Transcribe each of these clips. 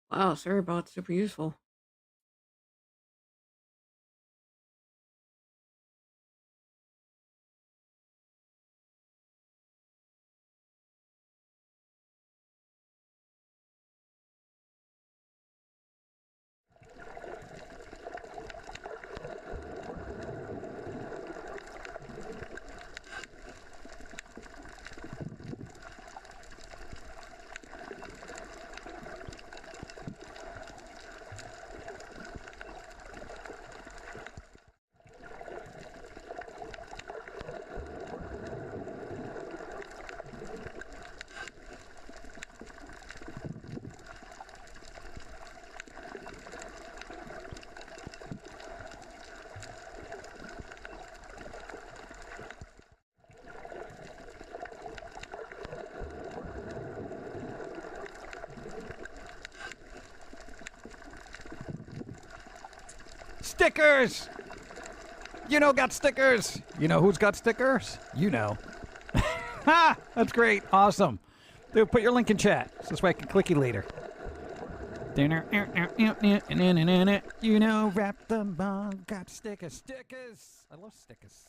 Wow, sorry about super useful. Stickers! Got stickers! You know who's got stickers? You know. Ha! That's great. Awesome. Dude, put your link in chat. So this way I can click you later. Raptormon got stickers. Stickers! I love stickers.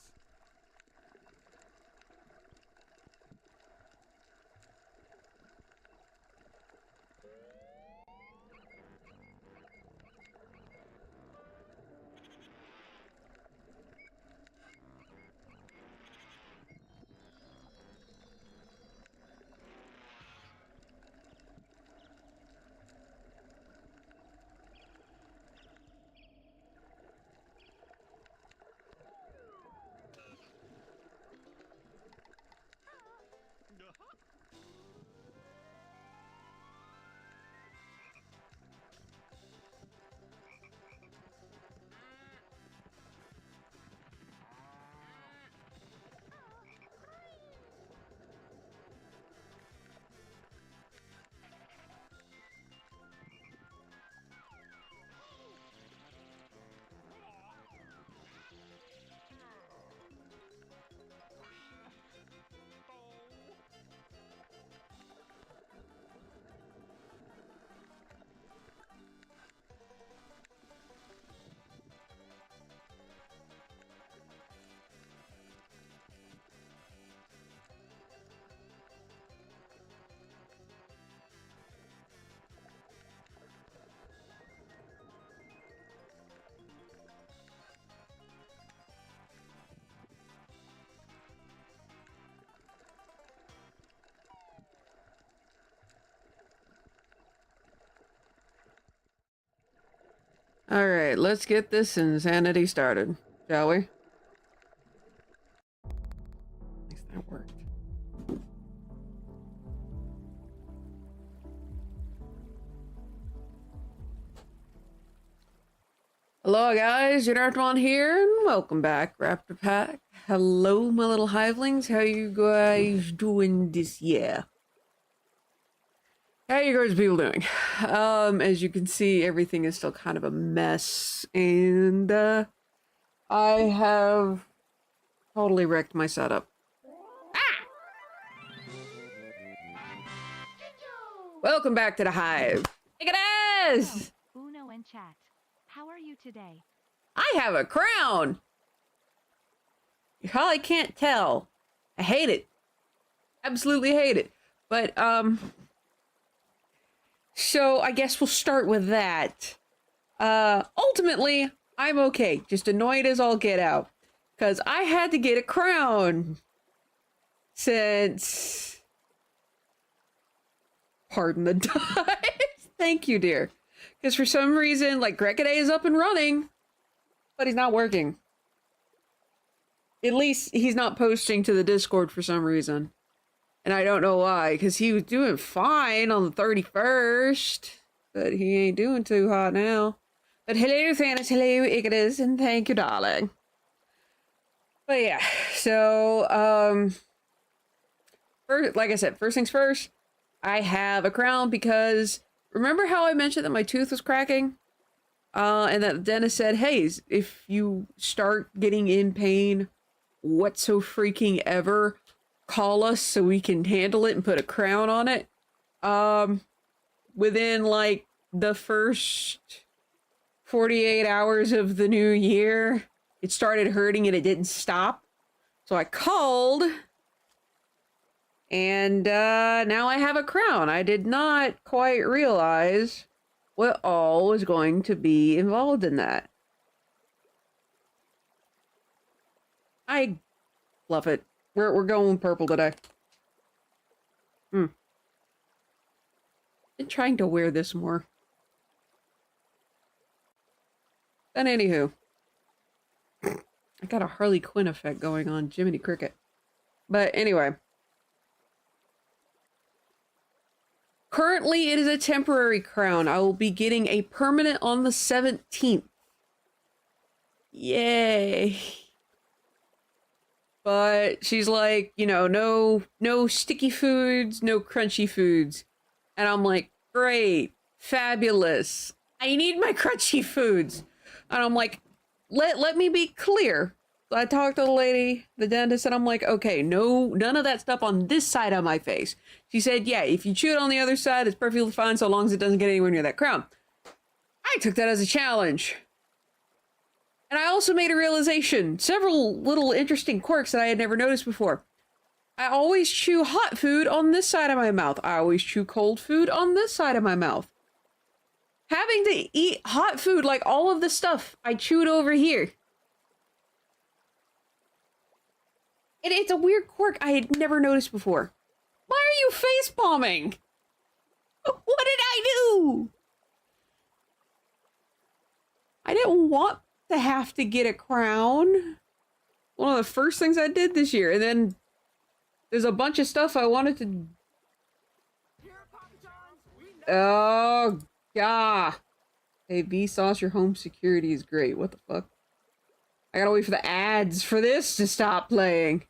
Alright, let's get this insanity started, shall we? At least that worked. Hello guys, Unoraptormon here, and welcome back, Raptor Pack. Hello my little hivelings, how you guys doing this year? How you guys people doing? As you can see, everything is still kind of a mess, and I have totally wrecked my setup. Ah! Welcome back to the hive. Look at this! Uno and chat. How are you today? I have a crown! You probably can't tell. I hate it. Absolutely hate it. But, so I guess we'll start with that. Ultimately, I'm okay. Just annoyed as all get out. Because I had to get a crown. Since... Pardon the dice. Thank you, dear. Because for some reason, like, Grecaday is up and running. But he's not working. At least he's not posting to the Discord for some reason. And I don't know why, because he was doing fine on the 31st. But he ain't doing too hot now. But hello, Thanos, hello, Icarus, and thank you, darling. But yeah, so, first, like I said, first things first, I have a crown because, remember how I mentioned that my tooth was cracking? And that the dentist said, hey, if you start getting in pain whatso freaking ever, call us so we can handle it and put a crown on it. Within like the first 48 hours of the new year, it started hurting and it didn't stop. So I called, and now I have a crown. I did not quite realize what all was going to be involved in that. I love it. We're going purple today. Been trying to wear this more. But anywho, I got a Harley Quinn effect going on, Jiminy Cricket. But anyway. Currently, it is a temporary crown. I will be getting a permanent on the 17th. Yay. But she's like, you know, no sticky foods, no crunchy foods. And I'm like, great, fabulous. I need my crunchy foods. And I'm like, let me be clear. I talked to the lady, the dentist, and I'm like, okay, none of that stuff on this side of my face. She said, yeah, if you chew it on the other side, it's perfectly fine so long as it doesn't get anywhere near that crown. I took that as a challenge. And I also made a realization, several little interesting quirks that I had never noticed before. I always chew hot food on this side of my mouth. I always chew cold food on this side of my mouth. Having to eat hot food, like all of the stuff, I chewed over here. And it's a weird quirk I had never noticed before. Why are you face palming? What did I do? I didn't want to have to get a crown. One of the first things I did this year. And then there's a bunch of stuff I wanted to... Oh, God. Hey, Vsauce, your home security is great. What the fuck? I gotta wait for the ads for this to stop playing.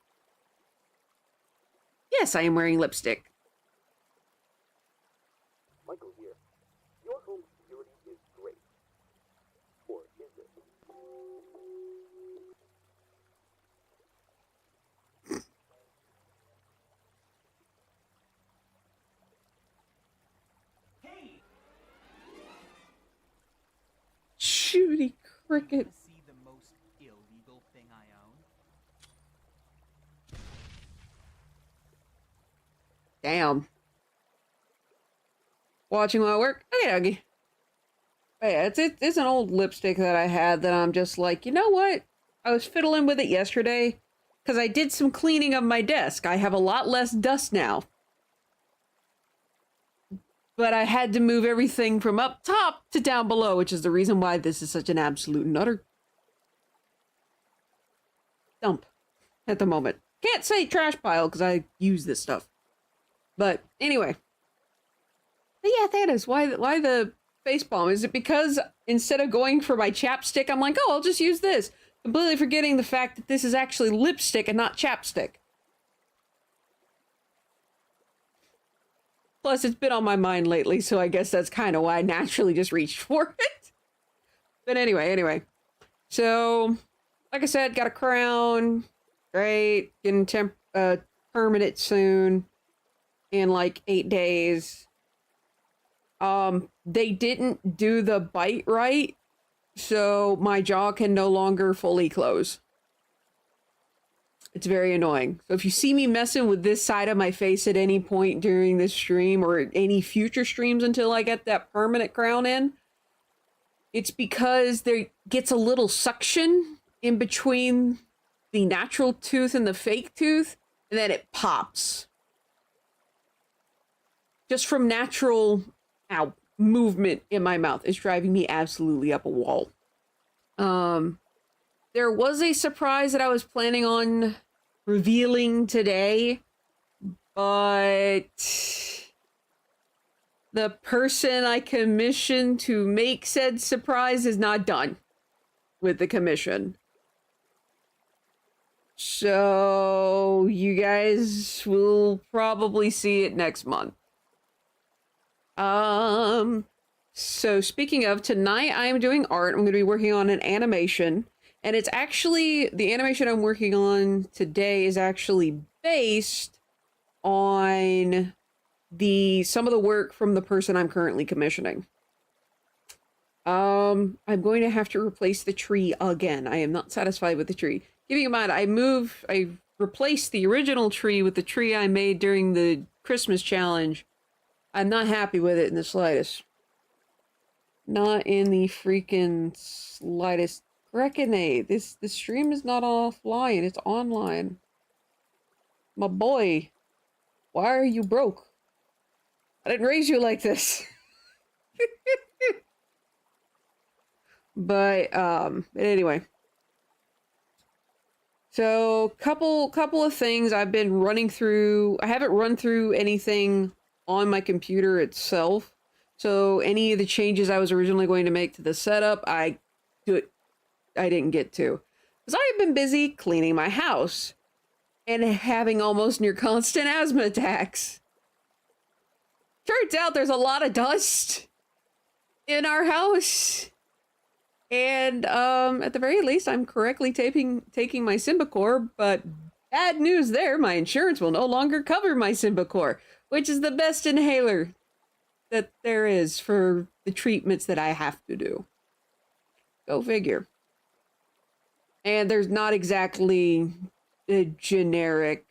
Yes, I am wearing lipstick. Michael here. Your home security is great. Or is it? Hey! Shooty cricket. See the most illegal thing I own? Damn. Watching my work? Okay, okay. But yeah, it's an old lipstick that I had that I'm just like, you know what? I was fiddling with it yesterday because I did some cleaning of my desk. I have a lot less dust now. But I had to move everything from up top to down below, which is the reason why this is such an absolute and utter dump at the moment. Can't say trash pile because I use this stuff. But anyway. But yeah, that is why the face palm. Is it because instead of going for my chapstick, I'm like, oh, I'll just use this. Completely forgetting the fact that this is actually lipstick and not chapstick. Plus, it's been on my mind lately, so I guess that's kind of why I naturally just reached for it. But anyway. So, like I said, got a crown. Great. Getting permanent soon. In like 8 days. They didn't do the bite right, so my jaw can no longer fully close. It's very annoying. So if you see me messing with this side of my face at any point during this stream or any future streams until I get that permanent crown in, it's because there gets a little suction in between the natural tooth and the fake tooth, and then it pops. Just from natural movement in my mouth is driving me absolutely up a wall. There was a surprise that I was planning on revealing today, but the person I commissioned to make said surprise is not done with the commission. So you guys will probably see it next month. So speaking of, tonight I am doing art. I'm going to be working on an animation, and it's actually, the animation I'm working on today is actually based on some of the work from the person I'm currently commissioning. I'm going to have to replace the tree again. I am not satisfied with the tree. Keeping in mind, I replaced the original tree with the tree I made during the Christmas challenge. I'm not happy with it in the slightest. Not in the freaking slightest. Reckonate, the stream is not offline, it's online. My boy, why are you broke? I didn't raise you like this. But anyway. So couple of things I've been running through. I haven't run through anything on my computer itself. So any of the changes I was originally going to make to the setup, I didn't get to. Because I have been busy cleaning my house and having almost near constant asthma attacks. Turns out there's a lot of dust in our house. And at the very least, I'm correctly taking my Symbicort, but bad news there, my insurance will no longer cover my Symbicort, which is the best inhaler that there is for the treatments that I have to do. Go figure. And there's not exactly a generic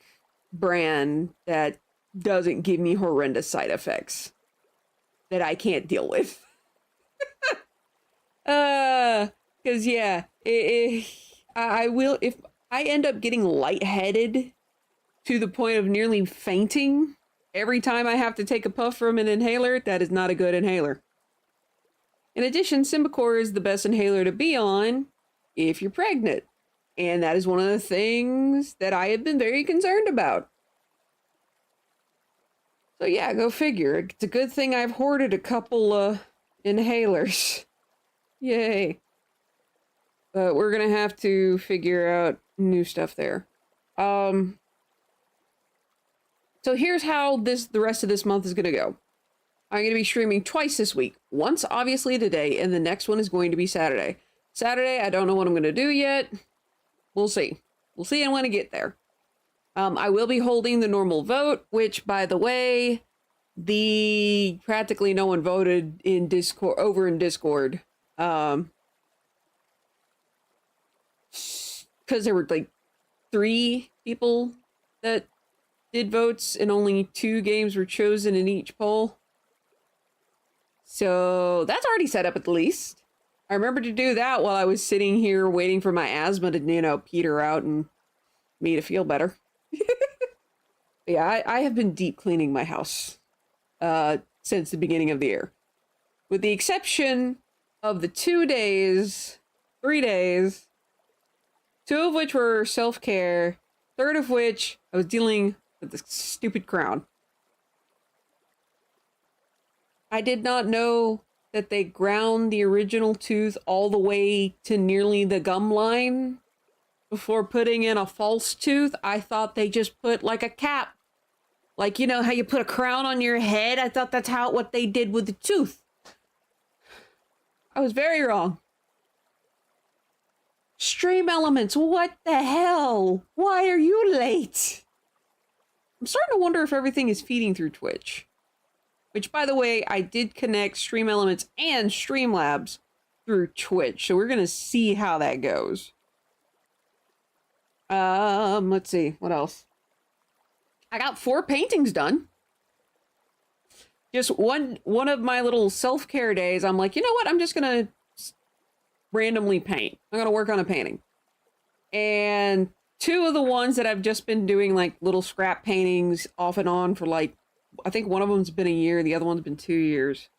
brand that doesn't give me horrendous side effects that I can't deal with. Cause yeah, I will, if I end up getting lightheaded to the point of nearly fainting every time I have to take a puff from an inhaler, that is not a good inhaler. In addition, Symbicort is the best inhaler to be on if you're pregnant. And that is one of the things that I have been very concerned about. So yeah, go figure. It's a good thing I've hoarded a couple inhalers. Yay. But we're gonna have to figure out new stuff there. So here's how the rest of this month is gonna go. I'm gonna be streaming twice this week. Once obviously today, and the next one is going to be Saturday. Saturday, I don't know what I'm gonna do yet. We'll see. We'll see when I get there. I will be holding the normal vote, which, by the way, practically no one voted in Discord, over in Discord. Because there were like 3 people that did votes and only 2 games were chosen in each poll. So that's already set up at the least. I remember to do that while I was sitting here waiting for my asthma to, peter out and me to feel better. Yeah, I have been deep cleaning my house since the beginning of the year. With the exception of the 3 days, 2 of which were self-care, 3rd of which I was dealing with the stupid crown. I did not know that they ground the original tooth all the way to nearly the gum line before putting in a false tooth. I thought they just put like a cap. Like, how you put a crown on your head? I thought that's what they did with the tooth. I was very wrong. Stream Elements, what the hell? Why are you late? I'm starting to wonder if everything is feeding through Twitch. Which, by the way, I did connect Stream Elements and Streamlabs through Twitch. So we're going to see how that goes. Let's see. What else? I got 4 paintings done. Just one of my little self-care days, I'm like, you know what? I'm just going to randomly paint. I'm going to work on a painting. And 2 of the ones that I've just been doing, like, little scrap paintings off and on for, like, I think one of them's been a year, the other one's been 2 years.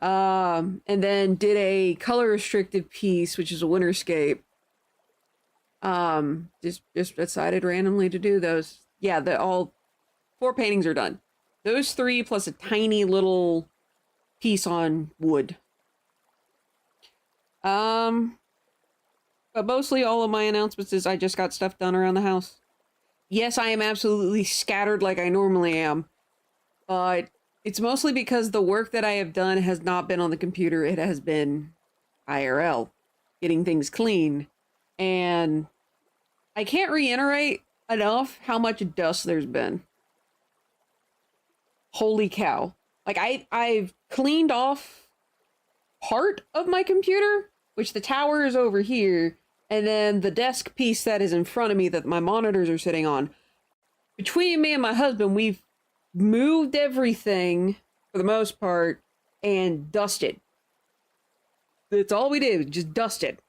And then did a color restricted piece, which is a winterscape. Just decided randomly to do those. Yeah, all 4 paintings are done. Those 3 plus a tiny little piece on wood. But mostly all of my announcements is I just got stuff done around the house. Yes, I am absolutely scattered like I normally am. But it's mostly because the work that I have done has not been on the computer. It has been IRL, getting things clean. And I can't reiterate enough how much dust there's been. Holy cow. Like, I've cleaned off part of my computer, which the tower is over here, and then the desk piece that is in front of me that my monitors are sitting on. Between me and my husband, we've moved everything for the most part and dusted. That's all we did, just dusted.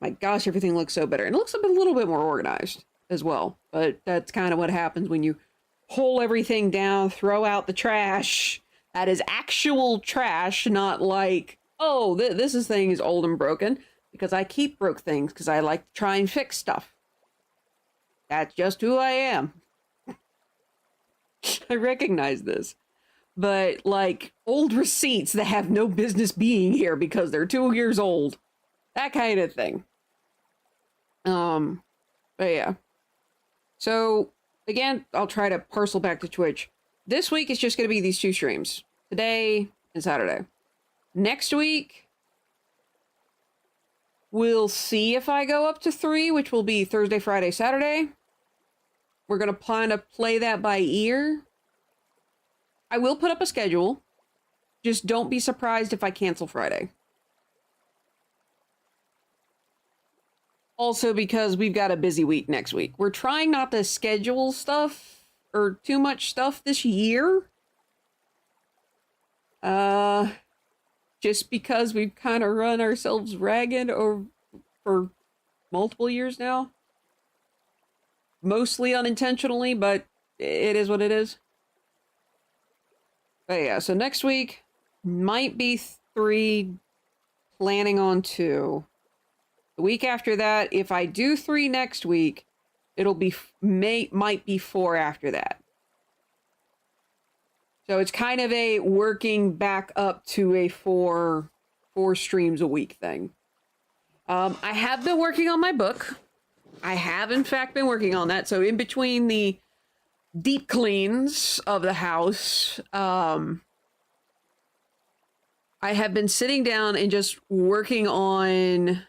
My gosh, everything looks so better. And it looks a little bit more organized as well. But that's kind of what happens when you pull everything down, throw out the trash. That is actual trash, not like, oh, this thing is old and broken. Because I keep broke things, because I like to try and fix stuff. That's just who I am. I recognize this. But, like, old receipts that have no business being here because they're 2 years old. That kind of thing. But yeah. So, again, I'll try to parcel back to Twitch. This week is just going to be these 2 streams. Today and Saturday. Next week, we'll see if I go up to 3, which will be Thursday, Friday, Saturday. We're going to plan to play that by ear. I will put up a schedule. Just don't be surprised if I cancel Friday. Also because we've got a busy week next week. We're trying not to schedule stuff or too much stuff this year. Just because we've kind of run ourselves ragged for multiple years now. Mostly unintentionally, but it is what it is. But yeah, so next week might be 3, planning on 2. The week after that, if I do 3 next week, it'll be might be 4 after that. So it's kind of a working back up to a 4 streams a week thing. I have been working on my book. I have in fact been working on that. So in between the deep cleans of the house, I have been sitting down and just working on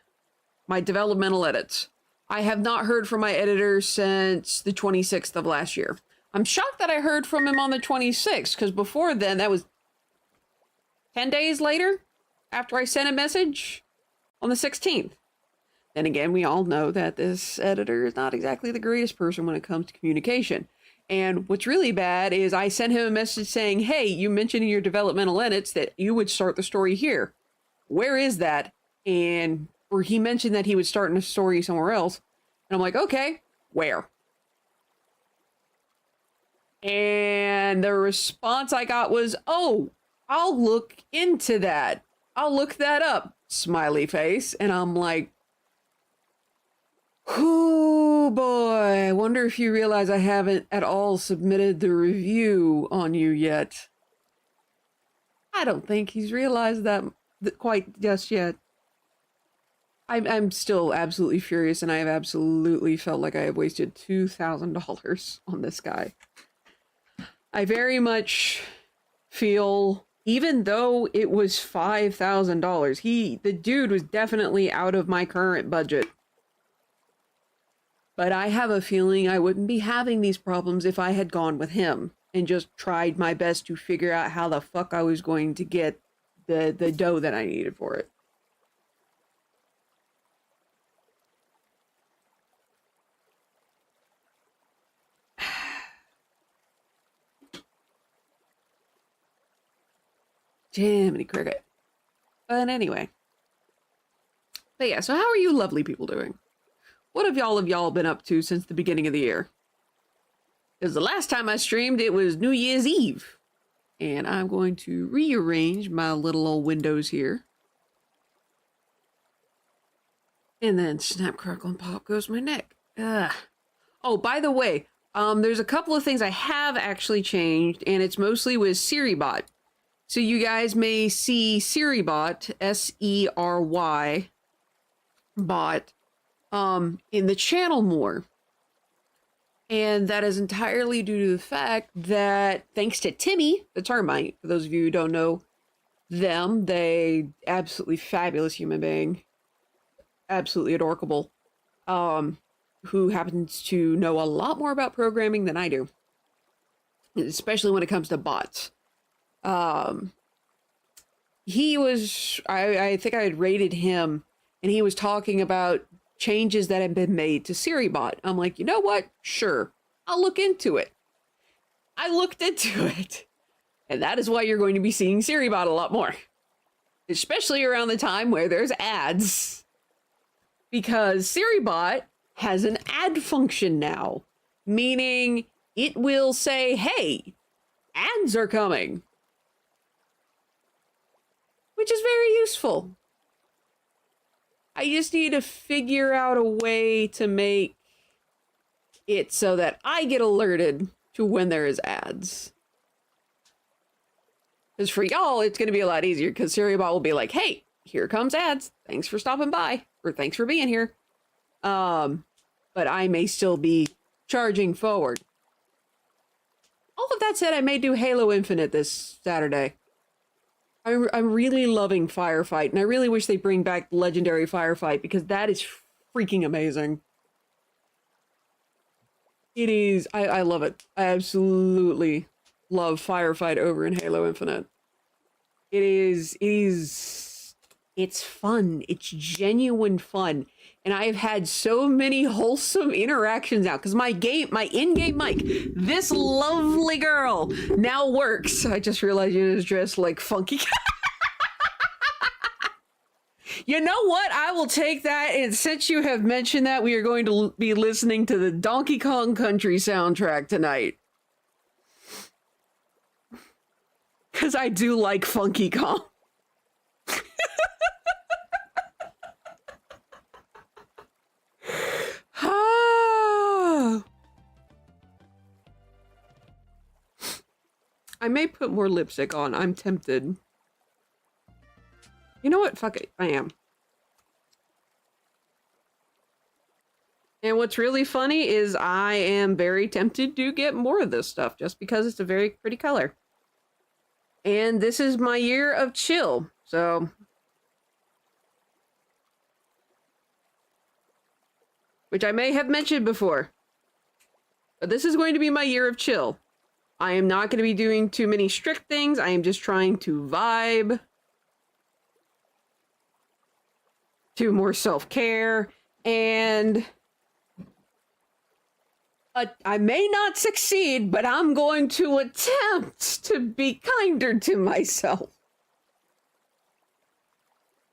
my developmental edits. I have not heard from my editor since the 26th of last year. I'm shocked that I heard from him on the 26th, because before then, that was 10 days later after I sent a message on the 16th. Then again, we all know that this editor is not exactly the greatest person when it comes to communication. And what's really bad is I sent him a message saying, hey, you mentioned in your developmental edits that you would start the story here. Where is that? Or he mentioned that he would start a story somewhere else. And I'm like, okay, where? And the response I got was, oh, I'll look into that. I'll look that up. Smiley face. And I'm like, oh boy, I wonder if you realize I haven't at all submitted the review on you yet. I don't think he's realized that quite just yet. I'm still absolutely furious, and I have absolutely felt like I have wasted $2,000 on this guy. I very much feel, even though it was $5,000, the dude was definitely out of my current budget. But I have a feeling I wouldn't be having these problems if I had gone with him and just tried my best to figure out how the fuck I was going to get the dough that I needed for it. Jiminy Cricket. But anyway. But yeah, so how are you lovely people doing? What have y'all been up to since the beginning of the year? Because the last time I streamed, it was New Year's Eve. And I'm going to rearrange my little old windows here. And then snap, crackle, and pop goes my neck. Ugh. Oh, by the way, there's a couple of things I have actually changed, and it's mostly with SiriBot. So you guys may see SiriBot, S-E-R-Y, bot, in the channel more. And that is entirely due to the fact that, thanks to Timmy, the termite, for those of you who don't know them, they absolutely fabulous human being, absolutely adorable, who happens to know a lot more about programming than I do, especially when it comes to bots. he was, I think I had rated him, and he was talking about changes that had been made to SiriBot. I'm like, you know what? Sure, I'll look into it. I looked into it. And that is why you're going to be seeing SiriBot a lot more. Especially around the time where there's ads. Because SiriBot has an ad function now. Meaning it will say, hey, ads are coming. Which is very useful. I just need to figure out a way to make it so that I get alerted to when there is ads. Because for y'all, it's going to be a lot easier because SiriBot will be like, hey, here comes ads. Thanks for stopping by. Or thanks for being here. But I may still be charging forward. All of that said, I may do Halo Infinite this Saturday. I'm really loving Firefight, and I really wish they bring back Legendary Firefight because that is freaking amazing. It is. I love it. I absolutely love Firefight over in Halo Infinite. It's fun. It's genuine fun. And I've had so many wholesome interactions now because my in-game mic, this lovely girl, now works. I just realized you was dressed like Funky. You know what? I will take that. And since you have mentioned that, we are going to be listening to the Donkey Kong Country soundtrack tonight. Because I do like Funky Kong. I may put more lipstick on. I'm tempted. You know what? Fuck it. I am. And what's really funny is I am very tempted to get more of this stuff just because it's a very pretty color. And this is my year of chill, so. Which I may have mentioned before. But this is going to be my year of chill. I am not going to be doing too many strict things. I am just trying to vibe. Do more self-care. And I may not succeed, but I'm going to attempt to be kinder to myself.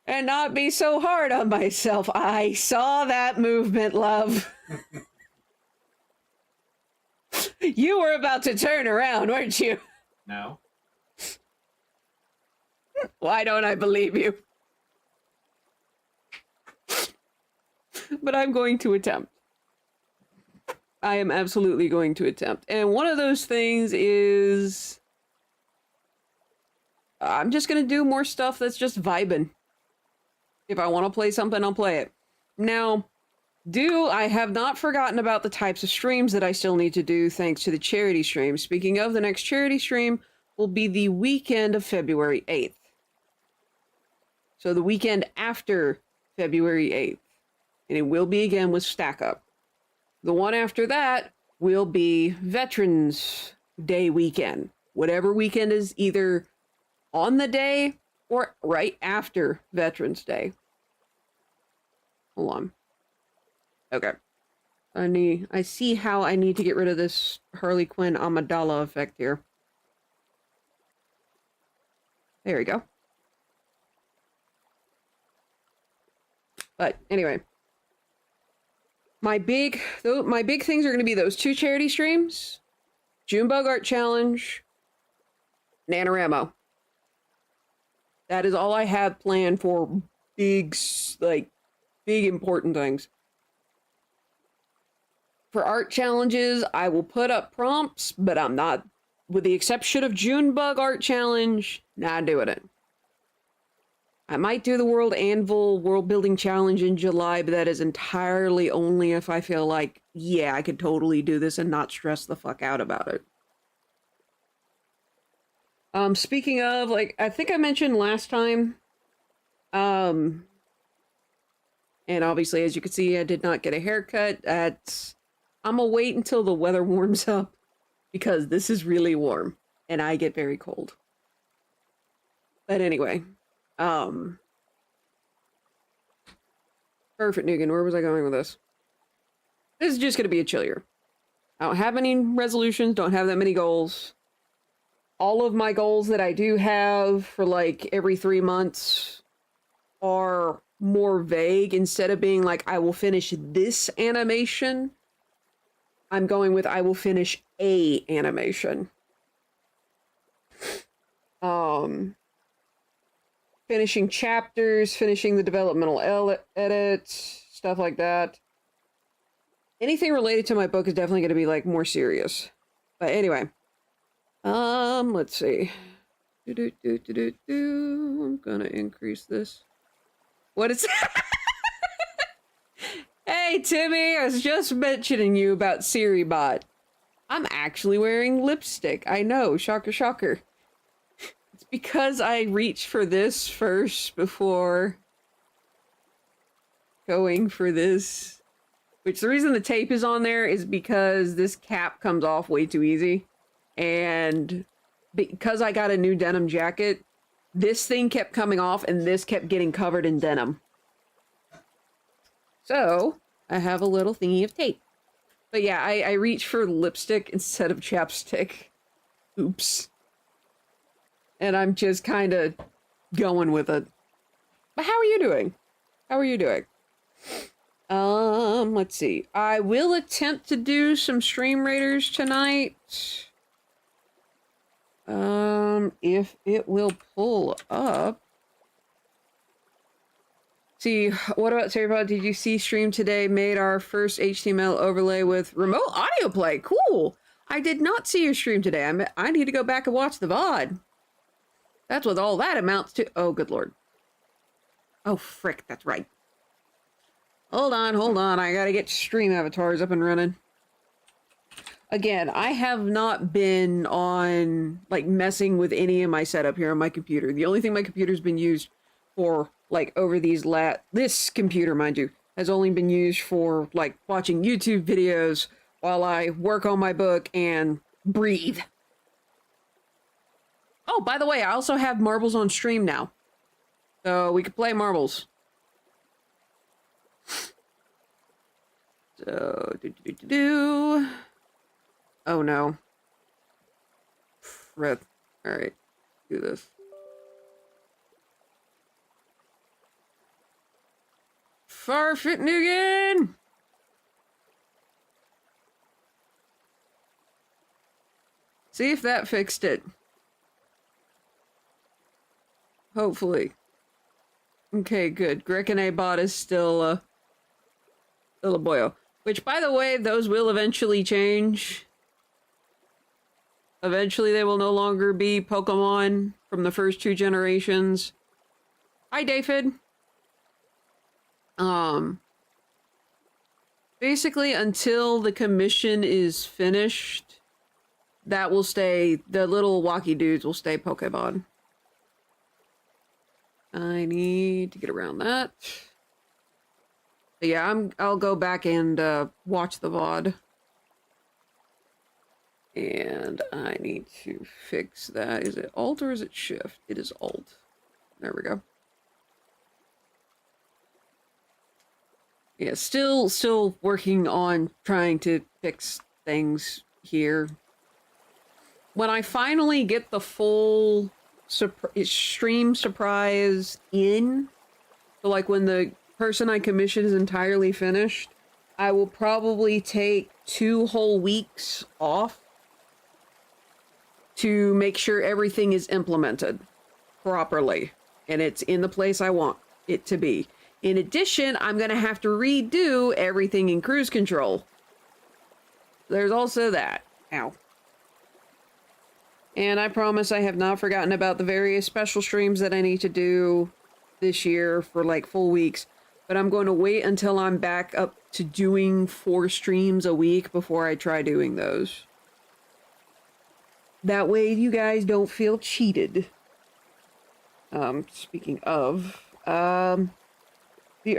And not be so hard on myself. I saw that movement, love. You were about to turn around, weren't you? No. Why don't I believe you? But I'm going to attempt. I am absolutely going to attempt. And one of those things is I'm just going to do more stuff that's just vibing. If I want to play something, I'll play it. Now, I have not forgotten about the types of streams that I still need to do thanks to the charity stream. Speaking of, the next charity stream will be the weekend of February 8th. So the weekend after February 8th. And it will be again with Stack Up. The one after that will be Veterans Day weekend. Whatever weekend is either on the day or right after Veterans Day. Hold on. Okay. I see how I need to get rid of this Harley Quinn Amidala effect here. There we go. But anyway. My big things are going to be those 2 charity streams, Junebug Art Challenge, NaNoWriMo. That is all I have planned for big important things. For art challenges, I will put up prompts, but I'm not, with the exception of Junebug Art Challenge, not doing it. I might do the World Anvil World Building Challenge in July, but that is entirely only if I feel like, yeah, I could totally do this and not stress the fuck out about it. Speaking of, I think I mentioned last time, and obviously, as you can see, I did not get a haircut. I'm gonna wait until the weather warms up, because this is really warm, and I get very cold. But anyway, Um, Perfect, Nugan. Where was I going with this? This is just going to be a chill year. I don't have any resolutions, don't have that many goals. All of my goals that I do have for like every 3 months are more vague. Instead of being like, I will finish this animation, I'm going with I will finish a animation. Finishing chapters, finishing the developmental edits, stuff like that. Anything related to my book is definitely going to be like more serious. But anyway, let's see. I'm gonna increase this. What is? Hey Timmy, I was just mentioning you about SiriBot. I'm actually wearing lipstick. I know, shocker, shocker. It's because I reached for this first before going for this. Which the reason the tape is on there is because this cap comes off way too easy. And because I got a new denim jacket, this thing kept coming off and this kept getting covered in denim. So, I have a little thingy of tape. But yeah, I reached for lipstick instead of chapstick. Oops. And I'm just kind of going with it. But how are you doing? How are you doing? Let's see. I will attempt to do some stream raiders tonight. If it will pull up. See, what about SiriBot? Did you see stream today made our first HTML overlay with remote audio play? Cool. I did not see your stream today. I need to go back and watch the VOD. That's what all that amounts to. Oh, good lord. Oh, frick. That's right. Hold on. I gotta get stream avatars up and running. Again, I have not been on, like, messing with any of my setup here on my computer. The only thing my computer's been used for, like, over these this computer, mind you, has only been used for, like, watching YouTube videos while I work on my book and breathe. Oh, by the way, I also have marbles on stream now. So we could play marbles. So, oh no. Red. Alright. Do this. Farfit Nugan! See if that fixed it. Hopefully. Okay, good. Grekene bot is still a boyo. Which, by the way, those will eventually change. Eventually, they will no longer be Pokemon from the first 2 generations. Hi, David. Basically, until the commission is finished, that will stay, the little walkie dudes will stay Pokemon. I need to get around that. But yeah, I'll go back and watch the VOD. And I need to fix that. Is it Alt or is it Shift? It is Alt. There we go. Yeah, still working on trying to fix things here. When I finally get the full stream surprise in, so like when the person I commissioned is entirely finished, I will probably take 2 whole weeks off to make sure everything is implemented properly and it's in the place I want it to be. In addition, I'm going to have to redo everything in cruise control. There's also that. Ow. And I promise I have not forgotten about the various special streams that I need to do this year for like full weeks. But I'm going to wait until I'm back up to doing 4 streams a week before I try doing those. That way you guys don't feel cheated. Speaking of, the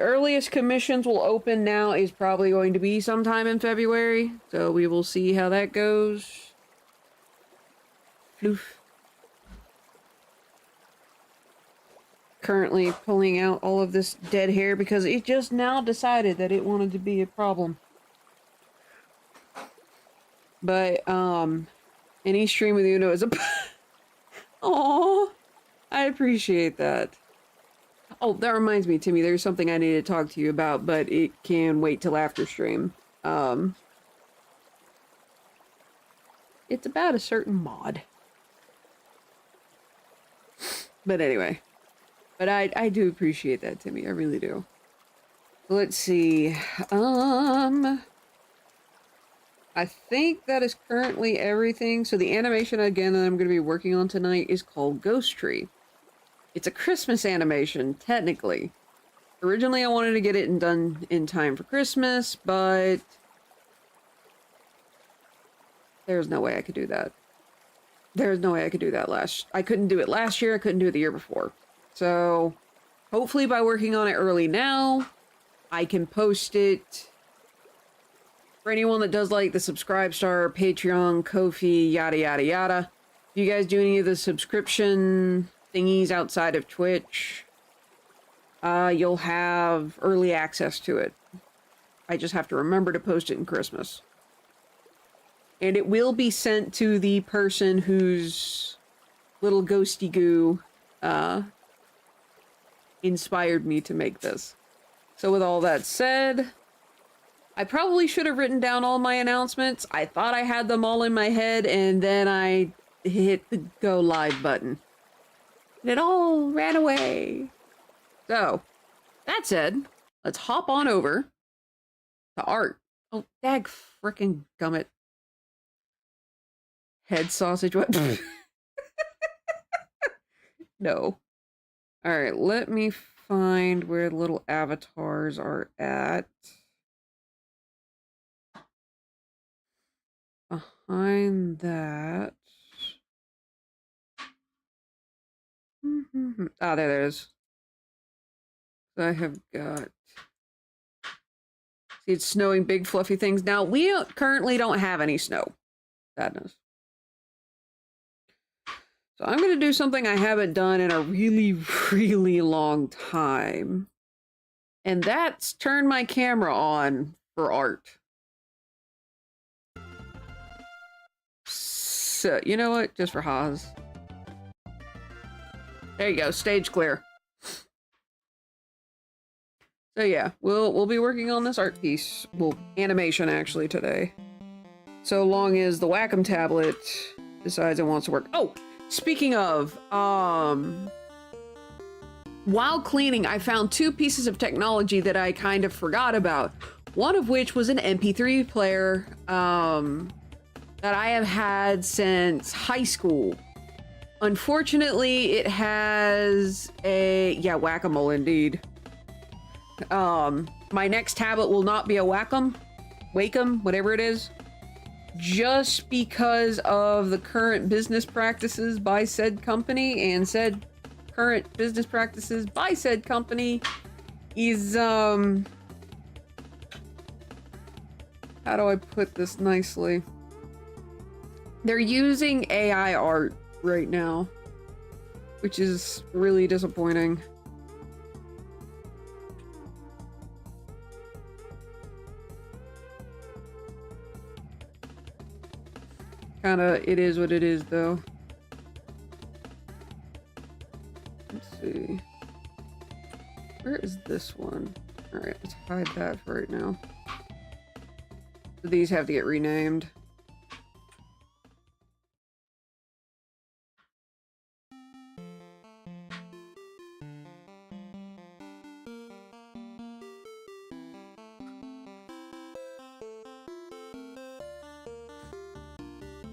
earliest commissions will open now is probably going to be sometime in February. So we will see how that goes. Floof. currently pulling out all of this dead hair because it just now decided that it wanted to be a problem. But, any stream with Uno is a... Aww, I appreciate that. Oh, that reminds me, Timmy, there's something I need to talk to you about, but it can wait till after stream. It's about a certain mod. But anyway. But I do appreciate that, Timmy, I really do. Let's see. I think that is currently everything. So the animation, again, that I'm going to be working on tonight is called Ghost Tree. It's a Christmas animation, technically. Originally, I wanted to get it done in time for Christmas, but there's no way I could do that. There's no way I could do that I couldn't do it last year, I couldn't do it the year before. So, hopefully by working on it early now, I can post it. For anyone that does like the Subscribe Star, Patreon, Ko-fi, yada yada yada. If you guys do any of the subscription thingies outside of Twitch, you'll have early access to it. I just have to remember to post it in Christmas. And it will be sent to the person whose little ghosty goo inspired me to make this. So with all that said, I probably should have written down all my announcements. I thought I had them all in my head, and then I hit the go live button. And it all ran away. So, that said, let's hop on over to art. Oh, dag frickin' gummit. Head sausage, what? No. Alright, let me find where the little avatars are at. Behind that. Ah, there it is. I have got... See, it's snowing big fluffy things. Now, we currently don't have any snow. Sadness. So I'm going to do something I haven't done in a really, really long time. And that's turn my camera on for art. So, you know what? Just for Haas. There you go. Stage clear. So yeah, we'll be working on this art piece. Well, animation actually today. So long as the Wacom tablet decides it wants to work. Oh, speaking of, while cleaning, I found two pieces of technology that I kind of forgot about. One of which was an MP3 player, that I have had since high school. Unfortunately, it has a, yeah, Whack-A-Mole indeed. My next tablet will not be a Wacom, whatever it is, just because of the current business practices by said company, and said current business practices by said company is, how do I put this nicely? They're using AI art right now, which is really disappointing. Kinda, it is what it is, though. Let's see. Where is this one? Alright, let's hide that for right now. So these have to get renamed.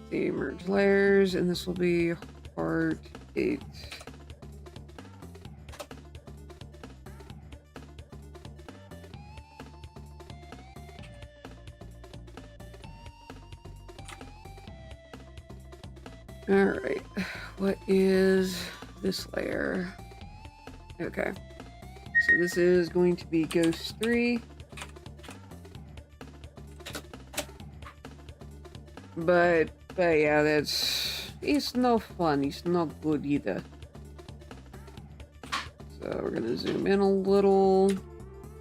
The merge layers, and this will be part 8. All right, what is this layer? Okay, so this is going to be Ghost 3. But yeah, it's no fun. It's not good either. So We're gonna zoom in a little,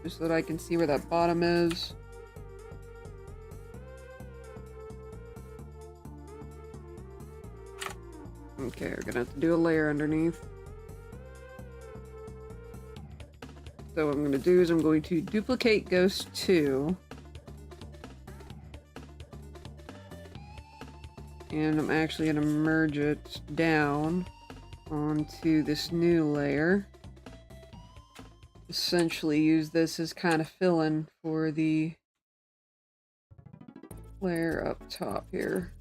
just so that I can see where that bottom is. Okay, we're gonna have to do a layer underneath. So what I'm gonna do is I'm going to duplicate Ghost 2. And I'm actually gonna merge it down onto this new layer. Essentially use this as kind of fill-in for the layer up top here.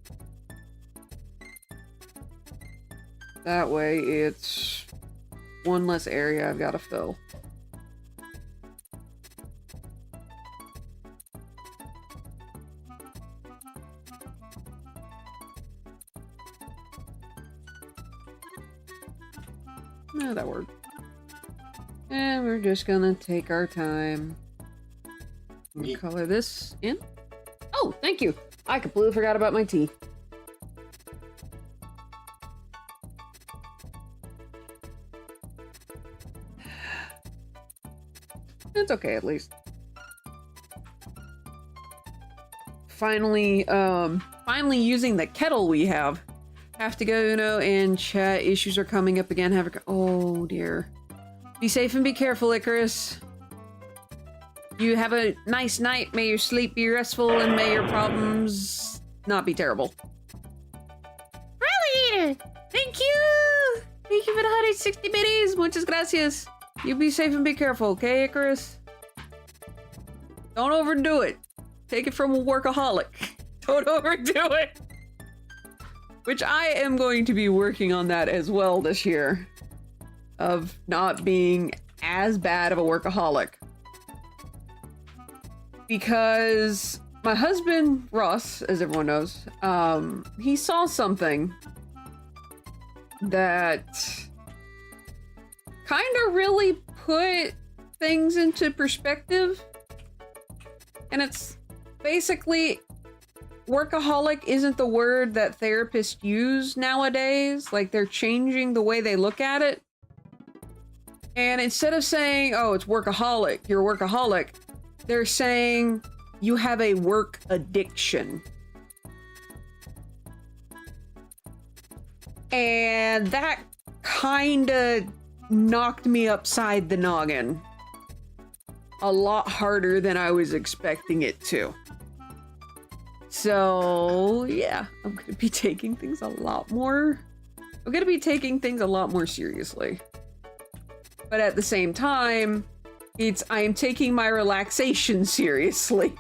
That way it's one less area I've got to fill. No, that worked. And we're just gonna take our time and color this in. Oh, thank you. I completely forgot about my tea. It's okay, at least. Finally using the kettle we have. Have to go, and chat issues are coming up again. Oh dear. Be safe and be careful, Icarus. You have a nice night. May your sleep be restful and may your problems not be terrible. Rally! Thank you! Thank you for the 160 biddies. Muchas gracias. You be safe and be careful, okay, Icarus? Don't overdo it. Take it from a workaholic. Don't overdo it. Which I am going to be working on that as well this year. Of not being as bad of a workaholic. Because my husband, Ross, as everyone knows, he saw something that kind of really put things into perspective. And it's basically, workaholic isn't the word that therapists use nowadays. Like, they're changing the way they look at it. And instead of saying, oh, it's workaholic, you're a workaholic, they're saying you have a work addiction. And that kind of knocked me upside the noggin. A lot harder than I was expecting it to. So, yeah, I'm gonna be taking things a lot more seriously. But at the same time, I am taking my relaxation seriously.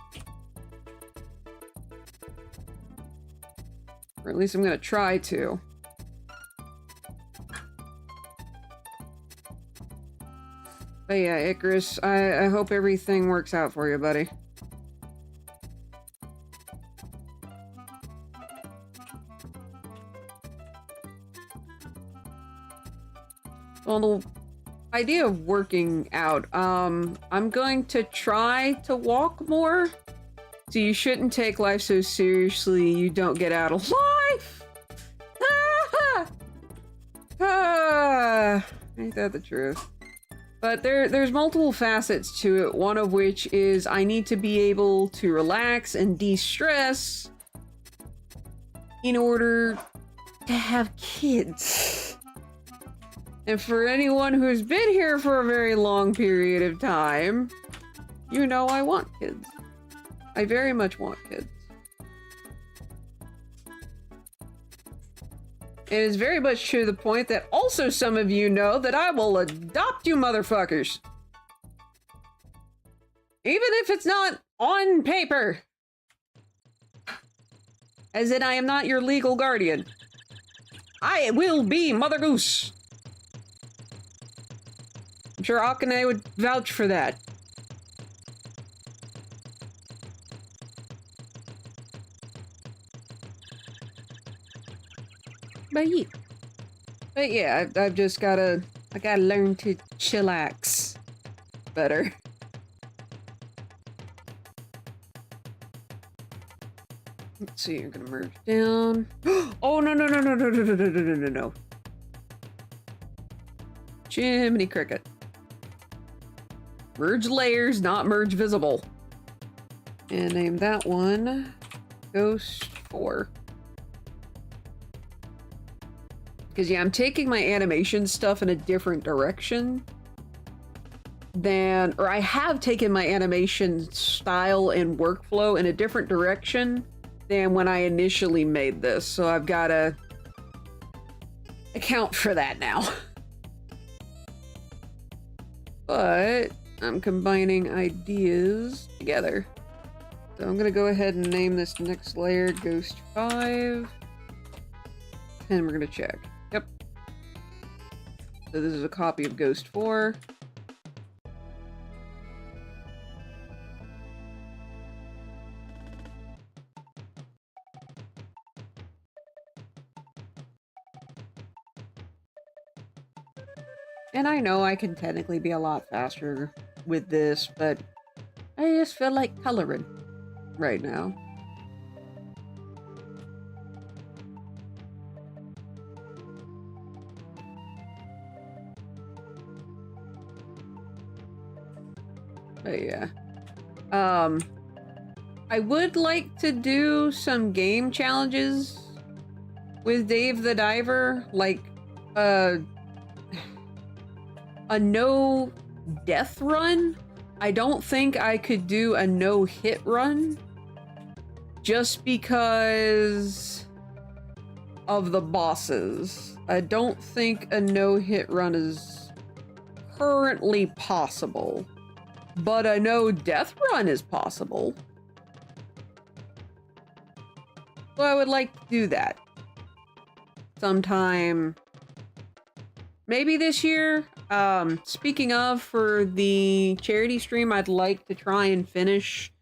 Or at least I'm gonna try to. But yeah, Icarus, I hope everything works out for you, buddy. Well, the idea of working out, I'm going to try to walk more. So you shouldn't take life so seriously you don't get out alive! Ain't that the truth? But there's multiple facets to it, one of which is I need to be able to relax and de-stress in order to have kids. And for anyone who's been here for a very long period of time, you know I want kids. I very much want kids. It is very much to the point that also some of you know that I will adopt you motherfuckers. Even if it's not on paper. As in I am not your legal guardian. I will be Mother Goose. I'm sure Akane would vouch for that. But yeah, I've just gotta learn to chillax better. Let's see, you're gonna merge down. Oh, no. Jiminy Cricket. Merge layers, not merge visible. And name that one Ghost 4. Because, yeah, I'm taking my animation stuff in a different direction than, or I have taken my animation style and workflow in a different direction than when I initially made this. So I've got to account for that now. But I'm combining ideas together. So I'm gonna go ahead and name this next layer Ghost 5. And we're gonna check. Yep. So this is a copy of Ghost 4. And I know I can technically be a lot faster with this, but I just feel like coloring right now. But yeah. I would like to do some game challenges with Dave the Diver, like a no death run. I don't think I could do a no hit run just because of the bosses. I don't think a no hit run is currently possible, but a no death run is possible. So I would like to do that sometime, maybe this year. Speaking of, for the charity stream, I'd like to try and finish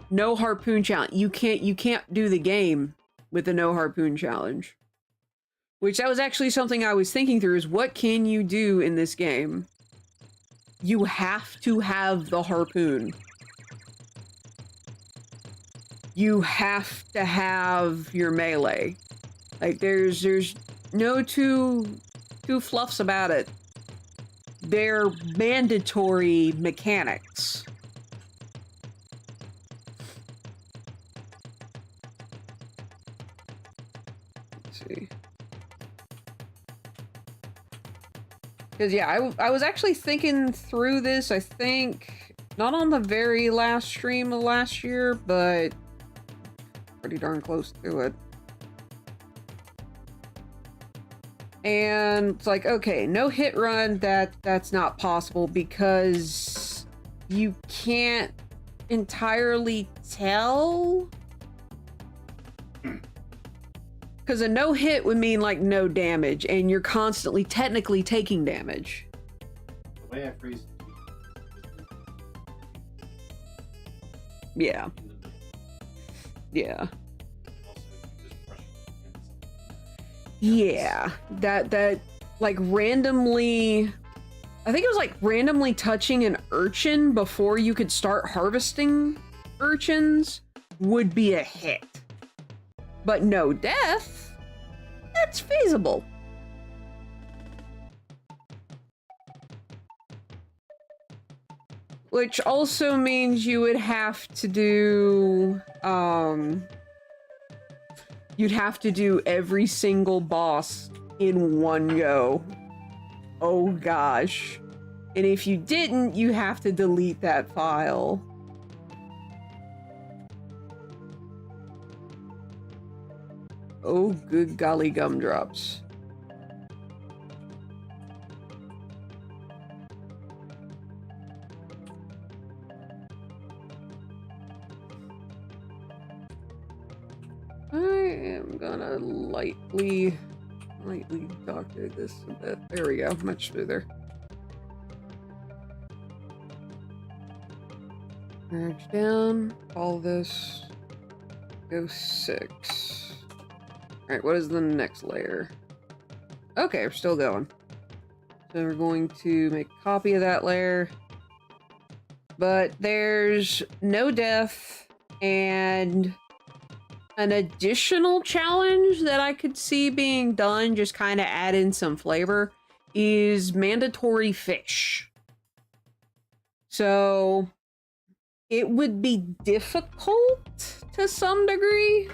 no harpoon challenge. You can't do the game with the no harpoon challenge. Which that was actually something I was thinking through, is what can you do in this game? You have to have the harpoon. You have to have your melee. Like there's no two fluffs about it. They're mandatory mechanics. Let's see. Because, yeah, I was actually thinking through this, I think, not on the very last stream of last year, but pretty darn close to it. And it's like, okay, no hit run, that's not possible because you can't entirely tell. Because a no hit would mean like no damage, and you're constantly technically taking damage. The way I phrased it. Yeah. Yeah. Yeah, that like randomly, I think it was like randomly touching an urchin before you could start harvesting urchins would be a hit. But no death, that's feasible. Which also means you would have to do, you'd have to do every single boss in one go. Oh gosh. And if you didn't, you have to delete that file. Oh, good golly gumdrops. I am gonna lightly doctor this a bit. There we go, much smoother. Merge down, all this, go 6. Alright, what is the next layer? Okay, we're still going. So we're going to make a copy of that layer. But there's no death and an additional challenge that I could see being done, just kind of add in some flavor, is mandatory fish. So it would be difficult to some degree.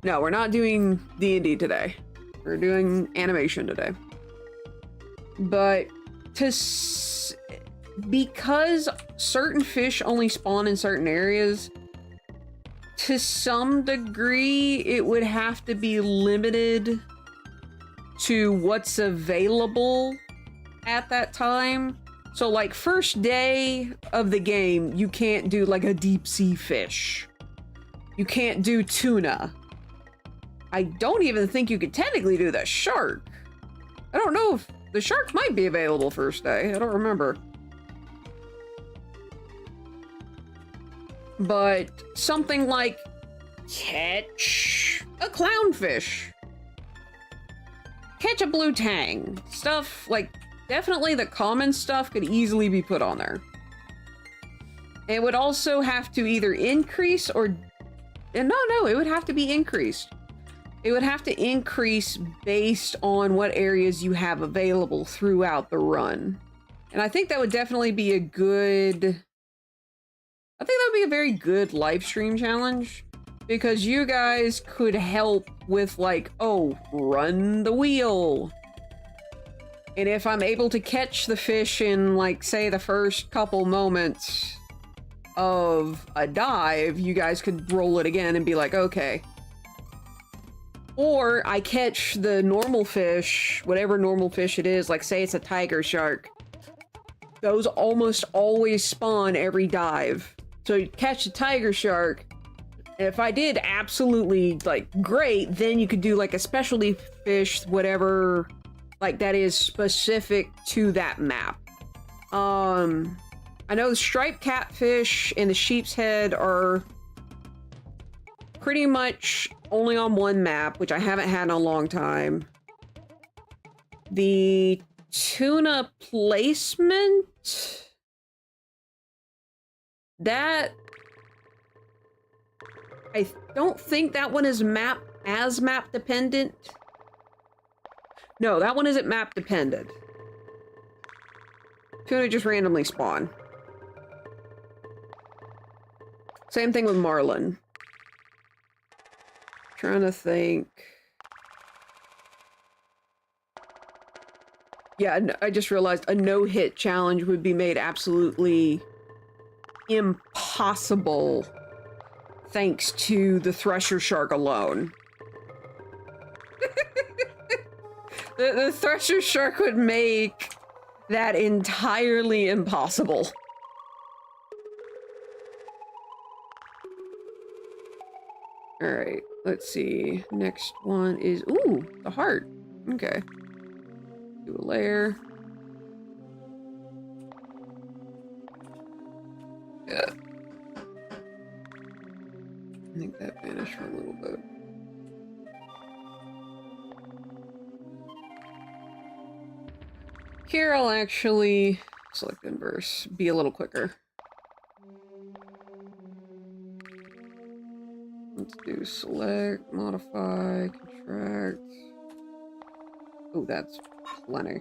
No, we're not doing D&D today. We're doing animation today. But because certain fish only spawn in certain areas, to some degree, it would have to be limited to what's available at that time. So like first day of the game, you can't do like a deep sea fish. You can't do tuna. I don't even think you could technically do the shark. I don't know if the shark might be available first day. I don't remember. But something like catch a clownfish. Catch a blue tang. Stuff like definitely the common stuff could easily be put on there. It would also have to either increase or... No, it would have to be increased. It would have to increase based on what areas you have available throughout the run. And I think that would definitely be a good... I think that would be a very good live stream challenge. Because you guys could help with like, oh, run the wheel. And if I'm able to catch the fish in like, say, the first couple moments of a dive, you guys could roll it again and be like, okay. Or I catch the normal fish, whatever normal fish it is, like say it's a tiger shark. Those almost always spawn every dive. So you catch a tiger shark. If I did absolutely like great, then you could do like a specialty fish, whatever, like that is specific to that map. I know the striped catfish and the sheep's head are pretty much only on one map, which I haven't had in a long time. The tuna placement, that I don't think that one is map dependent. No, that one isn't map dependent. Tuna just randomly spawn. Same thing with marlin. Trying to think. Yeah, I just realized a no-hit challenge would be made absolutely impossible thanks to the thresher shark alone. The thresher shark would make that entirely impossible. Alright, let's see. Next one is... Ooh, the heart. Okay. Do a layer. Yeah. I think that vanished for a little bit. Here I'll actually select inverse, be a little quicker. Let's do select, modify, contract. Oh, that's plenty.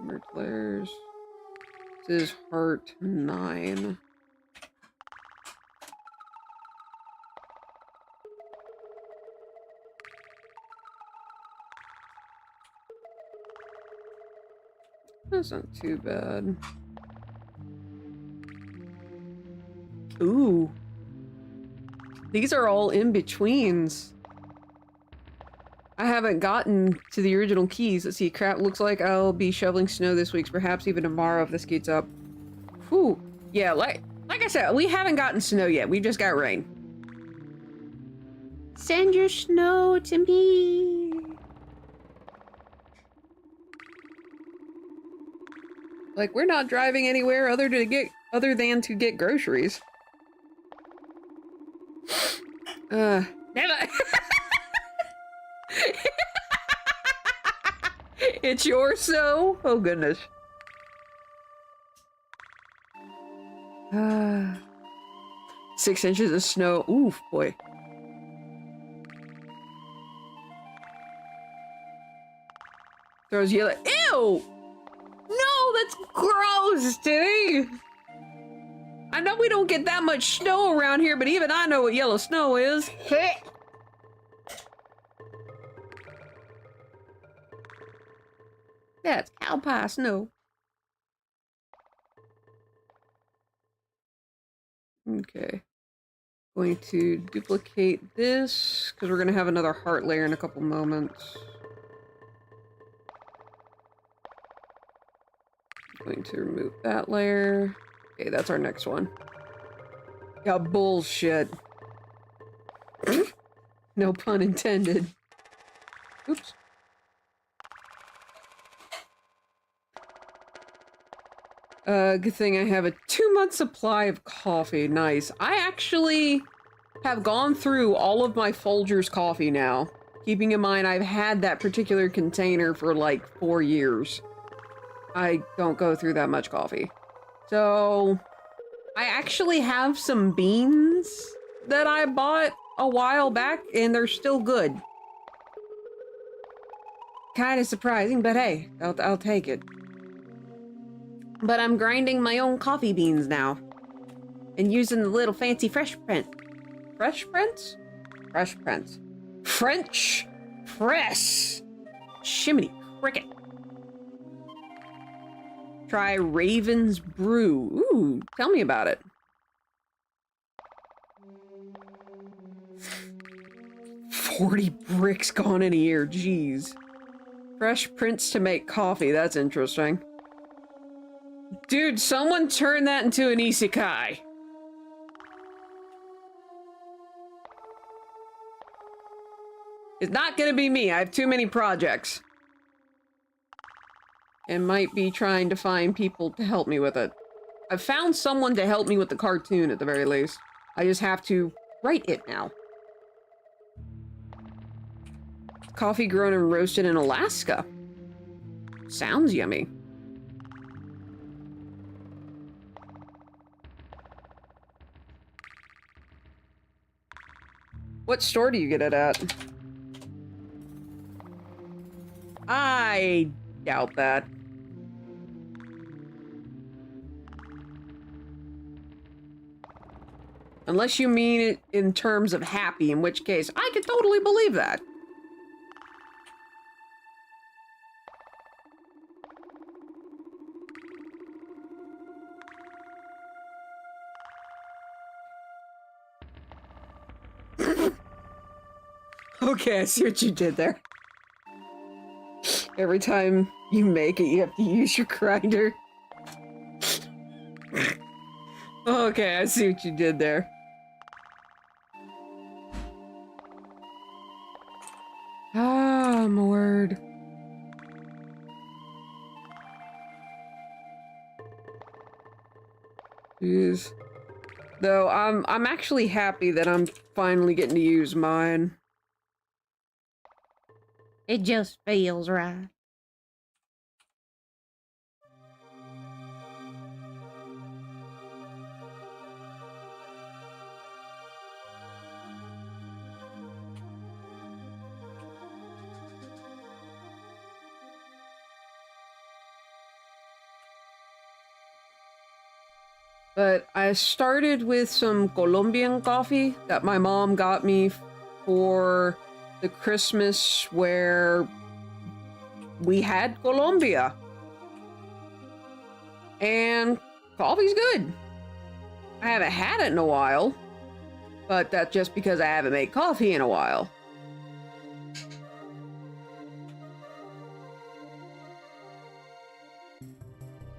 Merge layers. This is heart 9. That's not too bad. Ooh. These are all in-betweens. I haven't gotten to the original keys. Let's see, crap, looks like I'll be shoveling snow this week, perhaps even tomorrow if this gets up. Whew. Yeah, like I said, we haven't gotten snow yet. We just got rain. Send your snow to me. Like, we're not driving anywhere other than to get groceries. Never. It's your so? Oh, goodness. 6 inches of snow. Oof, boy. Throws yellow. Ew! No, that's gross, Timmy! I know we don't get that much snow around here, but even I know what yellow snow is. Yeah, it's cow pie snow. Okay. Going to duplicate this, because we're going to have another heart layer in a couple moments. Going to remove that layer. Okay, that's our next one. Yeah, bullshit. No pun intended. Oops. Good thing I have a 2-month supply of coffee. Nice. I actually have gone through all of my Folgers coffee now. Keeping in mind I've had that particular container for like 4 years. I don't go through that much coffee. So, I actually have some beans that I bought a while back, and they're still good. Kind of surprising, but hey, I'll take it. But I'm grinding my own coffee beans now. And using the little fancy fresh print. Fresh prints? Fresh prints. French press! Shiminy cricket. Try Raven's Brew. Ooh, tell me about it. $40 bricks gone in a year, jeez. Fresh prints to make coffee, that's interesting. Dude, someone turn that into an isekai. It's not gonna be me, I have too many projects. And might be trying to find people to help me with it. I've found someone to help me with the cartoon at the very least. I just have to write it now. Coffee grown and roasted in Alaska. Sounds yummy. What store do you get it at? I doubt that. Unless you mean it in terms of happy, in which case I could totally believe that. Okay, I see what you did there. Every time you make it, you have to use your grinder. Okay, I see what you did there. Ah, my word. Jeez. Though, I'm actually happy that I'm finally getting to use mine. It just feels right. But I started with some Colombian coffee that my mom got me for the Christmas where we had Colombia. And coffee's good. I haven't had it in a while, but that's just because I haven't made coffee in a while.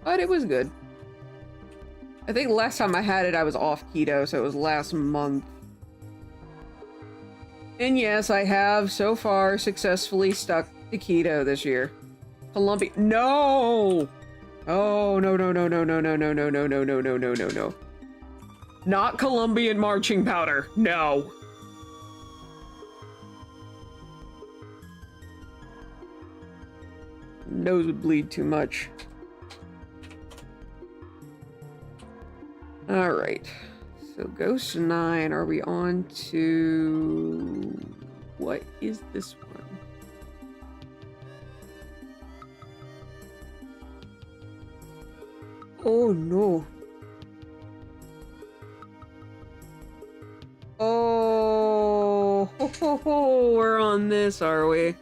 But it was good. I think the last time I had it, I was off keto, so it was last month. And yes, I have so far successfully stuck to keto this year. Colombia. No! Oh, no, no, no, no, no, no, no, no, no, no, no, no, no, no, no. Not Colombian marching powder. No. Nose would bleed too much. Alright. So Ghost 9, are we on to... What is this one? Oh no. Oh, ho, ho, ho, we're on this, are we?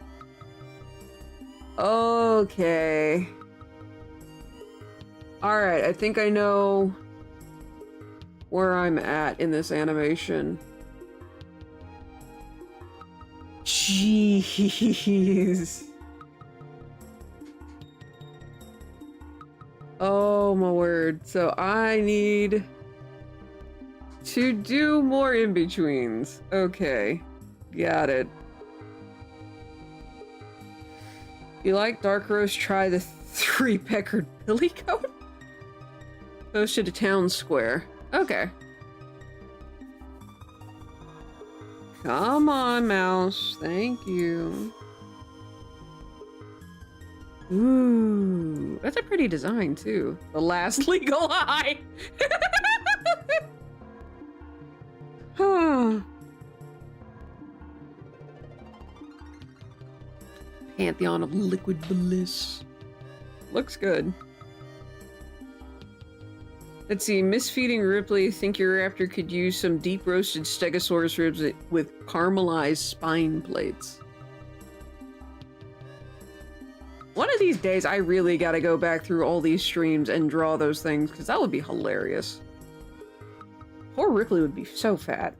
Okay. Alright, I think I know where I'm at in this animation. Jeez. Oh my word. So I need to do more in-betweens. Okay. Got it. You like dark roast? Try the 3-peckered billy goat? Posted to town square. Okay. Come on, mouse. Thank you. Ooh, that's a pretty design too. The last legal eye. Huh. Pantheon of liquid bliss. Looks good. Let's see, misfeeding Ripley. Think your raptor could use some deep roasted stegosaurus ribs with caramelized spine plates. One of these days, I really gotta go back through all these streams and draw those things, because that would be hilarious. Poor Ripley would be so fat.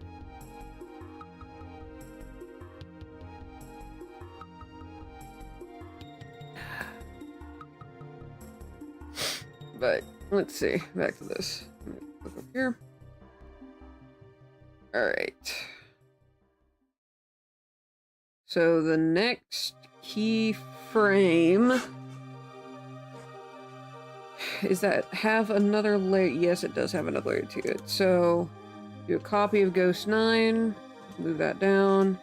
But, let's see. Back to this. Look up here. Alright. So, the next key frame is that have another layer. Yes, it does have another layer to it. So, do a copy of Ghost 9. Move that down.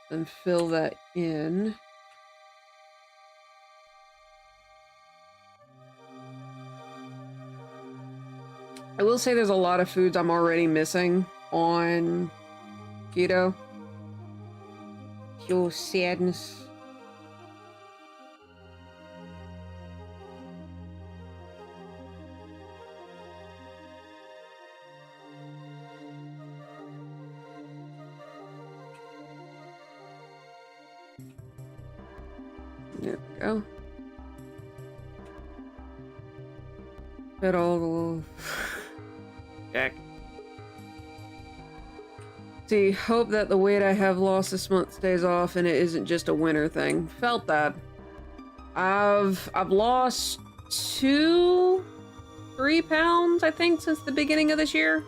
And fill that in. I will say there's a lot of foods I'm already missing on keto. Pure sadness. There we go. But all Jack. See, hope that the weight I have lost this month stays off and it isn't just a winter thing. Felt that. I've lost 2-3 pounds, I think, since the beginning of this year.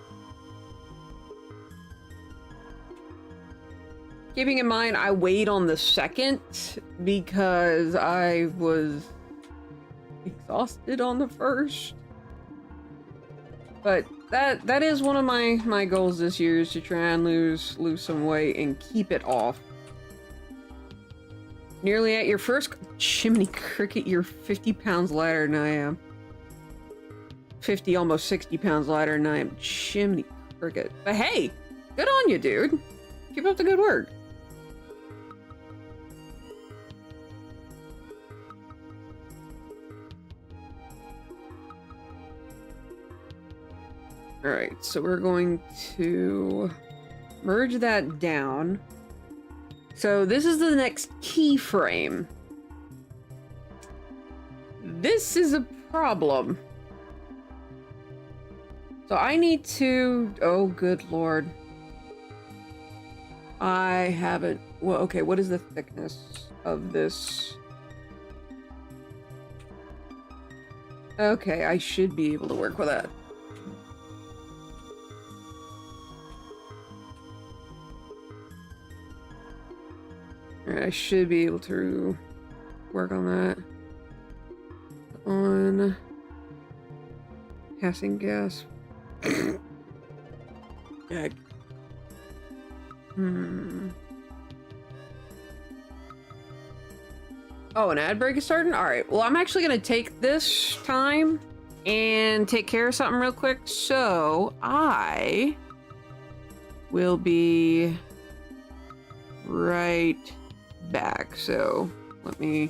Keeping in mind, I weighed on the 2nd because I was exhausted on the 1st. But that is one of my goals this year, is to try and lose some weight and keep it off. Nearly at your first chimney cricket, you're 50 pounds lighter than I am. 50, almost 60 pounds lighter than I am. Chimney cricket. But hey, good on you, dude. Keep up the good work. Alright, so we're going to merge that down. So this is the next keyframe. This is a problem. So I need to... Oh, good lord. I haven't... Well, okay, what is the thickness of this? Okay, I should be able to work with that. I should be able to work on that. On passing gas. Heck. Oh, an ad break is starting? Alright, well, I'm actually gonna take this time and take care of something real quick. So, I will be right back. So let me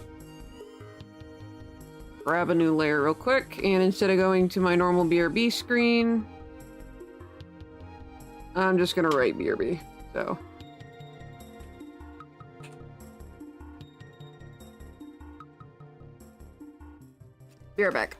grab a new layer real quick, and instead of going to my normal BRB screen, I'm just gonna write BRB, so. Be right back.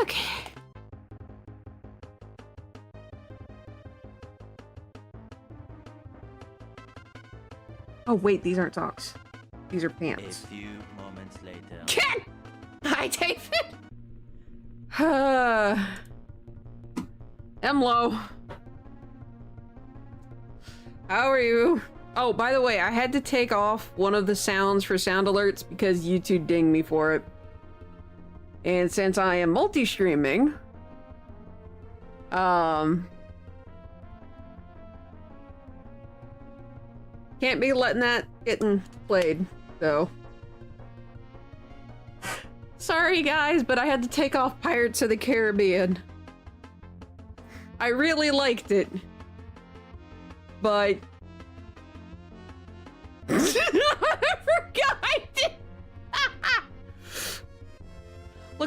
Okay. Oh wait, these aren't socks. These are A pants. few moments later. Cat! Hi, David! Emlo. How are you? Oh, by the way, I had to take off one of the sounds for sound alerts because YouTube dinged me for it. And since I am multi-streaming, can't be letting that getting played, so. Sorry guys, but I had to take off Pirates of the Caribbean. I really liked it. But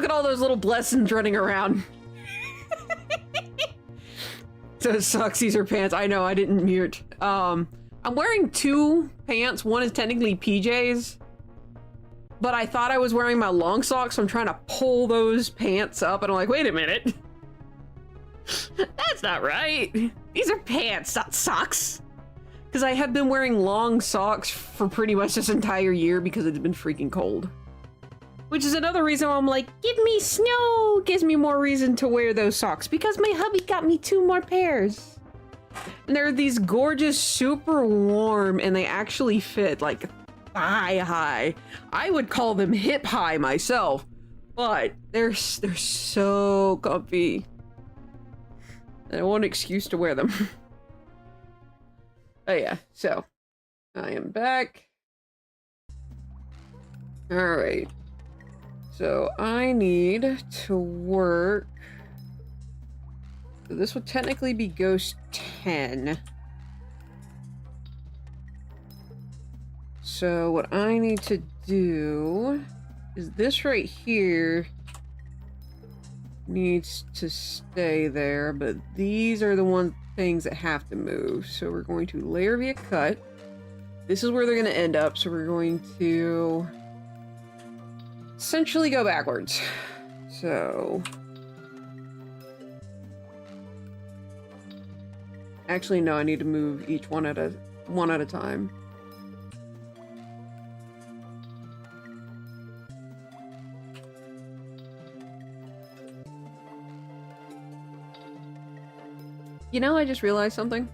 at all those little blessings running around. So socks, these are pants. I know, I didn't mute. I'm wearing 2 pants. One is technically PJs, but I thought I was wearing my long socks, so I'm trying to pull those pants up, and I'm like, wait a minute. That's not right. These are pants, not socks. Because I have been wearing long socks for pretty much this entire year because it's been freaking cold. Which is another reason why I'm like, give me snow! Gives me more reason to wear those socks. Because my hubby got me 2 more pairs. And they're these gorgeous, super warm, and they actually fit like thigh high. I would call them hip high myself. But they're so comfy. And I want an excuse to wear them. Oh yeah, so I am back. Alright. So I need to work. So this would technically be Ghost 10. So what I need to do is this right here needs to stay there, but these are the things that have to move. So we're going to layer via cut. This is where they're going to end up, so we're going to essentially go backwards. So actually no, I need to move each one at a time. You know, I just realized something.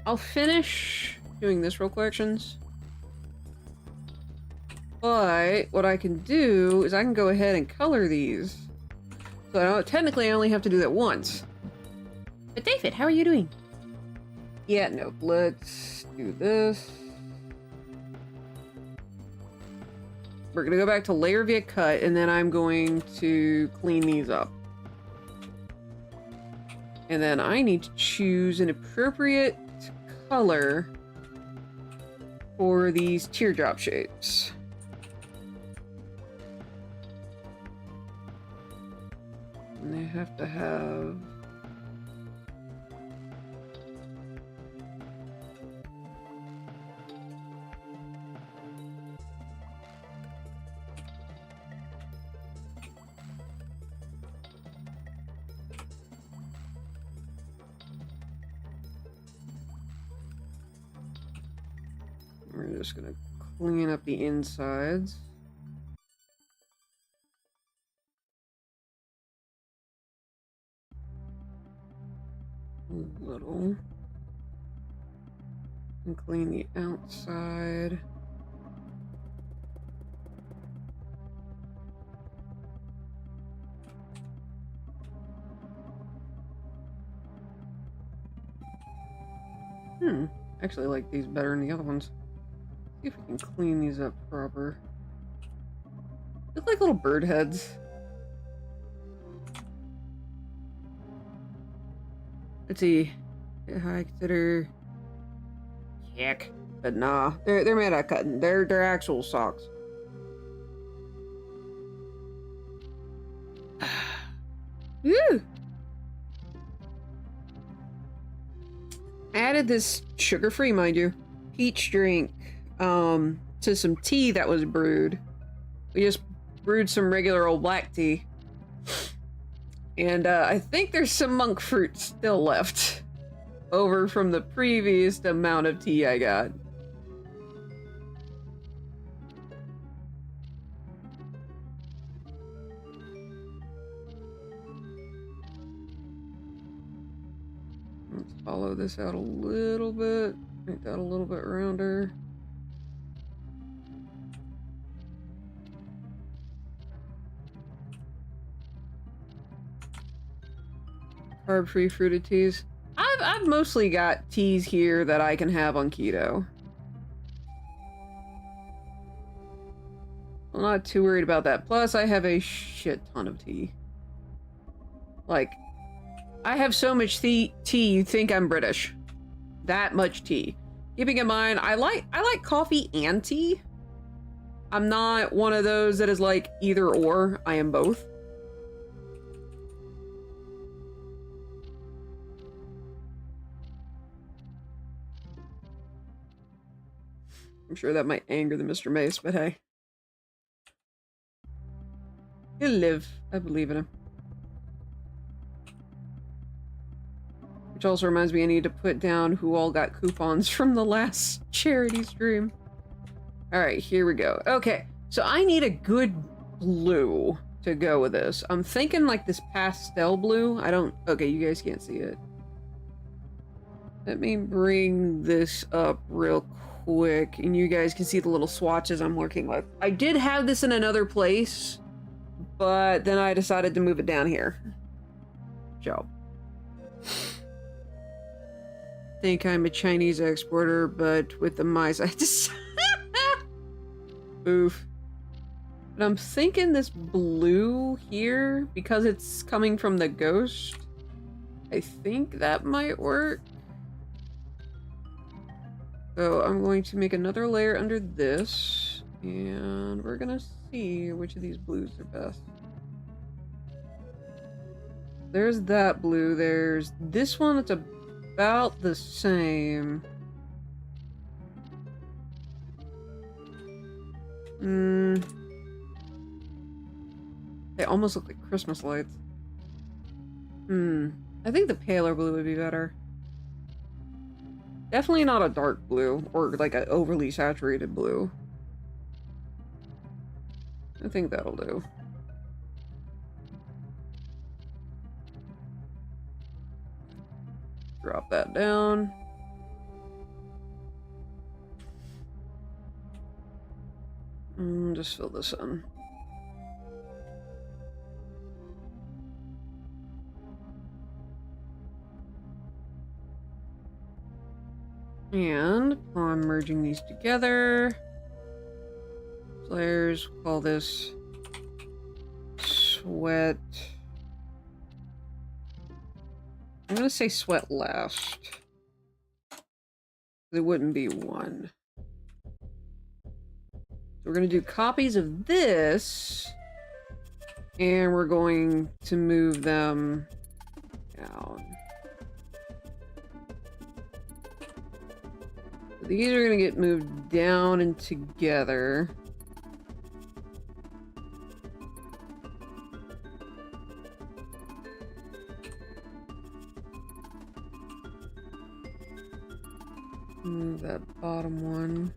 I'll finish doing this real quick, but what I can do is I can go ahead and color these. So technically I only have to do that once. But David, how are you doing? Yeah, no, let's do this. We're gonna go back to layer via cut, and then I'm going to clean these up. And then I need to choose an appropriate color for these teardrop shapes. And they have to have... We're just gonna clean up the insides. A little. And clean the outside. Actually, I like these better than the other ones. See if we can clean these up proper. Look like little bird heads. Let's see. I consider heck, but nah, they're made out of cotton. They're actual socks. Woo! Added this sugar-free, mind you, peach drink to some tea that was brewed. We just brewed some regular old black tea. And I think there's some monk fruit still left over from the previous amount of tea I got. Let's follow this out a little bit. Make that a little bit rounder. Carb-free fruited teas. I've mostly got teas here that I can have on keto. I'm not too worried about that. Plus, I have a shit ton of tea. Like, I have so much tea you'd think I'm British. That much tea. Keeping in mind, I like coffee and tea. I'm not one of those that is like either or. I am both. I'm sure that might anger the Mr. Mace, but hey. He'll live. I believe in him. Which also reminds me I need to put down who all got coupons from the last charity stream. Alright, here we go. Okay, so I need a good blue to go with this. I'm thinking like this pastel blue. I don't... Okay, you guys can't see it. Let me bring this up real quick, and you guys can see the little swatches I'm working with. I did have this in another place, but then I decided to move it down here. So... think I'm a Chinese exporter, but with the mice, I just... Oof. But I'm thinking this blue here, because it's coming from the ghost, I think that might work. So I'm going to make another layer under this, and we're gonna see which of these blues are best. There's that blue, there's this one that's about the same. They almost look like Christmas lights. I think the paler blue would be better. Definitely not a dark blue, or like an overly saturated blue. I think that'll do. Drop that down. Just fill this in. And I'm merging these together. Layers, call this sweat. I'm gonna say sweat last. There wouldn't be one. So we're gonna do copies of this, and we're going to move them down. So these are gonna get moved down and together. Move that bottom one.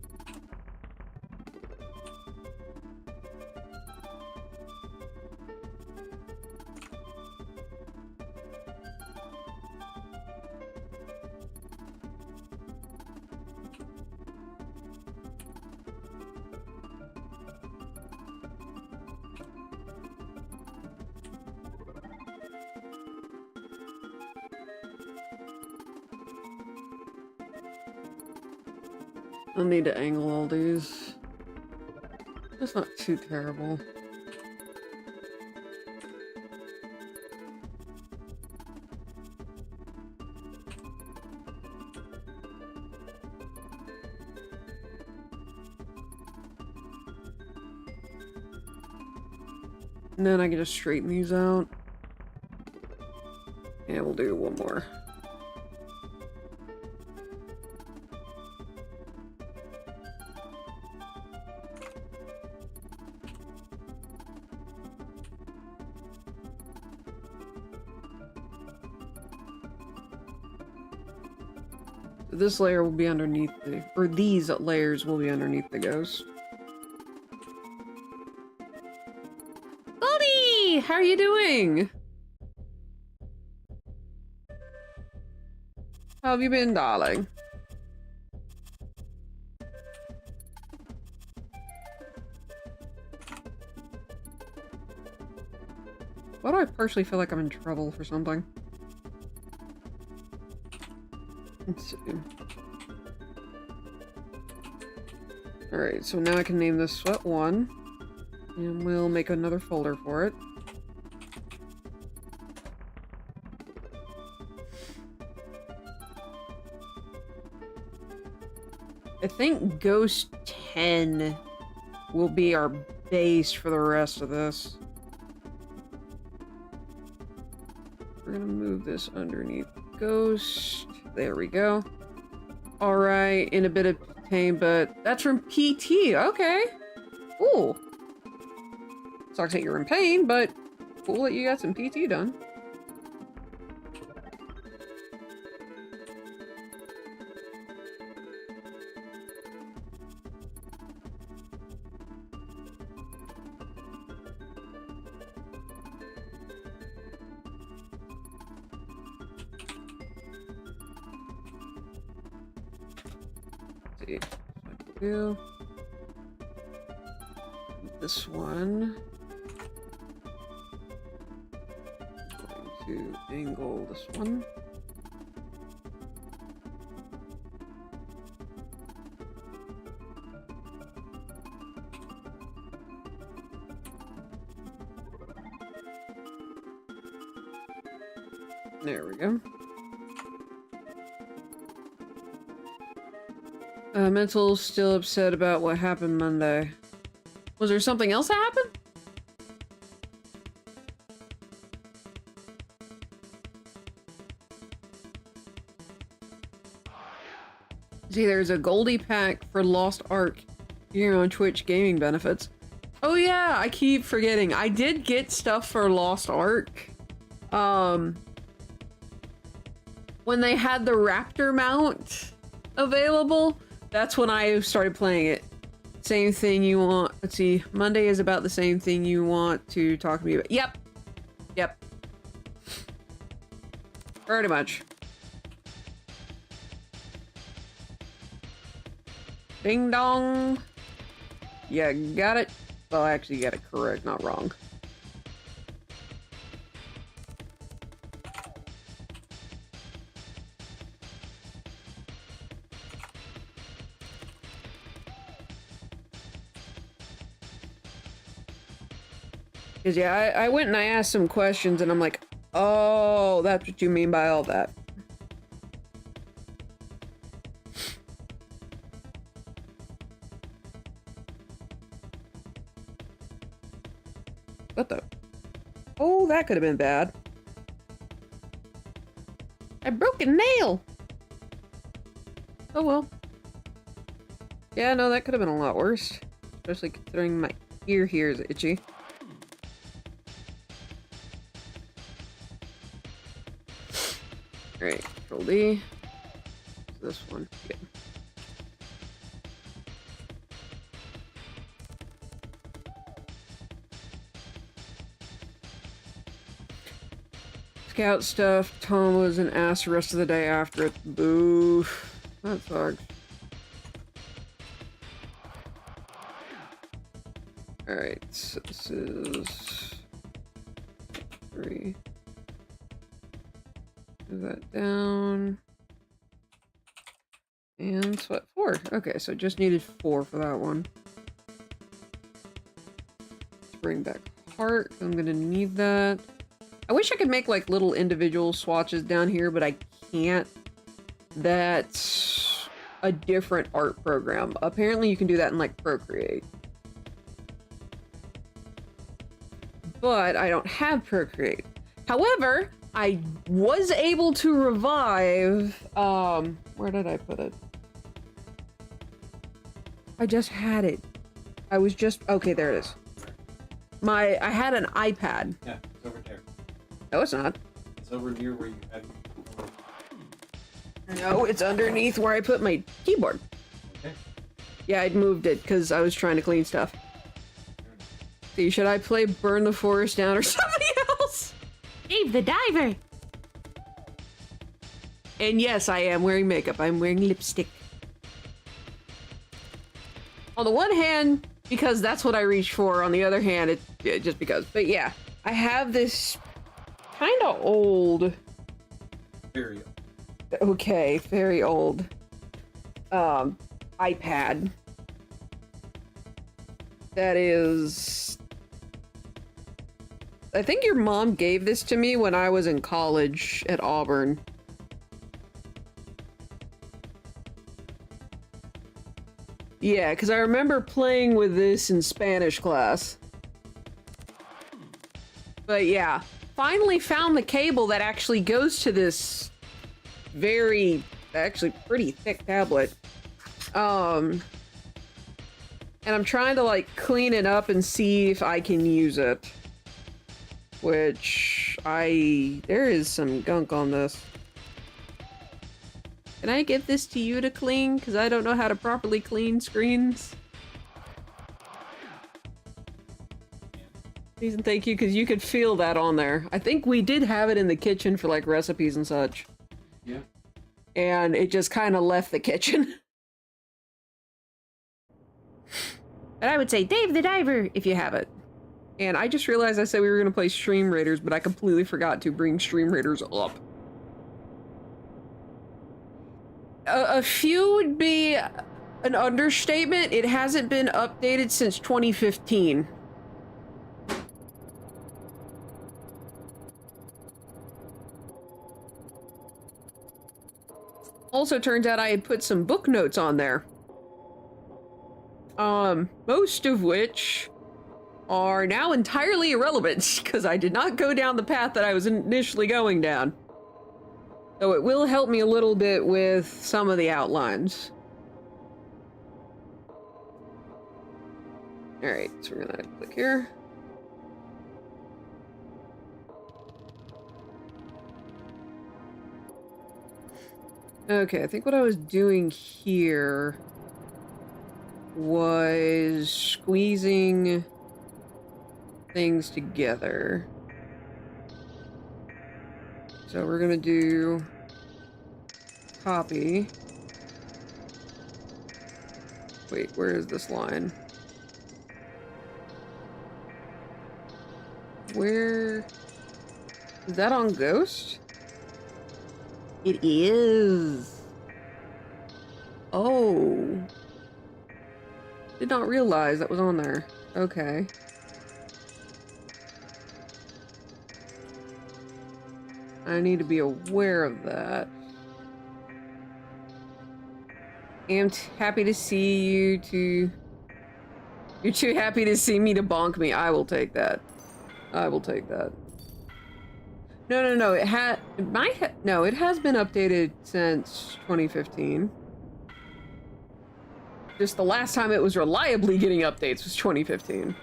I'll need to angle all these. That's not too terrible. And then I can just straighten these out. And we'll do one more. This layer will be underneath the, or these layers will be underneath the ghost. Buddy! How are you doing? How have you been, darling? Why do I partially feel like I'm in trouble for something? Let's see. Alright, so now I can name this Sweat 1. And we'll make another folder for it. I think Ghost 10 will be our base for the rest of this. We're gonna move this underneath Ghost. There we go. Alright, in a bit of pain, but that's from PT. Okay. Cool. Sucks that you're in pain, but cool that you got some PT done. See. Do this one. Going to angle this one. There we go. Mental's still upset about what happened Monday. Was there something else that happened? See, there's a Goldie pack for Lost Ark here on Twitch gaming benefits. Oh yeah, I keep forgetting. I did get stuff for Lost Ark. When they had the Raptor mount available, that's when I started playing it. Same thing you want. Let's see. Monday is about the same thing you want to talk to me about. Yep. Yep. Pretty much. Ding dong. You got it. Well, actually, you got it correct, not wrong. Because, yeah, I went and I asked some questions, and I'm like, oh, that's what you mean by all that. What the? Oh, that could have been bad. I broke a nail! Oh well. Yeah, no, that could have been a lot worse. Especially considering my ear here is itchy. Alright, Control D. This one. Good. Scout stuff. Tom was an ass the rest of the day after it. Boo. That sucks. Alright, so this is 3. Move that down. And sweat 4. Okay, so just needed 4 for that one. Let's bring back heart. I'm gonna need that. I wish I could make like little individual swatches down here, but I can't. That's a different art program. Apparently you can do that in like Procreate. But I don't have Procreate. However, I was able to revive, where did I put it? I just had it. I was just, okay, there it is. I had an iPad. Yeah, it's over there. No, it's not. It's over near where you had. No, it's underneath where I put my keyboard. Okay. Yeah, I'd moved it because I was trying to clean stuff. See, should I play Burn the Forest Down or something else? Dave the Diver! And yes, I am wearing makeup. I'm wearing lipstick. On the one hand, because that's what I reach for. On the other hand, just because. But yeah, I have this kind of old... Very old. Okay, very old. iPad. That is... I think your mom gave this to me when I was in college at Auburn. Yeah, because I remember playing with this in Spanish class. But yeah, finally found the cable that actually goes to this very, actually pretty thick tablet. And I'm trying to like clean it up and see if I can use it. Which there is some gunk on this. Can I give this to you to clean? Because I don't know how to properly clean screens. Please and thank you, because you could feel that on there. I think we did have it in the kitchen for like recipes and such. Yeah. And it just kind of left the kitchen. And I would say Dave the Diver if you have it. And I just realized I said we were going to play Stream Raiders, but I completely forgot to bring Stream Raiders up. A few would be an understatement. It hasn't been updated since 2015. Also turns out I had put some book notes on there. Most of which are now entirely irrelevant because I did not go down the path that I was initially going down. So it will help me a little bit with some of the outlines. Alright, so we're gonna click here. Okay, I think what I was doing here was squeezing things together. So we're gonna do copy. Wait, where is this line? Where is that on Ghost? It is. Oh. Did not realize that was on there. Okay. I need to be aware of that. Am happy to see you to... You're too happy to see me to bonk me. I will take that. I will take that. No. It has been updated since 2015. Just the last time it was reliably getting updates was 2015.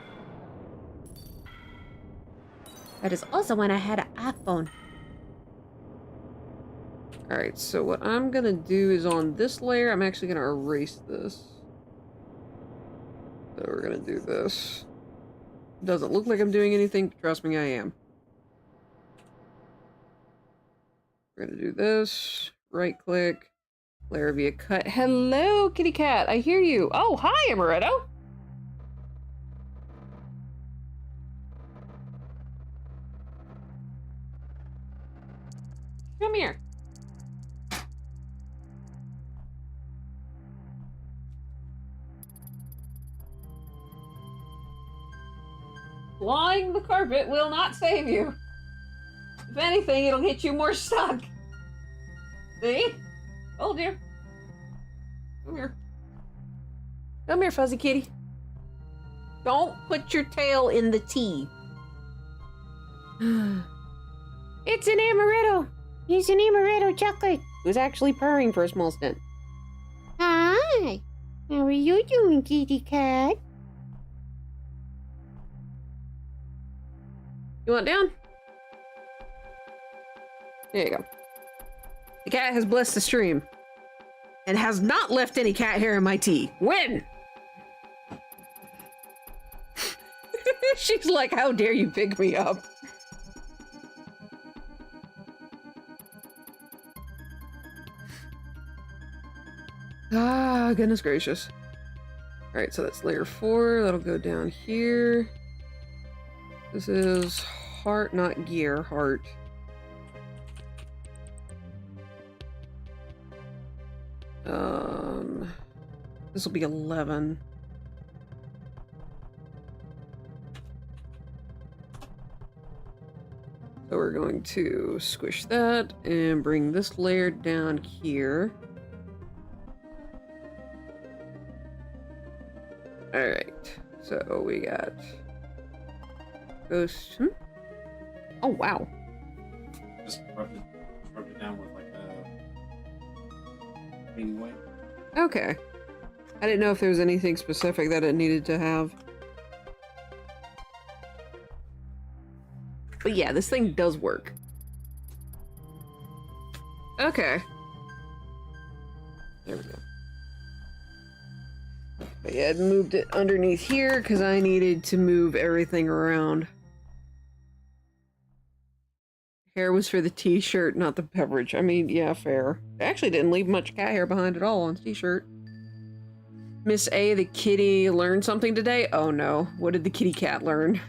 That is also when I had an iPhone. Alright, so what I'm gonna do is on this layer, I'm actually gonna erase this. So we're gonna do this. Doesn't look like I'm doing anything, trust me, I am. We're gonna do this, right click, layer via cut. Hello, kitty cat, I hear you. Oh, hi, Amaretto. Come here. Clawing the carpet will not save you. If anything, it'll get you more stuck. See? Told you. Come here. Come here, fuzzy kitty. Don't put your tail in the tea. It's an amaretto. He's an amaretto chocolate. Who's actually purring for a small stint. Hi. How are you doing, kitty cat? You want down? There you go. The cat has blessed the stream. And has not left any cat hair in my tea. When? She's like, how dare you pick me up? Ah, goodness gracious. Alright, so that's layer 4. That'll go down here. This is heart, not gear, heart. This will be 11. So we're going to squish that and bring this layer down here. Alright, so we got ghost. Oh wow. Just rubbed it down with like a cleaning wipe. Okay. I didn't know if there was anything specific that it needed to have. But yeah, this thing does work. Okay. There we go. But yeah, I moved it underneath here because I needed to move everything around. Hair was for the t-shirt, not the beverage. I mean, yeah, fair. I actually didn't leave much cat hair behind at all on the t-shirt. Miss A, the kitty, learned something today? Oh no. What did the kitty cat learn?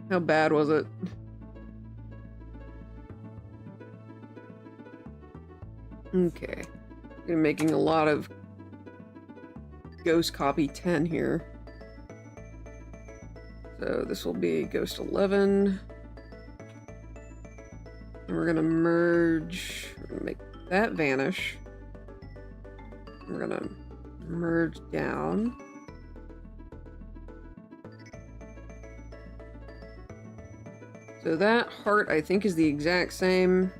How bad was it? Okay. I'm making a lot of Ghost Copy 10 here. So this will be Ghost 11. And we're gonna merge, we're gonna make that vanish. We're gonna merge down. So that heart, I think, is the exact same.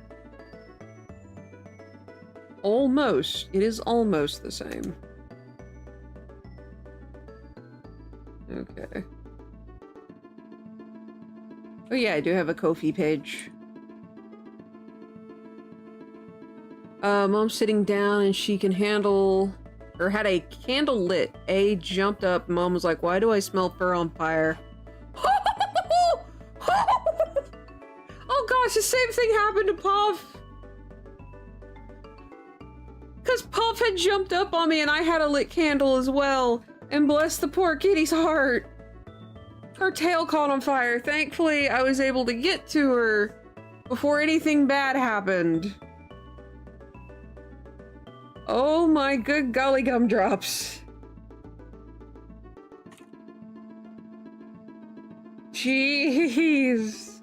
Almost. It is almost the same. Okay. Oh yeah, I do have a Ko-fi page. Mom's sitting down and she can handle, or had a candle lit. A jumped up. Mom was like, "Why do I smell fur on fire?" Oh gosh, the same thing happened to Puff. Because Puff had jumped up on me and I had a lit candle as well. And bless the poor kitty's heart. Her tail caught on fire. Thankfully, I was able to get to her before anything bad happened. Oh my good golly gumdrops. Jeez.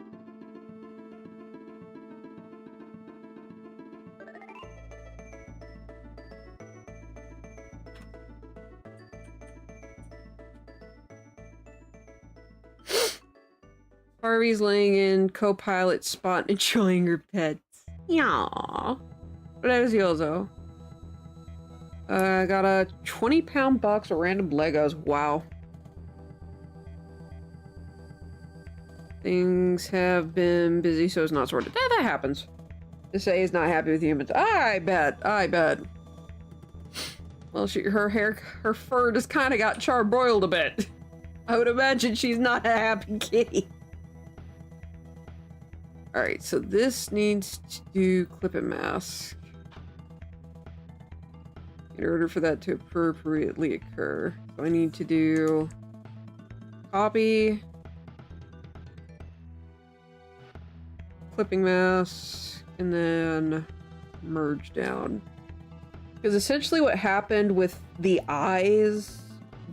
Harvey's laying in co-pilot spot enjoying her pets. Yaw. But that was Yozo. I got a 20-pound box of random Legos. Wow. Things have been busy, so it's not sorted. That happens. This A is not happy with humans. I bet. Well, her fur just kind of got charbroiled a bit. I would imagine she's not a happy kitty. Alright, so this needs to do clip and mask. In order for that to appropriately occur. So I need to do copy, clipping mask, and then merge down. Because essentially what happened with the eyes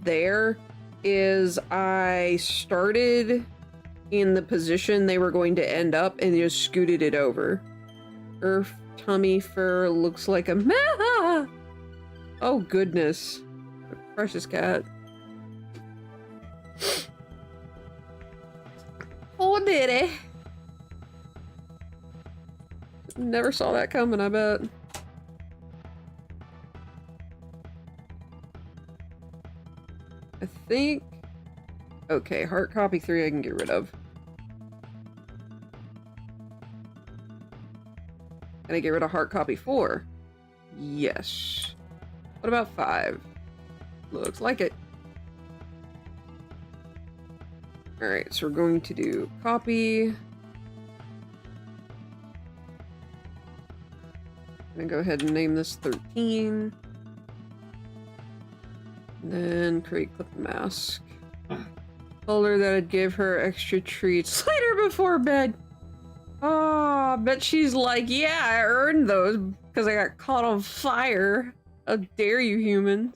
there is I started in the position they were going to end up and just scooted it over. Her tummy fur looks like a meh. Oh goodness. Precious cat. Oh diddy. Never saw that coming, I bet. I think... Okay, heart copy 3 I can get rid of. Can I get rid of heart copy 4? Yes. What about 5? Looks like it. Alright, so we're going to do copy. I'm gonna go ahead and name this 13. And then create clip mask. Told her that I'd give her extra treats later before bed. Oh, I bet she's like, yeah, I earned those because I got caught on fire. How dare you, humans?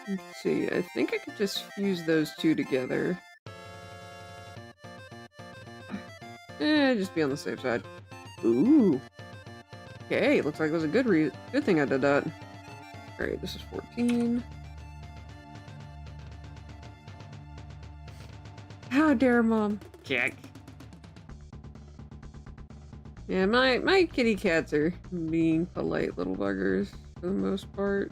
Let's see, I think I could just fuse those two together. Just be on the safe side. Ooh. Okay, looks like it was a good thing I did that. Alright, this is 14. How dare Mom? Jack. Yeah, my kitty cats are being polite little buggers for the most part.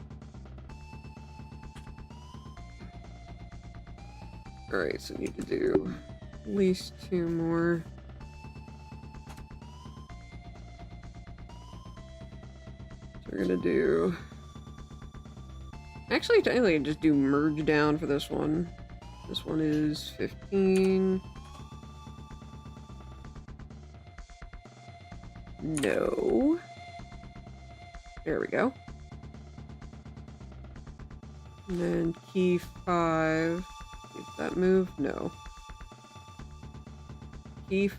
Alright, so I need to do at least 2 more. So we're gonna do... Actually, technically, I just do merge down for this one. This one is 15. No. There we go. And then key 5. Did that move? No. Key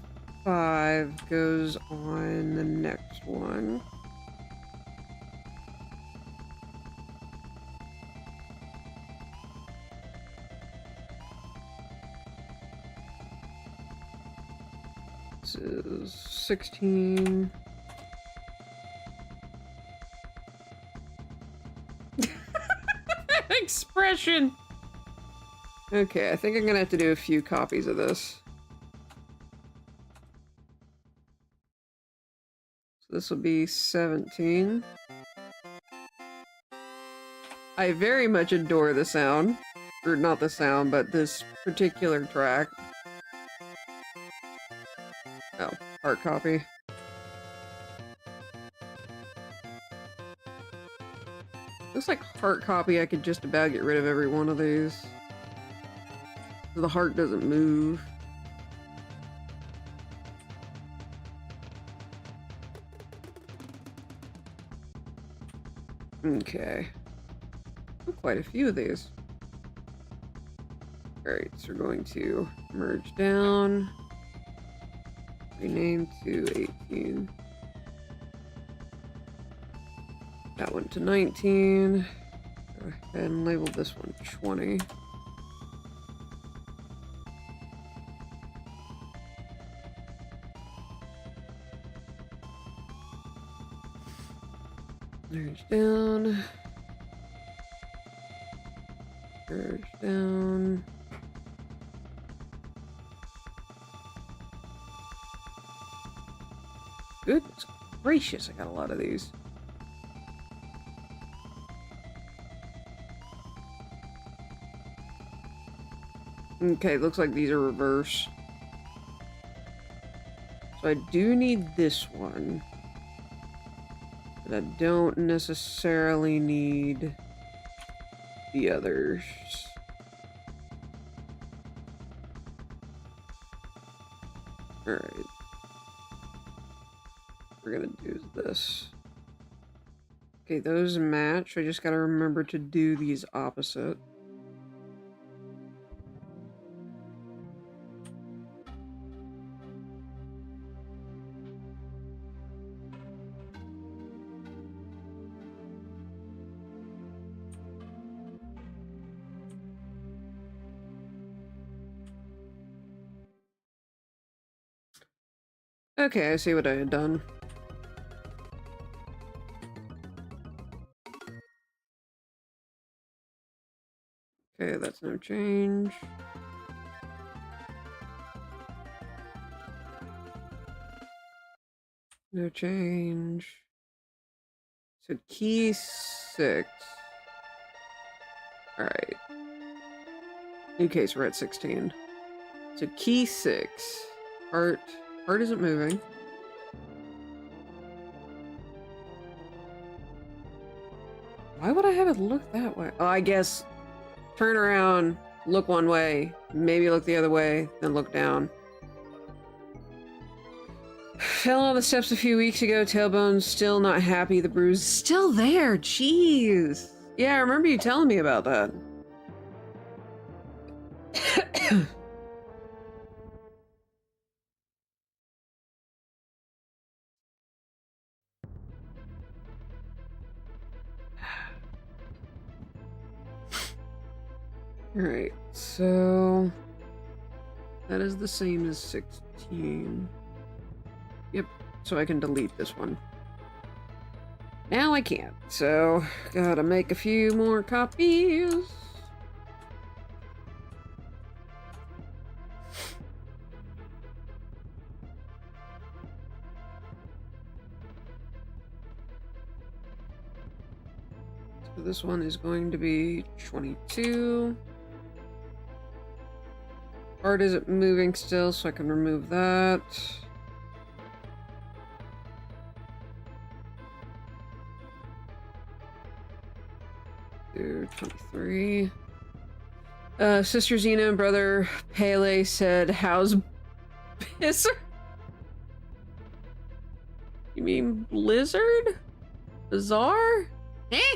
5 goes on the next one. This is 16. Expression! Okay, I think I'm gonna have to do a few copies of this. So this will be 17. I very much adore the sound. Or not the sound, but this particular track. Oh, art copy. Looks like heart copy, I could just about get rid of every one of these. The heart doesn't move. Okay. Quite a few of these. Alright, so we're going to merge down. Rename to 18. That one to 19. Go ahead and label this one 20. Merge down. Merge down. Goodness gracious, I got a lot of these. Okay, looks like these are reverse. So I do need this one. But I don't necessarily need the others. Alright. We're gonna do this. Okay, those match. I just gotta remember to do these opposite. Okay, I see what I had done. Okay, that's no change. No change. So key 6. Alright. In case we're at 16. So key 6. Heart isn't moving. Why would I have it look that way? Oh, I guess turn around, look one way, maybe look the other way, then look down. Fell on the steps a few weeks ago, tailbone still not happy, the bruise is still there, jeez. Yeah, I remember you telling me about that. Alright, so that is the same as 16. Yep, so I can delete this one. Now I can't, so gotta make a few more copies. So this one is going to be 22. Art isn't moving still, so I can remove that. Do 23. Sister Xena and brother Pele said, "How's Blizzard?" You mean Blizzard? Bizarre? Eh?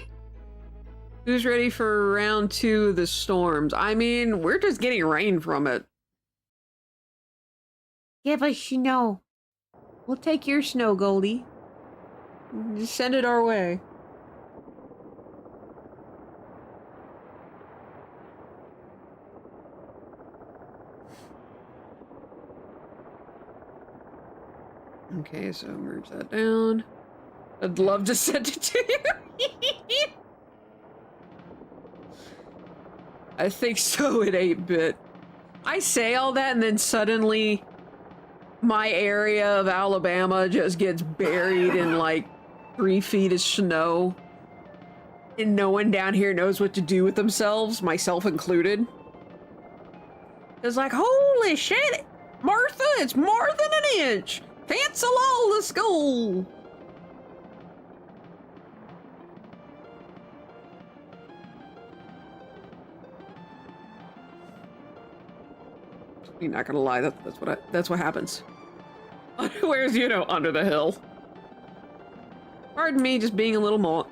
Who's ready for round 2 of the storms? I mean, we're just getting rain from it. Give us snow. We'll take your snow, Goldie. Just send it our way. Okay, so merge that down. I'd love to send it to you. I think so at 8-bit. I say all that and then suddenly my area of Alabama just gets buried in like 3 feet of snow. And no one down here knows what to do with themselves, myself included. It's like, holy shit, Martha, it's more than an inch. Cancel all the school. You're not gonna lie, that's what happens. Where's, you know, under the hill? Pardon me, just being a little mole.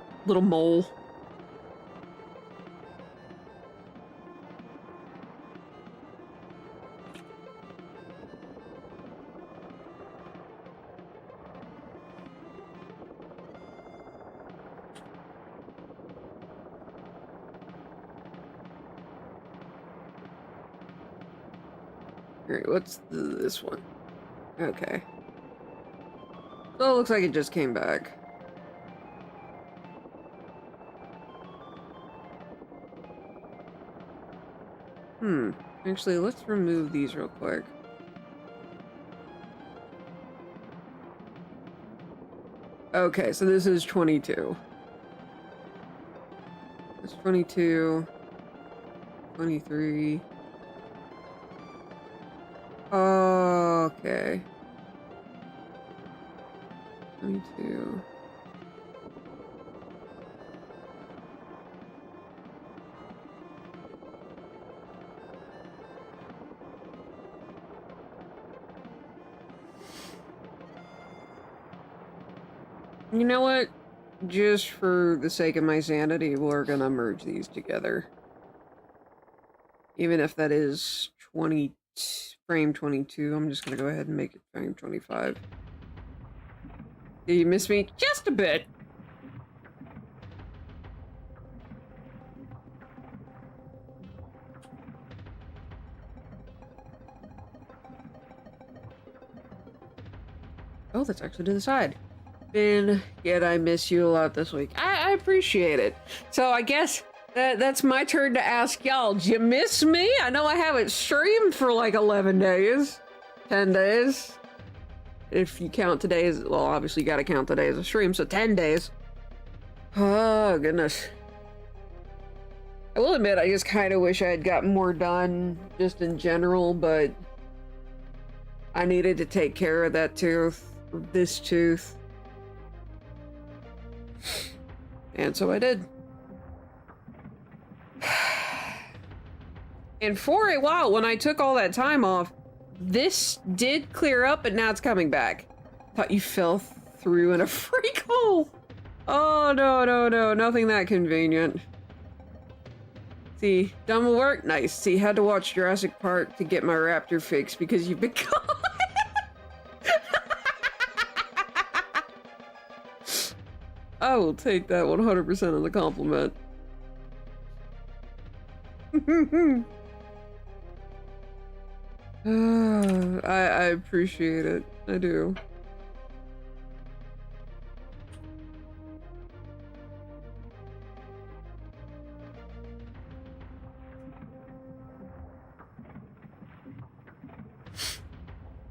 Alright, what's this one? Okay. So it looks like it just came back. Actually, let's remove these real quick. Okay, so this is 22. It's 22. 23. Okay. 22. You know what? Just for the sake of my sanity, we're gonna merge these together. Even if that is frame 22, I'm just gonna go ahead and make it frame 25. Did you miss me? Just a bit! Oh, that's actually to the side. Finn, yet I miss you a lot this week. I appreciate it. So I guess that's my turn to ask y'all. Did you miss me? I know I haven't streamed for like 11 days. 10 days. If you count today as, well, obviously you gotta count today as a stream, so 10 days. Oh, goodness. I will admit, I just kind of wish I had gotten more done, just in general, but I needed to take care of that tooth, this tooth. And so I did. And for a while, when I took all that time off, this did clear up, but now it's coming back. Thought you fell through in a freak hole. Oh, no, nothing that convenient. See, done with work? Nice. See, had to watch Jurassic Park to get my raptor fixed because you've been gone. I will take that 100% as a compliment. I appreciate it. I do.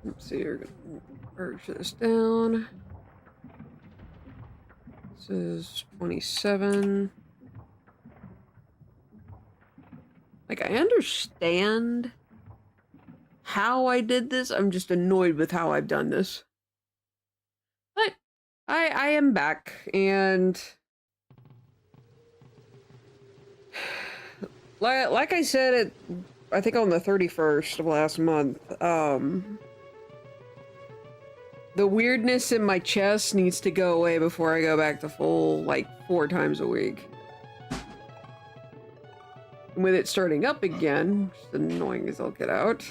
Let's see, we're gonna merge this down. This is 27. Like, I understand how I did this. I'm just annoyed with how I've done this. But I am back, and like I said, I think on the 31st of last month, the weirdness in my chest needs to go away before I go back to full, like, 4 times a week. And with it starting up again, which is annoying as I'll get out.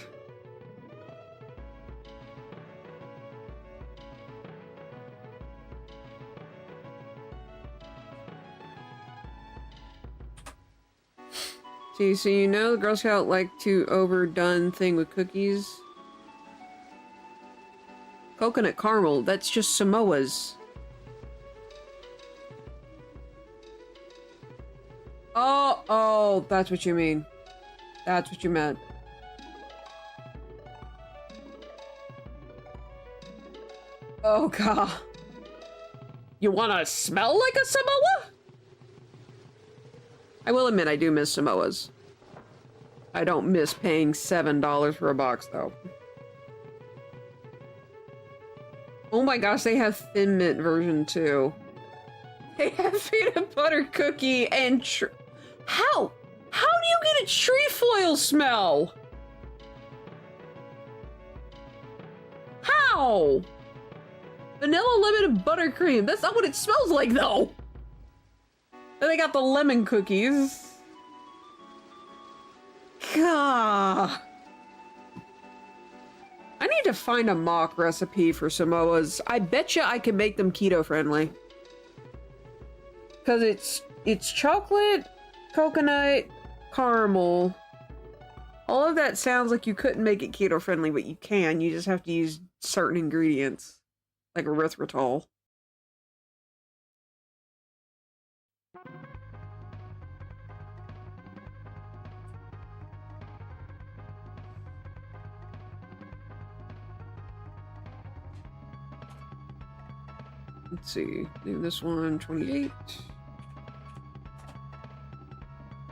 See, so you know the Girl Scout like to overdone thing with cookies? Coconut caramel, that's just Samoa's. Oh, that's what you mean. That's what you meant. Oh, God. You wanna smell like a Samoa? I will admit I do miss Samoas. I don't miss paying $7 for a box, though. Oh my gosh, they have Thin Mint version too. They have peanut butter cookie and How? How do you get a trefoil smell? How? Vanilla lemon and buttercream. That's not what it smells like, though. And they got the lemon cookies. Gah. I need to find a mock recipe for Samoas. I bet you I can make them keto friendly. Cause it's chocolate, coconut, caramel. All of that sounds like you couldn't make it keto friendly, but you can. You just have to use certain ingredients, like erythritol. Let's see, name this one 28.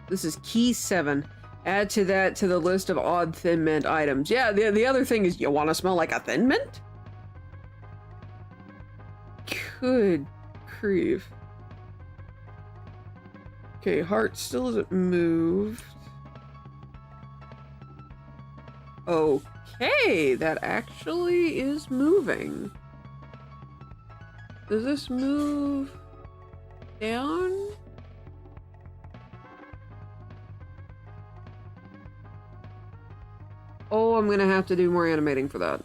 This is key 7. Add to that to the list of odd Thin Mint items. Yeah, the other thing is, you want to smell like a Thin Mint? Good grief. Okay, heart still isn't moved. Okay, that actually is moving. Does this move down? Oh, I'm gonna have to do more animating for that.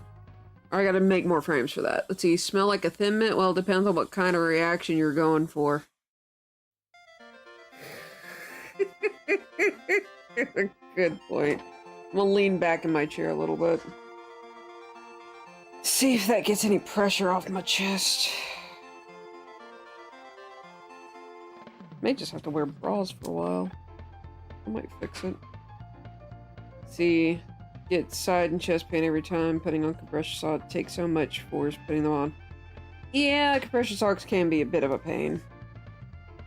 Or I gotta make more frames for that. Let's see, smell like a Thin Mint? Well, it depends on what kind of reaction you're going for. Good point. I'm gonna lean back in my chair a little bit. See if that gets any pressure off my chest. May just have to wear bras for a while. I might fix it. See, get side and chest pain every time putting on compression socks. Takes so much force putting them on. Yeah, compression socks can be a bit of a pain.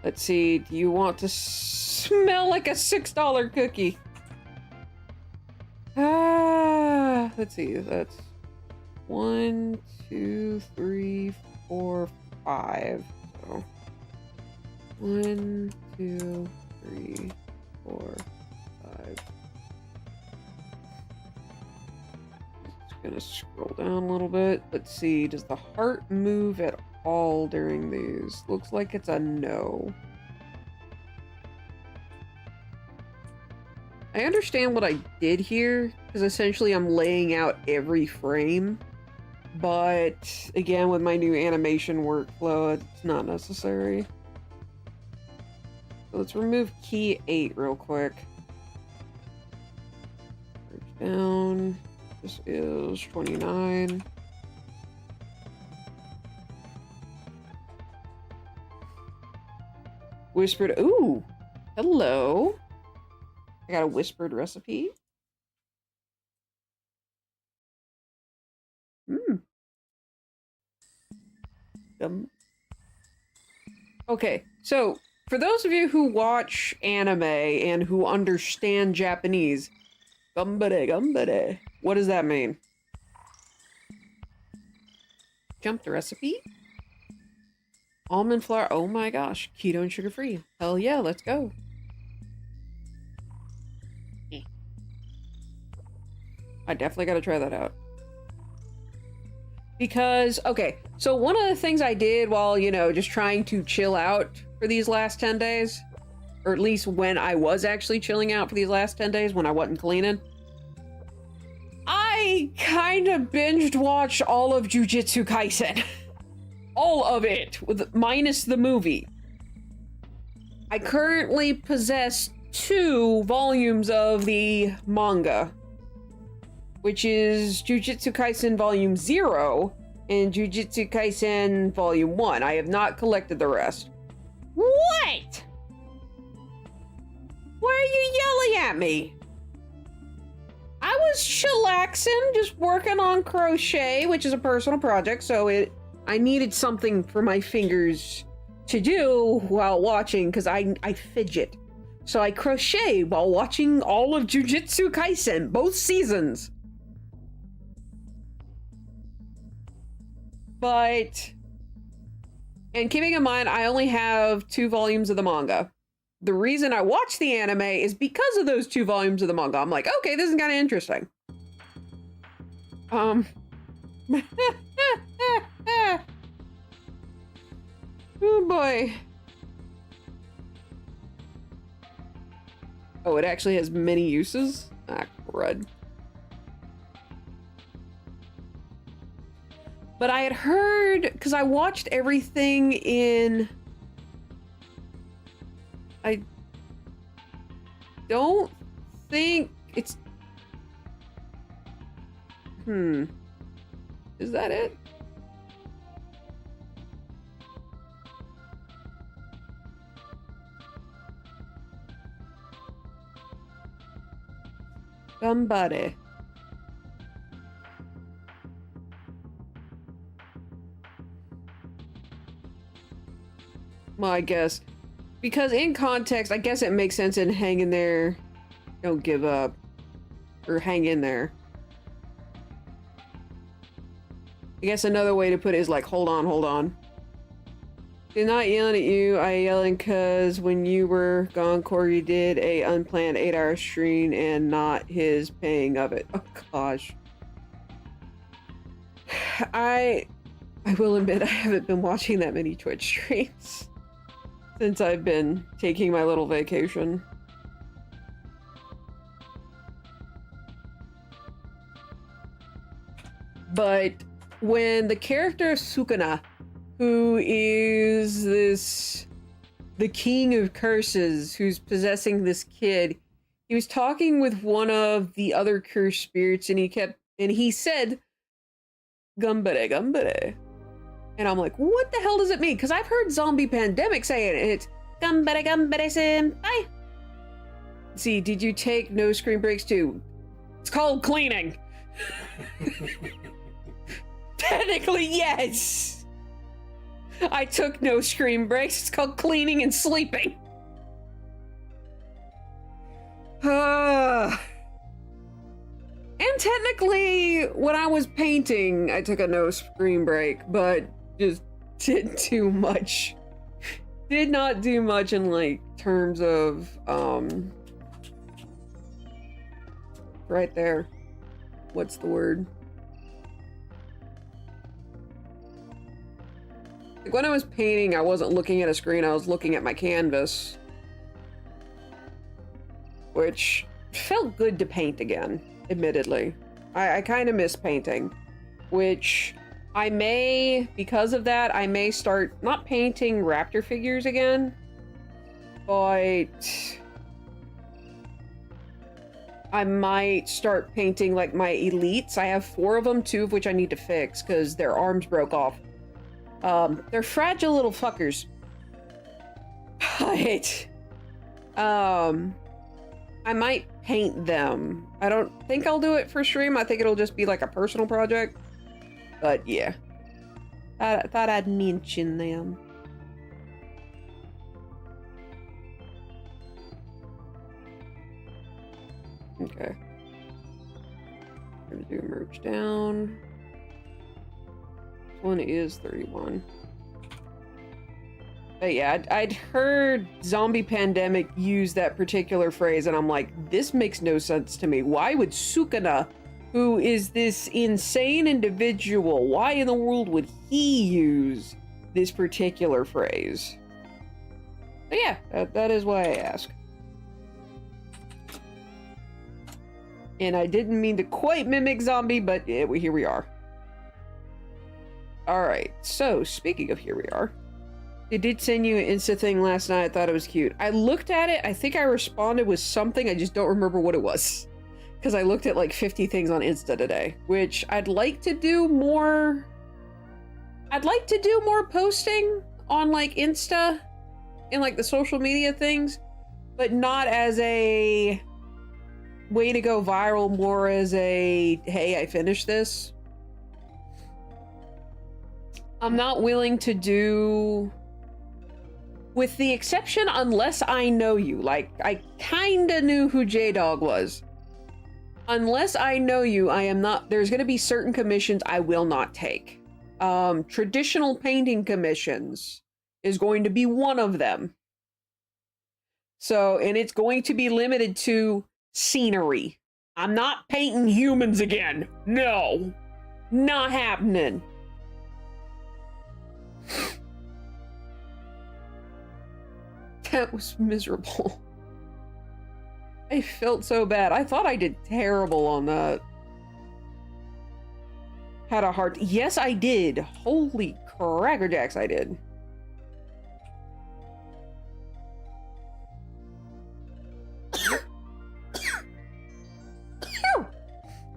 Let's see, do you want to smell like a $6 cookie? Let's see, that's 1, 2, 3, 4, 5. So 1, 2, 3, 4, 5. Just gonna scroll down a little bit. Let's see, does the heart move at all during these? Looks like it's a no. I understand what I did here, because essentially I'm laying out every frame. But again, with my new animation workflow, it's not necessary. So let's remove key 8 real quick. down. This is 29. Whispered. Ooh, hello. I got a whispered recipe. Okay, so for those of you who watch anime and who understand Japanese, gambare, what does that mean? Jump the recipe? Almond flour, oh my gosh, keto and sugar free. Hell yeah, let's go. I definitely gotta try that out. Because, okay, so one of the things I did while, you know, just trying to chill out for these last 10 days, or at least when I was actually chilling out for these last 10 days, when I wasn't cleaning, I kind of binged watched all of Jujutsu Kaisen. All of it, minus the movie. I currently possess 2 volumes of the manga, which is Jujutsu Kaisen Volume 0 and Jujutsu Kaisen Volume 1. I have not collected the rest. What? Why are you yelling at me? I was chillaxing, just working on crochet, which is a personal project, so I needed something for my fingers to do while watching, because I fidget. So I crochet while watching all of Jujutsu Kaisen, both seasons. But, and keeping in mind, I only have 2 volumes of the manga. The reason I watch the anime is because of those 2 volumes of the manga. I'm like, okay, this is kind of interesting. Oh boy. Oh, it actually has many uses? Ah, crud. But I had heard, because I watched everything in... I don't think it's... Is that it? Somebody. Well, I guess. Because in context, I guess it makes sense in hang in there, don't give up. Or hang in there. I guess another way to put it is like, hold on, hold on. Did not yelling at you, I yelling cause when you were gone, Corey did a unplanned 8-hour stream and not his paying of it. Oh gosh. I will admit I haven't been watching that many Twitch streams since I've been taking my little vacation. But when the character Sukuna, who is the king of curses, who's possessing this kid, he was talking with one of the other cursed spirits, and he said, "Gambare, gambare." And I'm like, what the hell does it mean? Because I've heard Zombie Pandemic say it, and it's "Gambare, gambare, senpai." See, did you take no screen breaks too? It's called cleaning. Technically, yes. I took no screen breaks. It's called cleaning and sleeping. And technically, when I was painting, I took a no screen break, but just didn't do much. Did not do much in like terms of right there. What's the word? Like when I was painting, I wasn't looking at a screen, I was looking at my canvas. Which felt good to paint again, admittedly. I kind of miss painting. Which I may, because of that, I may start not painting raptor figures again. But I might start painting like my elites. I have 4 of them, 2 of which I need to fix because their arms broke off. They're fragile little fuckers. But, I might paint them. I don't think I'll do it for stream. I think it'll just be like a personal project. But yeah. I thought I'd mention them. Okay. I'm gonna do merge down. This one is 31. But yeah, I'd heard Zombie Pandemic use that particular phrase, and I'm like, this makes no sense to me. Why would Sukuna, who is this insane individual, why in the world would he use this particular phrase? But yeah, that is why I ask. And I didn't mean to quite mimic Zombie, but yeah, here we are. Alright, so speaking of here we are. They did send you an Insta thing last night. I thought it was cute. I looked at it. I think I responded with something. I just don't remember what it was. Because I looked at like 50 things on Insta today. Which I'd like to do more... I'd like to do more posting on like Insta. And like the social media things. But not as a... way to go viral. More as a... hey, I finished this. I'm not willing to do... with the exception, unless I know you, like, I kinda knew who J-Dog was. Unless I know you, I am not, there's gonna be certain commissions I will not take. Traditional painting commissions is going to be one of them. So, and it's going to be limited to scenery. I'm not painting humans again. No. Not happening. That was miserable. I felt so bad. I thought I did terrible on that. Had a heart. Yes, I did. Holy crackerjacks, I did.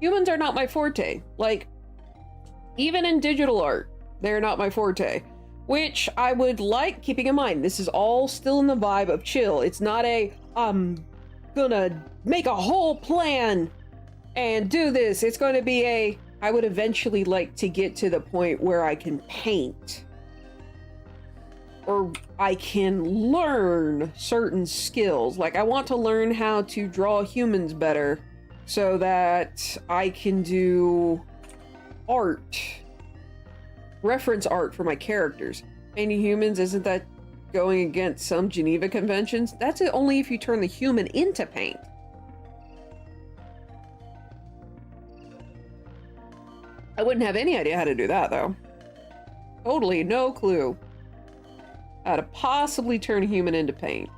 Humans are not my forte. Like, even in digital art, they're not my forte. Which I would like, keeping in mind, this is all still in the vibe of chill. It's not a, I'm gonna make a whole plan and do this. It's going to be a, I would eventually like to get to the point where I can paint. Or I can learn certain skills. Like, I want to learn how to draw humans better so that I can do art. Reference art for my characters. Painting humans, isn't that going against some Geneva conventions? That's it only if you turn the human into paint. I wouldn't have any idea how to do that, though. Totally no clue how to possibly turn a human into paint.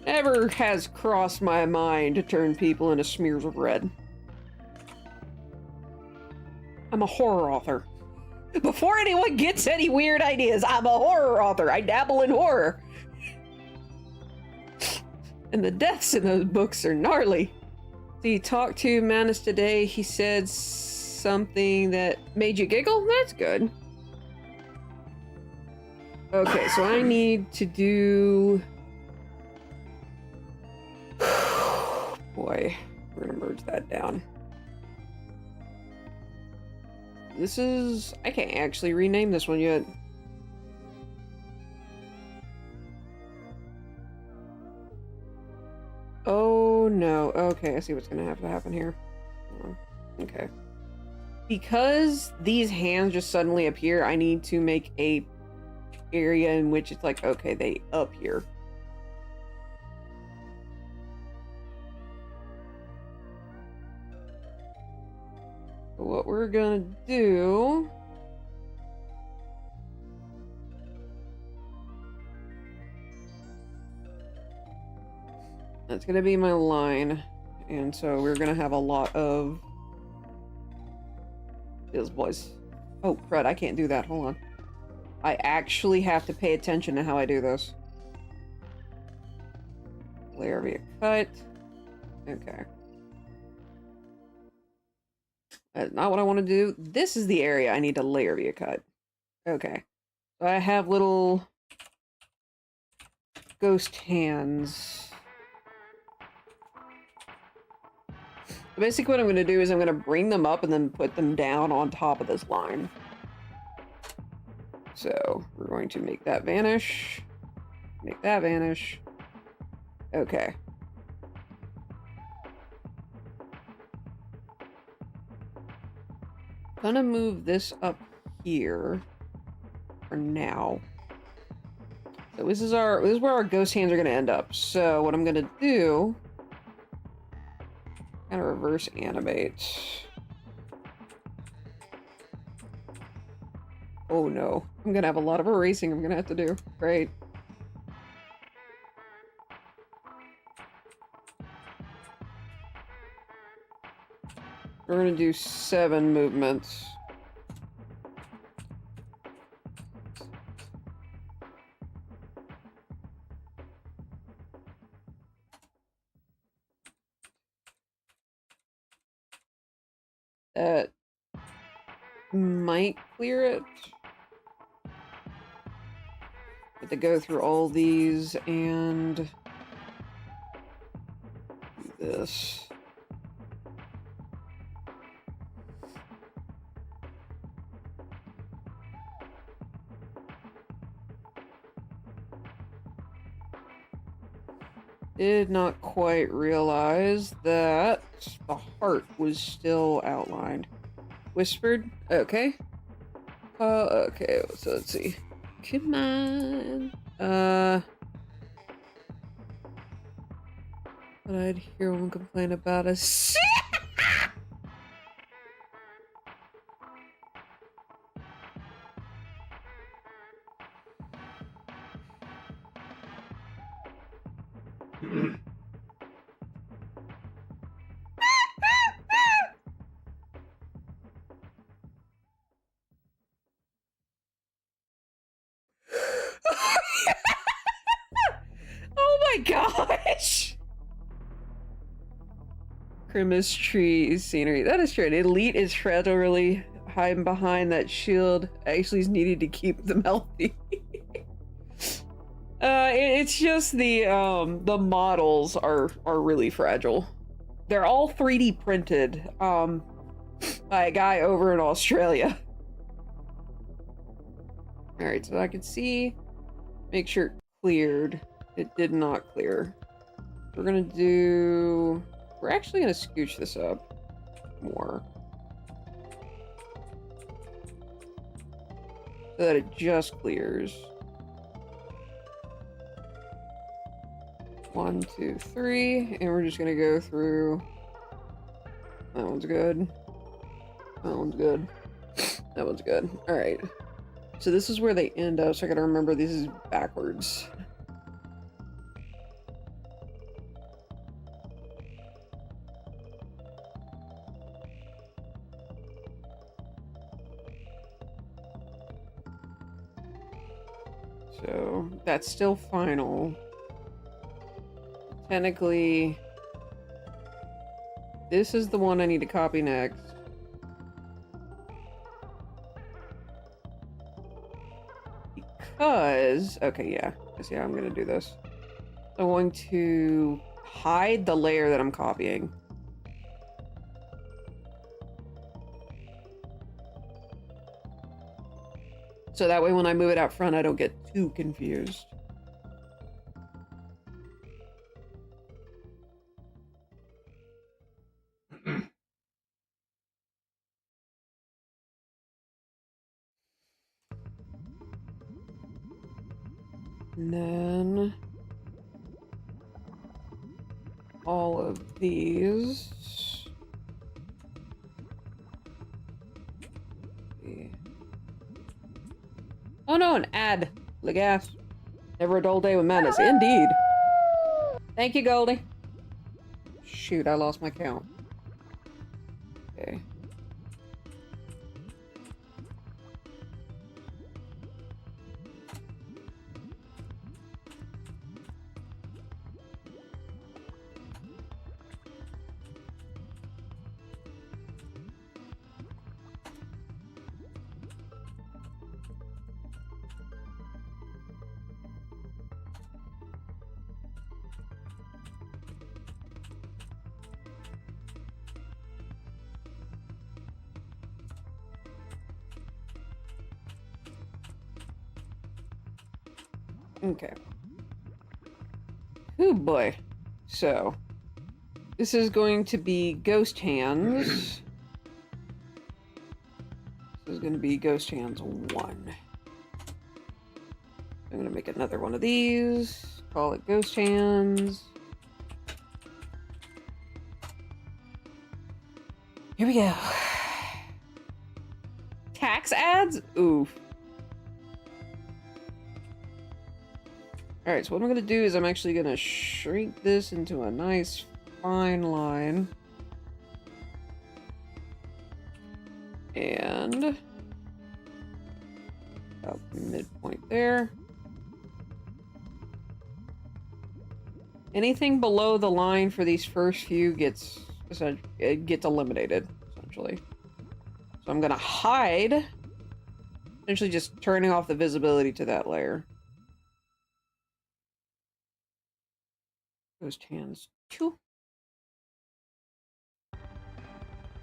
Never has crossed my mind to turn people into smears of red. I'm a horror author. Before anyone gets any weird ideas, I'm a horror author. I dabble in horror. And the deaths in those books are gnarly. So you talked to Manus today. He said something that made you giggle? That's good. Okay, so I need to do... Boy, we're gonna merge that down. This is... I can't actually rename this one yet. Oh no. Okay, I see what's gonna have to happen here. Okay. Because these hands just suddenly appear, I need to make a area in which it's like, okay, they up here. So what we're gonna do... That's gonna be my line. And so we're gonna have a lot of... These boys. Oh, crud, I can't do that. Hold on. I actually have to pay attention to how I do this. Layer via cut. Okay. That's not what I want to do. This is the area I need to layer via cut. Okay. So I have little ghost hands. Basically what I'm going to do is I'm going to bring them up and then put them down on top of this line. So we're going to make that vanish. Make that vanish. Okay. Gonna move this up here for now. So this is where our ghost hands are gonna end up. So what I'm gonna do, kind of reverse animate. Oh no, I'm gonna have a lot of erasing I'm gonna have to do. Great. We're gonna do 7 movements. That might clear it. But to go through all these and do this. Did not quite realize that the heart was still outlined. Whispered? Okay. Okay, so let's see. Come on. But I'd hear one complain about us. Oh my gosh! Grimace tree scenery. That is true. An elite is fragile, really hiding behind that shield. Actually is needed to keep them healthy. It's just the models are really fragile. They're all 3D printed by a guy over in Australia. Alright, so I can see, make sure it cleared. It did not clear. We're actually gonna scooch this up more. So that it just clears. 1, 2, 3, and we're just gonna go through. That one's good. That one's good. That one's good. Alright. So this is where they end up, so I gotta remember this is backwards. So that's still final. Technically, this is the one I need to copy next. Because, okay, yeah. That's how I'm gonna do this. I'm going to hide the layer that I'm copying. So that way when I move it out front, I don't get too confused. And then all of these. Oh no, an ad. Legas. Never a dull day with madness. Indeed. Thank you, Goldie. Shoot, I lost my count. Okay. Okay. Oh boy. So, this is going to be Ghost Hands. This is going to be Ghost Hands 1. I'm going to make another one of these. Call it Ghost Hands. Here we go. Tax ads? Oof. Alright, so what I'm gonna do is I'm actually gonna shrink this into a nice fine line. And about midpoint there. Anything below the line for these first few gets eliminated, essentially. So I'm gonna hide, essentially just turning off the visibility to that layer. Ghost Hands 2.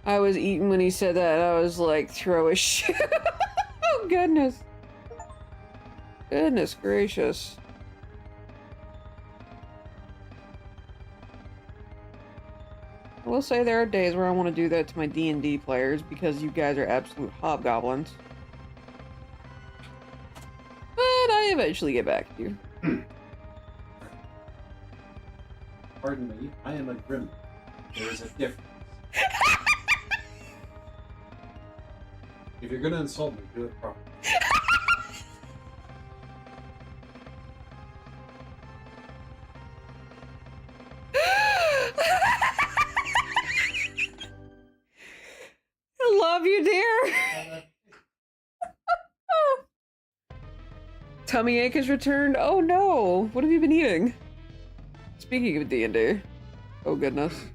I was eating when he said that. I was like, throw a shit. Oh, goodness. Goodness gracious. I will say there are days where I want to do that to my D&D players because you guys are absolute hobgoblins. But I eventually get back to you. Pardon me, I am a gremlin. There is a difference. If you're gonna insult me, do it properly. I love you, dear. Tummy ache has returned. Oh no, what have you been eating? Speaking of D&D. Oh goodness.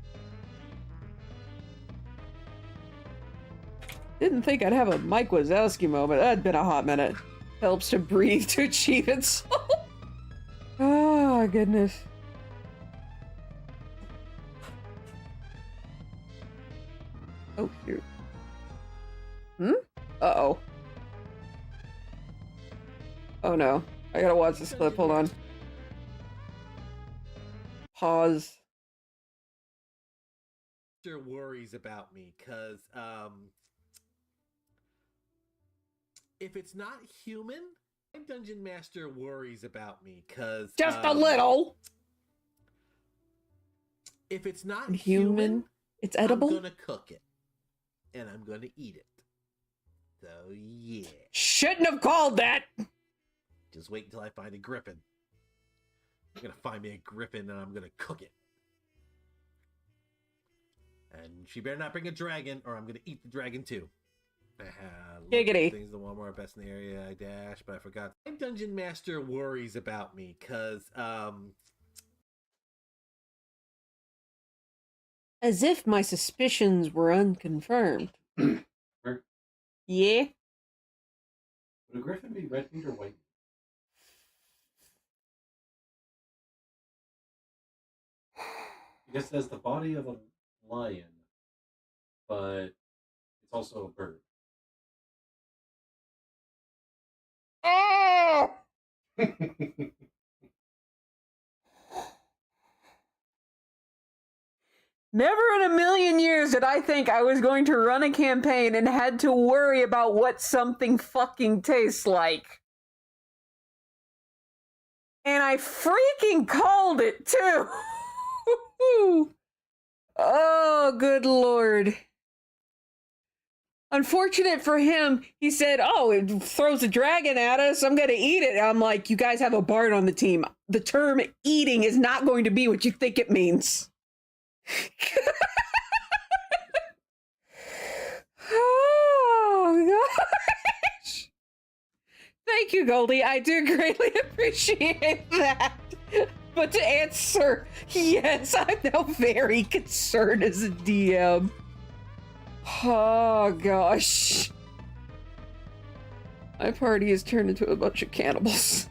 Didn't think I'd have a Mike Wazowski moment. That'd been a hot minute. Helps to breathe to achieve its soul. Oh goodness. Oh shoot. Uh-oh. Oh no. I gotta watch this clip. Hold on. Pause. Worries about me because if it's not human, my dungeon master worries about me because Just a little. If it's not Human, it's edible. I'm gonna cook it and I'm gonna eat it. So yeah. Shouldn't have called that. Just wait until I find a griffin. I'm gonna find me a griffin and I'm gonna cook it. And she better not bring a dragon or I'm gonna eat the dragon too. Giggity. Things the Walmart best in the area. I dashed, but I forgot. My dungeon master worries about me because As if my suspicions were unconfirmed. Where? Yeah. Would a griffin be red meat or white meat? I guess it has the body of a lion, but it's also a bird. Oh! Never in a million years did I think I was going to run a campaign and had to worry about what something fucking tastes like. And I freaking called it too. Oh, good lord. Unfortunate for him, he said, oh, it throws a dragon at us, I'm gonna eat it. And I'm like, you guys have a bard on the team. The term eating is not going to be what you think it means. Oh, gosh. Thank you, Goldie. I do greatly appreciate that. But to answer, yes, I'm now very concerned as a DM. Oh, gosh. My party has turned into a bunch of cannibals.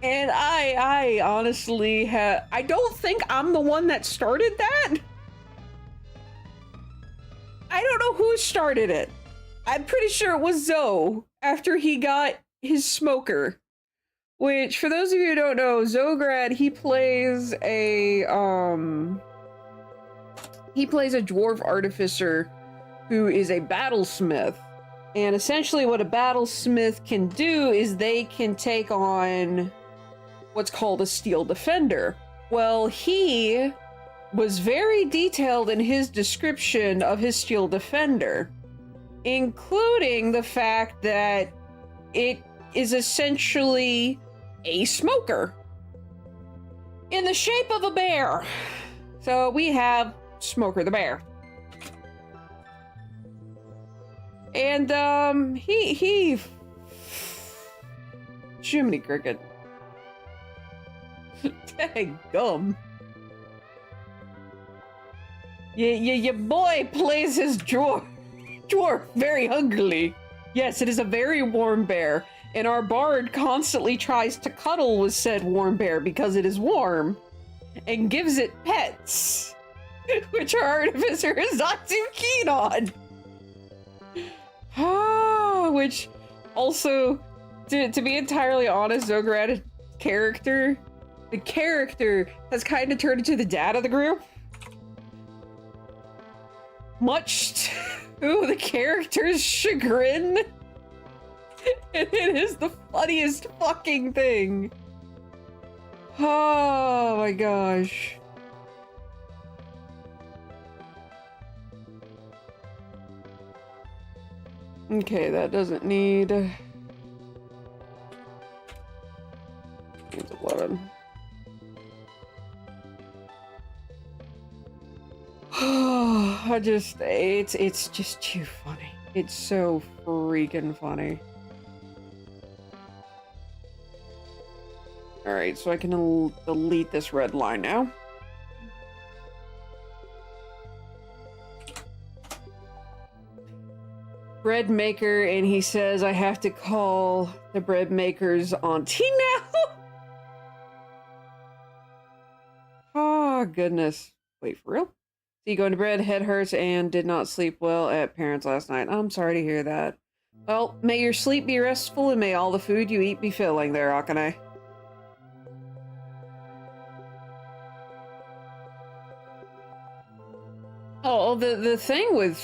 And I honestly I don't think I'm the one that started that. who started it. I'm pretty sure it was Zoe after he got his smoker. Which, for those of you who don't know, Zograd, he plays a dwarf artificer who is a battlesmith. And essentially what a battlesmith can do is they can take on what's called a steel defender. Well, he was very detailed in his description of his steel defender, including the fact that it is essentially a smoker in the shape of a bear. So we have Smoker the bear. And he Jiminy Cricket. Dang gum. Your boy plays his dwarf very hungrily. Yes, it is a very warm bear, and our bard constantly tries to cuddle with said warm bear because it is warm, and gives it pets, which our artificer is not too keen on. Which also, to be entirely honest, Zograd's character, the character has kind of turned into the dad of the group. Much to the character's chagrin. And it is the funniest fucking thing. Oh my gosh. Okay, that doesn't need... Needs 11. It's just too funny. It's so freaking funny. Alright, so I can delete this red line now. Bread maker, and he says I have to call the bread maker's auntie now? Oh, goodness. Wait, for real? So you going to bed, head hurts, and did not sleep well at parents last night. I'm sorry to hear that. Well, may your sleep be restful, and may all the food you eat be filling there, Akane. Oh, the thing with,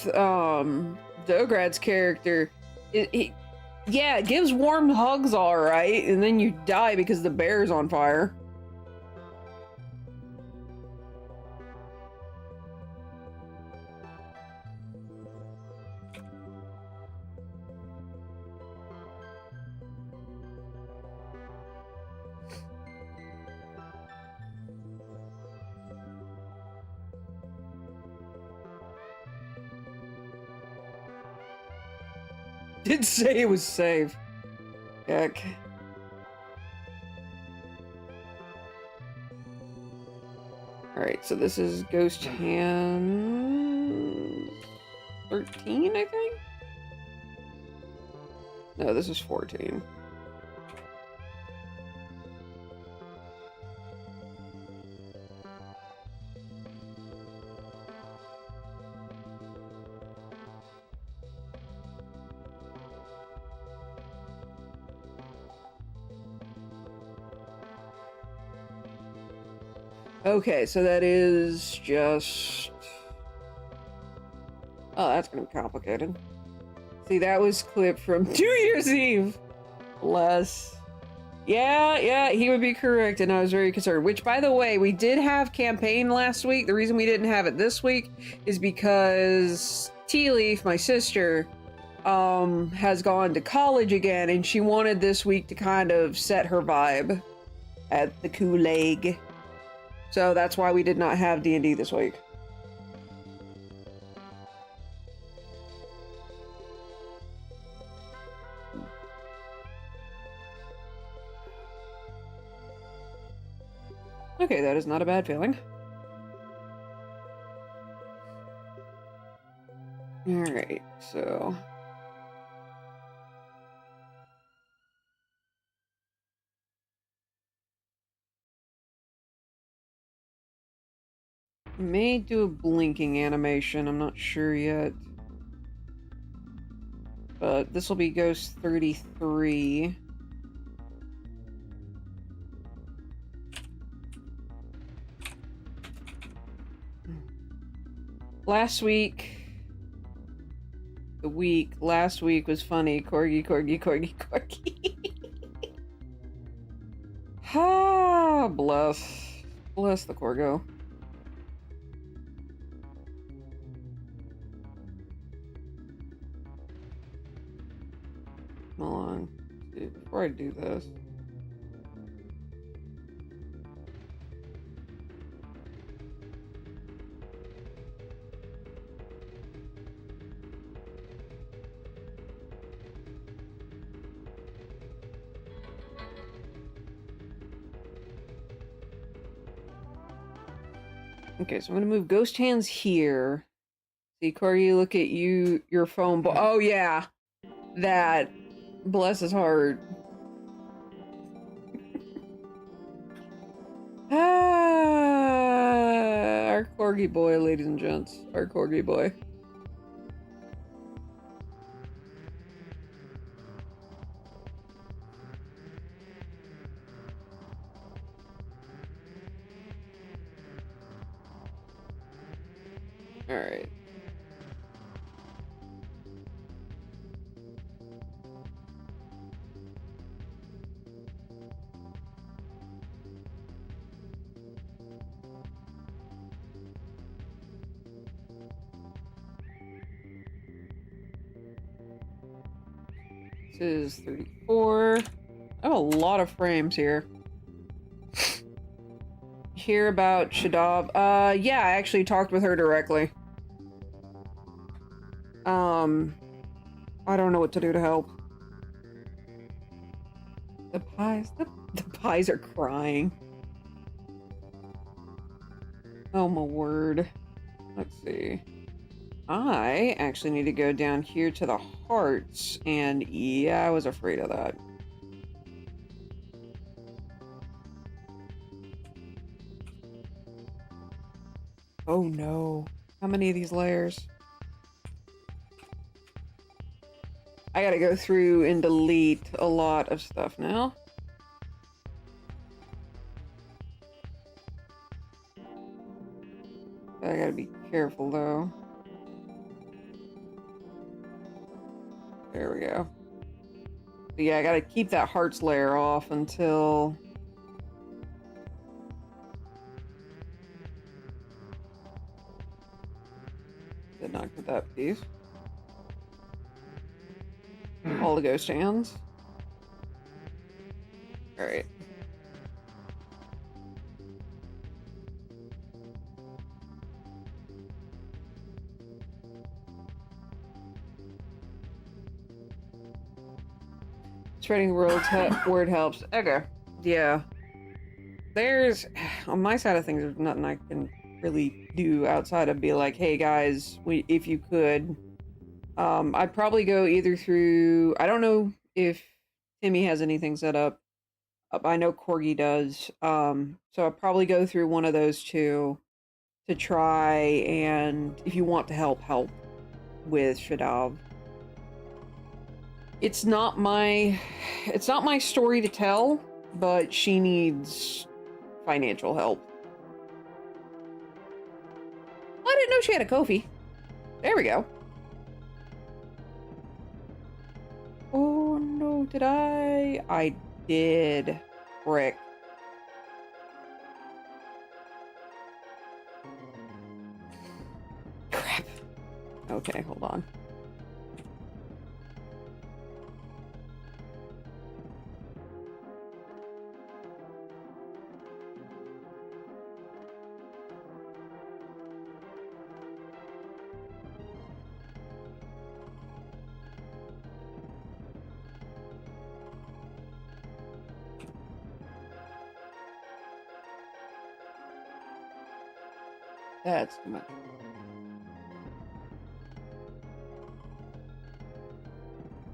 Zograd's character, yeah, it gives warm hugs alright, and then you die because the bear's on fire. Did say it was safe. Heck. Alright, so this is Ghost Hand 13, I think? No, this is 14. Okay, so that is just... Oh, that's gonna be complicated. See, that was clipped from New Year's Eve! Less. Yeah, he would be correct, and I was very concerned. Which, by the way, we did have campaign last week. The reason we didn't have it this week is because Tea Leaf, my sister, has gone to college again, and she wanted this week to kind of set her vibe at the Kool-Aid. So that's why we did not have D&D this week. Okay, that is not a bad feeling. Alright, so... May do a blinking animation, I'm not sure yet. but this will be Ghost 33. Last week was funny. Corgi. Ah, bless the Corgo. Hold on. Dude, before I do this. Okay, so I'm gonna move Ghost Hands here. See, Corgi, look at your phone. Oh yeah, that. Bless his heart. Our Corgi boy, ladies and gents. Our Corgi boy. Alright. This is 34. I have a lot of frames here. Hear about Shadab? Yeah, I actually talked with her directly. I don't know what to do to help. The pies are crying. Oh my word. Let's see. I actually need to go down here to the hearts, and yeah, I was afraid of that. Oh no. How many of these layers? I gotta go through and delete a lot of stuff now. I gotta be careful though. There we go. But yeah, I gotta keep that hearts layer off until... Did not get that piece. All the ghost hands. Alright. Spreading the word helps. Okay. Yeah. There's... On my side of things, there's nothing I can really do outside of be like, hey guys, if you could... I'd probably go either through... I don't know if Timmy has anything set up. I know Corgi does. So I'll probably go through one of those two to try and, if you want to help with Shadab. It's not my story to tell, but she needs financial help. I didn't know she had a Kofi. There we go. Oh no, did I? I did. Frick. Crap. Okay, hold on. That's too much.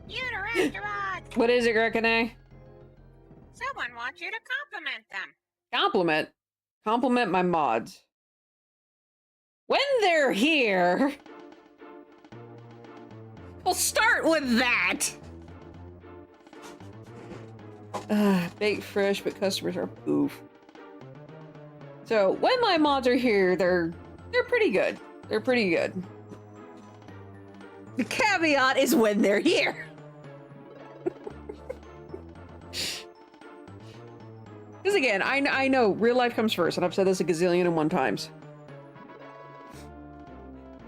Unoraptormon! What is it, Grekane? Someone wants you to compliment them. Compliment? Compliment my mods. When they're here! We'll start with that. Baked fresh, but customers are poof. So when my mods are here, they're pretty good. They're pretty good. The caveat is when they're here. Because again, I know real life comes first, and I've said this a gazillion and one times.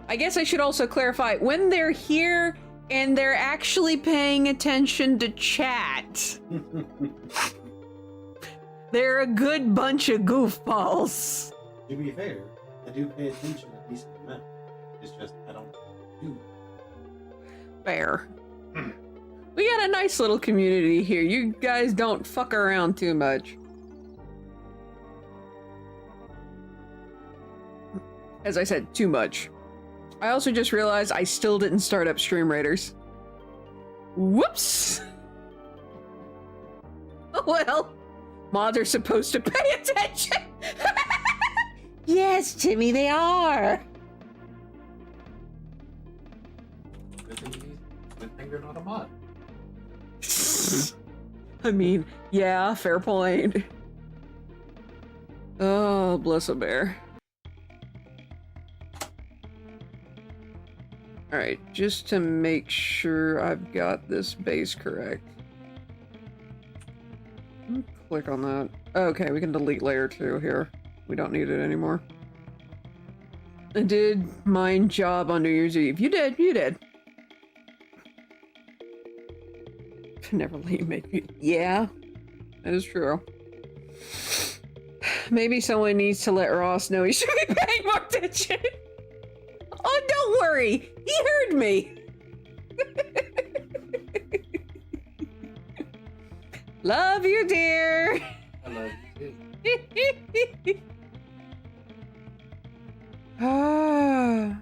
I guess I should also clarify, when they're here and they're actually paying attention to chat. They're a good bunch of goofballs. To be fair, I do pay attention a decent amount. It's just I don't do. Fair. We got a nice little community here. You guys don't fuck around too much. As I said, too much. I also just realized I still didn't start up Stream Raiders. Whoops! Well, mods are supposed to pay attention! Yes, Timmy, they are! Good thing you're not a mod. I mean, yeah, fair point. Oh, bless a bear. Alright, just to make sure I've got this base correct. Click on that. Okay, we can delete layer 2 here. We don't need it anymore. I did my job on New Year's Eve. You did, you did. Never let you make me. Yeah, that is true. Maybe someone needs to let Ross know he should be paying more attention. Oh, don't worry. He heard me. Love you, dear. I love you too. Ah.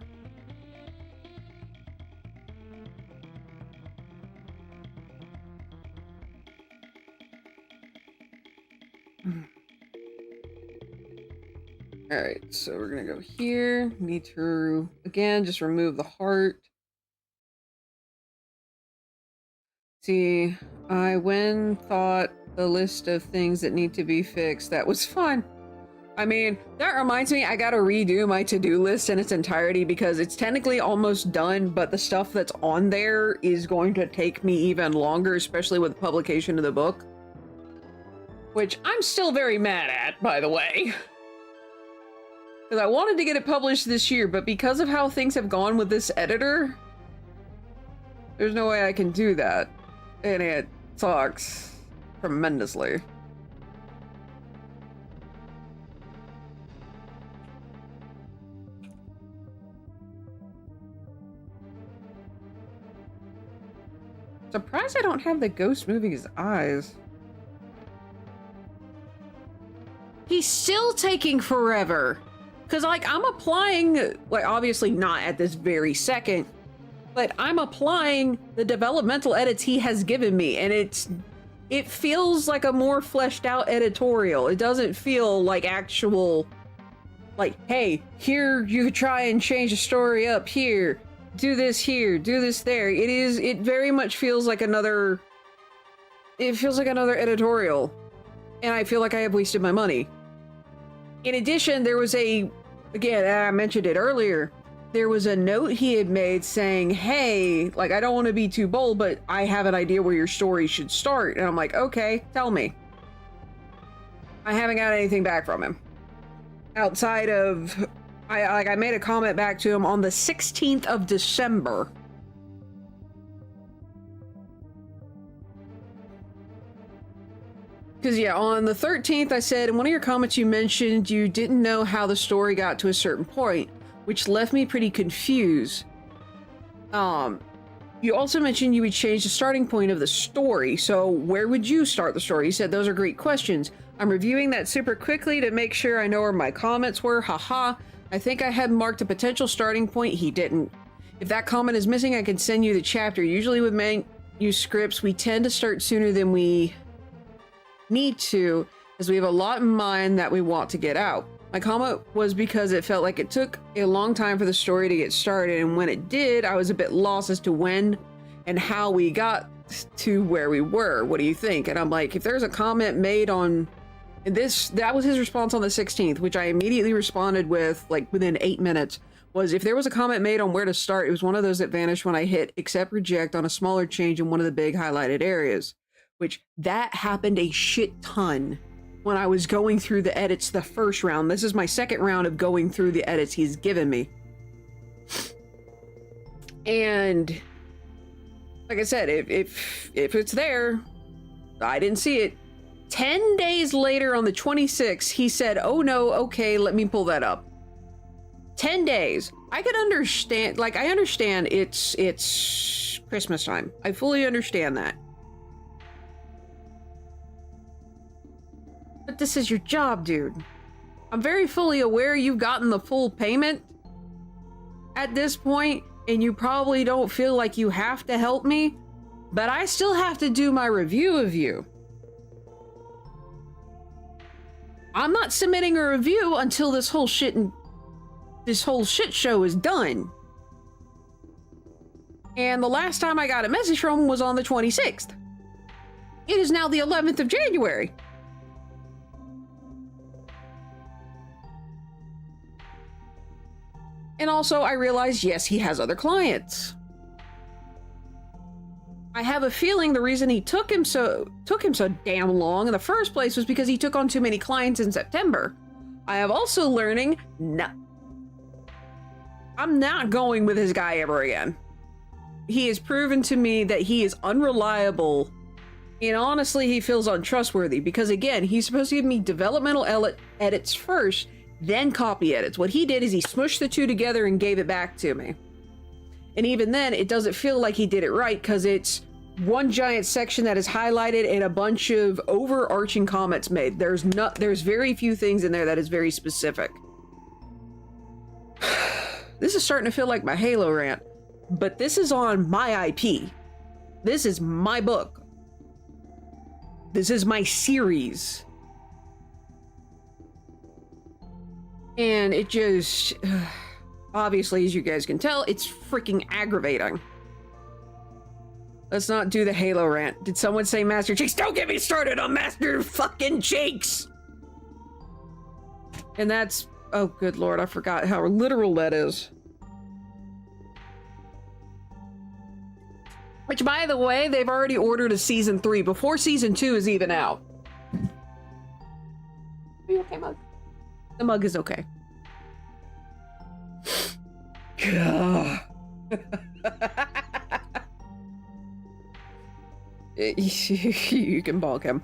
Alright, so we're gonna go here. Need to, again, just remove the heart. See, I thought the list of things that need to be fixed. That was fun. I mean, that reminds me, I gotta redo my to-do list in its entirety because it's technically almost done, but the stuff that's on there is going to take me even longer, especially with the publication of the book. Which I'm still very mad at, by the way. Because I wanted to get it published this year, but because of how things have gone with this editor, there's no way I can do that. And it sucks tremendously. Surprised I don't have the ghost moving his eyes. He's still taking forever. Because, like, I'm applying, like, obviously not at this very second, but I'm applying the developmental edits he has given me, and it feels like a more fleshed out editorial. It doesn't feel like actual, like, hey, here you could try and change the story up here, do this here, do this there. It very much feels like another editorial, and I feel like I have wasted my money. In addition, there was again, I mentioned it earlier, there was a note he had made saying, hey, like, I don't want to be too bold, but I have an idea where your story should start. And I'm like, okay, tell me. I haven't got anything back from him. Outside of, I made a comment back to him on the 16th of December. Because, yeah, on the 13th, I said, in one of your comments you mentioned you didn't know how the story got to a certain point, which left me pretty confused. You also mentioned you would change the starting point of the story, so where would you start the story? You said, those are great questions. I'm reviewing that super quickly to make sure I know where my comments were, haha. I think I had marked a potential starting point, he didn't. If that comment is missing, I can send you the chapter. Usually with manuscripts, we tend to start sooner than we need to, as we have a lot in mind that we want to get out. My comment was because it felt like it took a long time for the story to get started, and when it did, I was a bit lost as to when and how we got to where we were. What do you think? And I'm like, if there's a comment made on this, that was his response on the 16th, which I immediately responded with, like, within 8 minutes, was if there was a comment made on where to start, it was one of those that vanished when I hit accept reject on a smaller change in one of the big highlighted areas, which that happened a shit ton when I was going through the edits the first round. This is my second round of going through the edits he's given me. And like I said, if it's there, I didn't see it. 10 days later on the 26th, he said, oh no, okay, let me pull that up. 10 days. I could understand, like, I understand it's Christmas time. I fully understand that. But this is your job, dude. I'm very fully aware you've gotten the full payment at this point, and you probably don't feel like you have to help me, but I still have to do my review of you. I'm not submitting a review until this whole shit show is done. And the last time I got a message from him was on the 26th. It is now the 11th of January. And also, I realized, yes, he has other clients. I have a feeling the reason he took him so damn long in the first place was because he took on too many clients in September. I am also learning, no, I'm not going with this guy ever again. He has proven to me that he is unreliable, and honestly, he feels untrustworthy because, again, he's supposed to give me developmental edits first, then copy edits. What he did is he smushed the two together and gave it back to me. And even then, it doesn't feel like he did it right because it's one giant section that is highlighted and a bunch of overarching comments made. There's very few things in there that is very specific. This is starting to feel like my Halo rant, but this is on my IP. This is my book. This is my series. And it just, obviously, as you guys can tell, it's freaking aggravating. Let's not do the Halo rant. Did someone say Master Cheeks? Don't get me started on Master fucking Cheeks! And that's, oh good lord, I forgot how literal that is. Which, by the way, they've already ordered a season 3 before season 2 is even out. Are you okay, Mug? The mug is okay. You can balk him.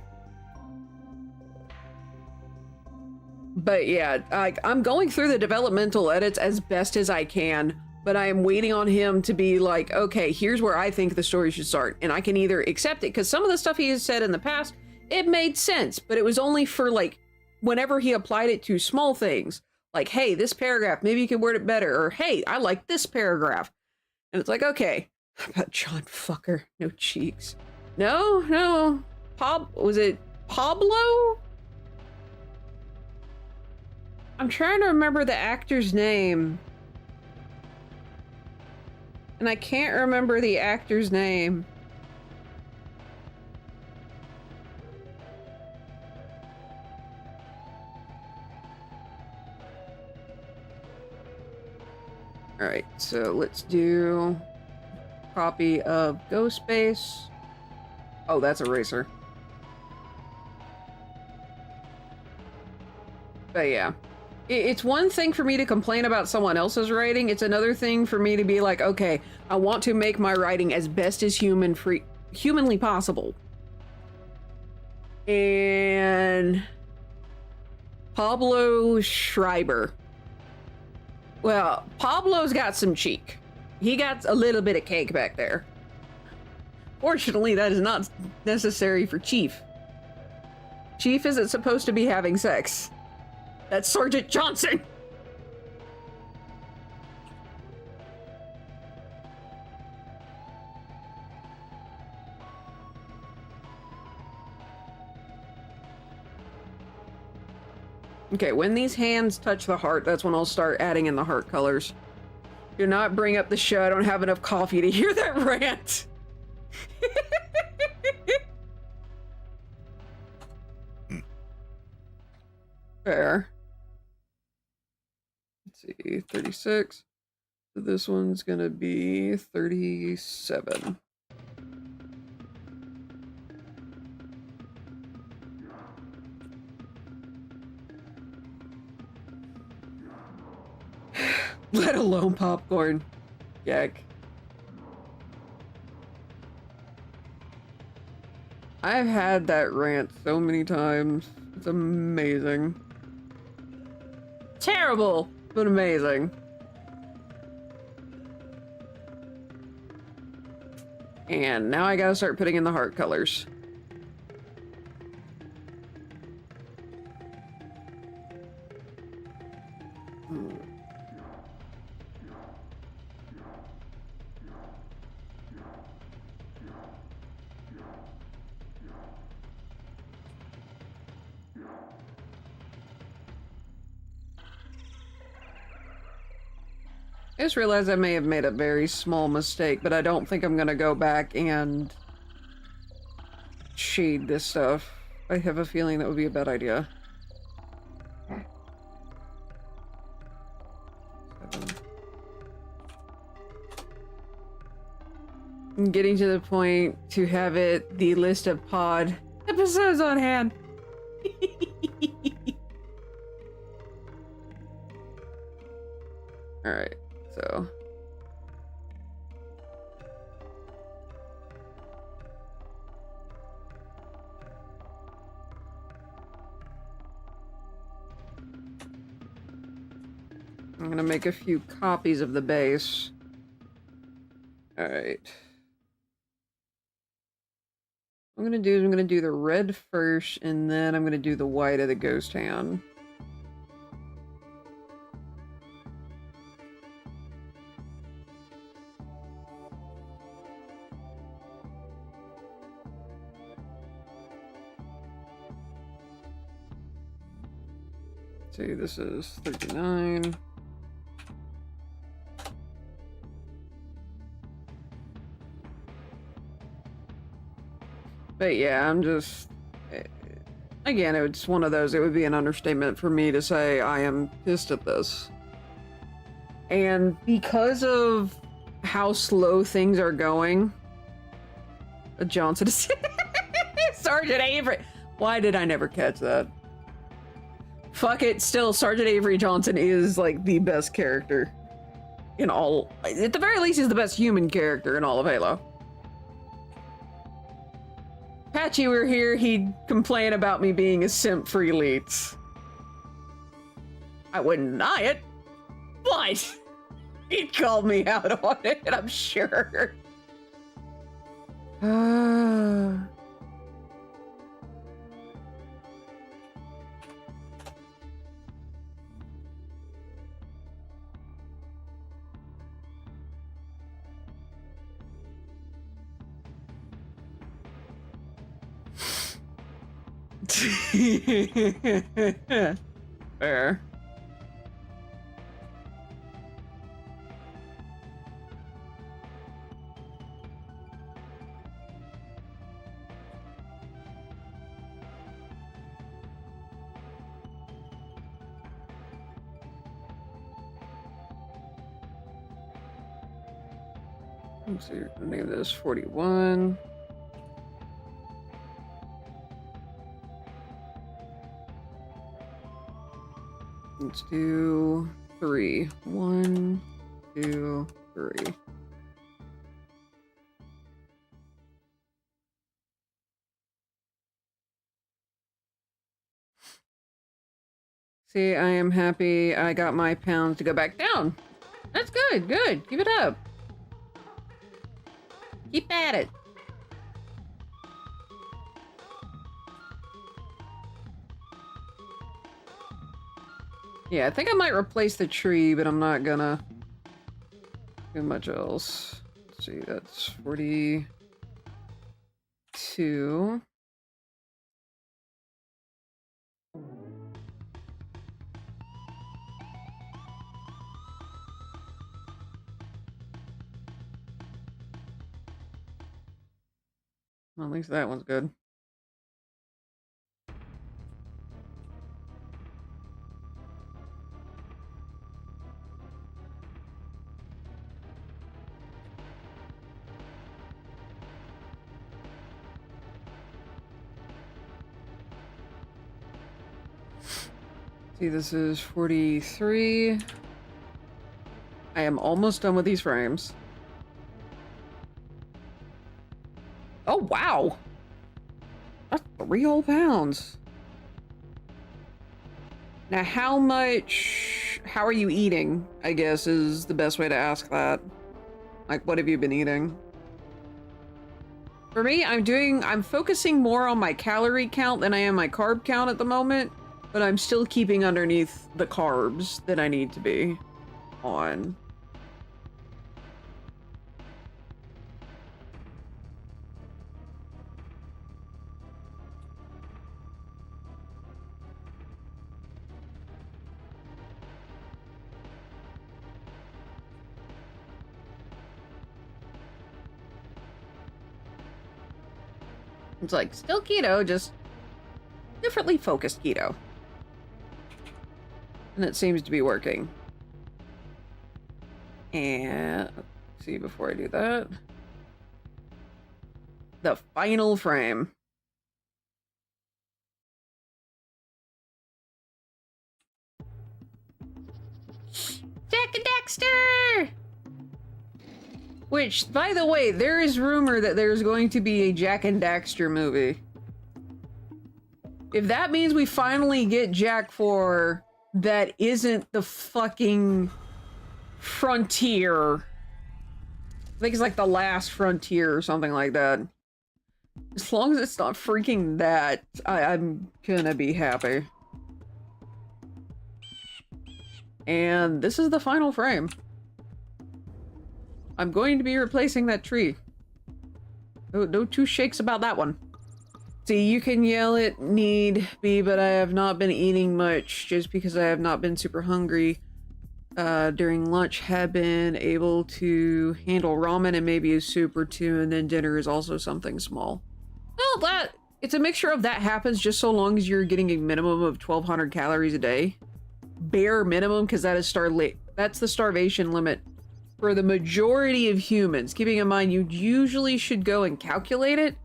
But yeah, I'm going through the developmental edits as best as I can, but I am waiting on him to be like, okay, here's where I think the story should start. And I can either accept it, because some of the stuff he has said in the past, it made sense, but it was only for like, whenever he applied it to small things, like, hey, this paragraph, maybe you can word it better, or hey, I like this paragraph. And it's like, okay, how about John Fucker? No cheeks. No. Was it Pablo? I'm trying to remember the actor's name. And I can't remember the actor's name. Alright, so let's do copy of Ghost Space. Oh, that's Eraser. But yeah. It's one thing for me to complain about someone else's writing. It's another thing for me to be like, okay, I want to make my writing as best as humanly possible. And Pablo Schreiber. Well, Pablo's got some cheek. He got a little bit of cake back there. Fortunately, that is not necessary for Chief. Chief isn't supposed to be having sex. That's Sergeant Johnson! Okay, when these hands touch the heart, that's when I'll start adding in the heart colors. Do not bring up the show. I don't have enough coffee to hear that rant. Fair. Let's see, 36. So this one's gonna be 37. Let alone popcorn. Yuck. I've had that rant so many times. It's amazing. Terrible, but amazing. And now I gotta start putting in the heart colors. I just realized I may have made a very small mistake, but I don't think I'm gonna go back and shade this stuff. I have a feeling that would be a bad idea. I'm getting to the point to have it the list of pod episodes on hand. Alright, so. I'm gonna make a few copies of the base. Alright. What I'm gonna do is I'm gonna do the red first, and then I'm gonna do the white of the ghost hand. See, this is 39. But yeah, I'm just... Again, it's one of those, it would be an understatement for me to say I am pissed at this. And because of how slow things are going... Johnson is... Sergeant Avery! Why did I never catch that? Fuck it, still, Sergeant Avery Johnson is, like, the best character in all... At the very least, he's the best human character in all of Halo. Patchy were here, he'd complain about me being a simp for elites. I wouldn't deny it, but he'd call me out on it, I'm sure. Fair. Let's see, name this 41. Let's do 3. 1, 2, 3. See, I am happy I got my pounds to go back down. That's good, good. Keep it up. Keep at it. Yeah, I think I might replace the tree, but I'm not gonna do much else. Let's see, that's 42. Well, at least that one's good. See, this is 43. I am almost done with these frames. Oh, wow! That's 3 whole pounds. Now, how are you eating, I guess, is the best way to ask that. Like, what have you been eating? For me, I'm focusing more on my calorie count than I am my carb count at the moment, but I'm still keeping underneath the carbs that I need to be on. It's like, still keto, just differently focused keto. And it seems to be working. And, let's see, before I do that. The final frame. Jack and Dexter! Which, by the way, there is rumor that there's going to be a Jack and Daxter movie. If that means we finally get Jack 4 that isn't the fucking Frontier. I think it's like the Last Frontier or something like that. As long as it's not freaking that, I'm gonna be happy. And this is the final frame. I'm going to be replacing that tree. No two shakes about that one. See, you can yell at need be, but I have not been eating much just because I have not been super hungry. During lunch, have been able to handle ramen and maybe a soup or two, and then dinner is also something small. Well, it's a mixture of that happens just so long as you're getting a minimum of 1,200 calories a day. Bare minimum, because that is that's the starvation limit for the majority of humans. Keeping in mind, you usually should go and calculate it.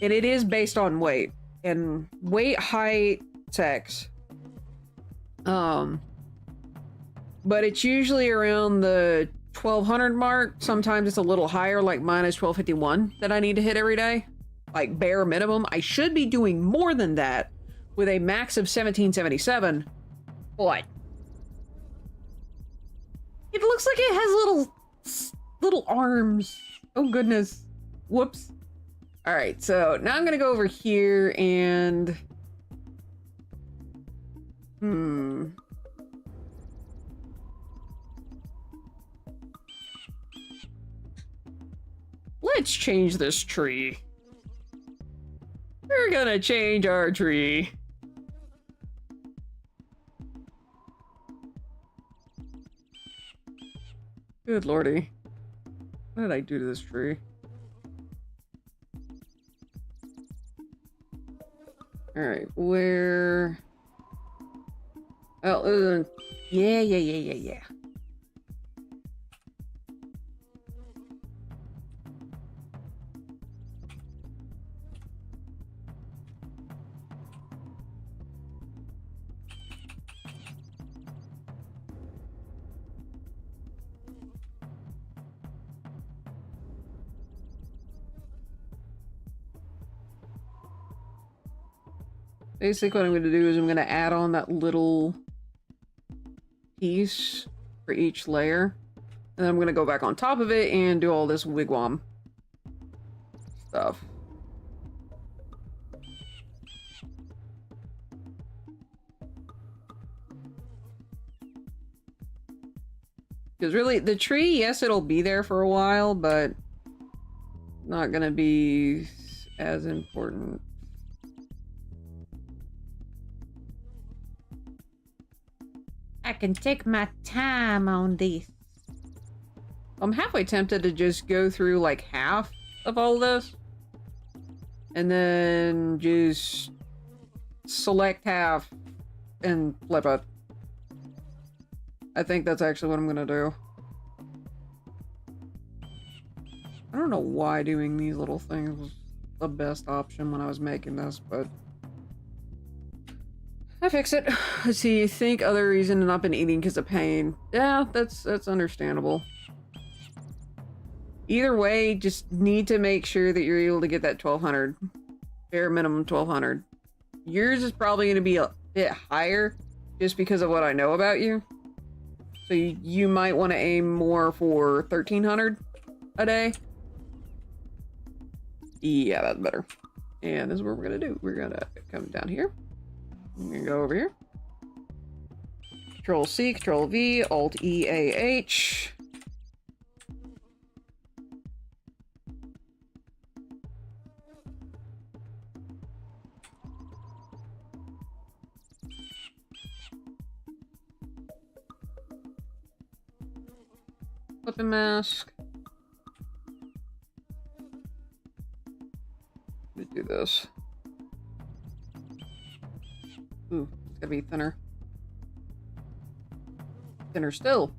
And it is based on weight. And weight, height, sex. But it's usually around the 1,200 mark. Sometimes it's a little higher, like mine is 1,251 that I need to hit every day. Like bare minimum. I should be doing more than that with a max of 1,777. But it looks like it has little arms. Oh goodness. Whoops. All right, so now I'm gonna go over here and let's change this tree. We're gonna change our tree. Good lordy. What did I do to this tree? Alright, where... Oh, yeah. Basically what I'm going to do is I'm going to add on that little piece for each layer. And then I'm going to go back on top of it and do all this wigwam stuff. Because really, the tree, yes, it'll be there for a while, but not going to be as important. I can take my time on this. I'm halfway tempted to just go through like half of all this and then just select half and flip it. I think that's actually what I'm gonna do. I don't know why doing these little things was the best option when I was making this, but I fix it. Let's see, you think other reason not been eating because of pain. Yeah, that's understandable. Either way, just need to make sure that you're able to get that 1200. Bare minimum 1200. Yours is probably going to be a bit higher just because of what I know about you. So you might want to aim more for 1300 a day. Yeah, that's better. And this is what we're going to do. We're going to come down here. I'm going to go over here. Control C, Control V, Alt E, A, H. Weapon mask. Let's do this. Ooh, it's gotta be thinner. Thinner still.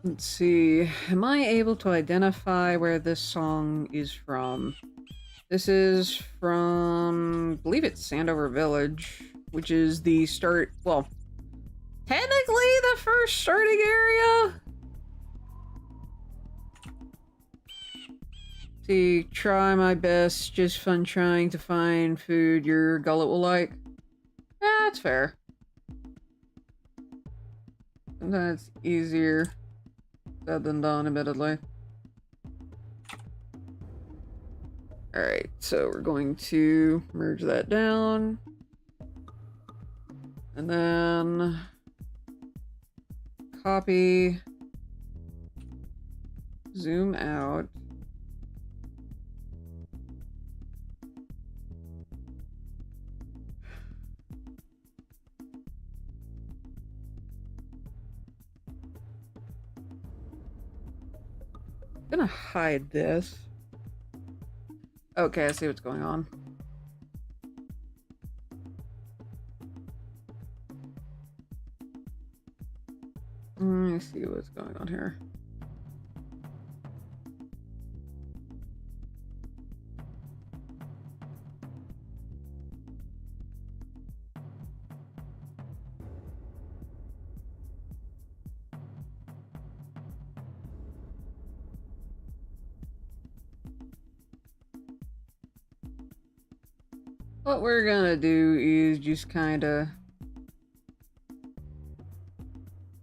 Let's see, am I able to identify where this song is from? This is from, I believe it's Sandover Village, which is the start, well, technically the first starting area? See, try my best, just fun trying to find food your gullet will like. That's fair. Sometimes it's easier said than done, admittedly. Alright, so we're going to merge that down. And then copy, zoom out. I'm gonna hide this. Okay, I see what's going on. Let me see what's going on here. What we're gonna do is just kinda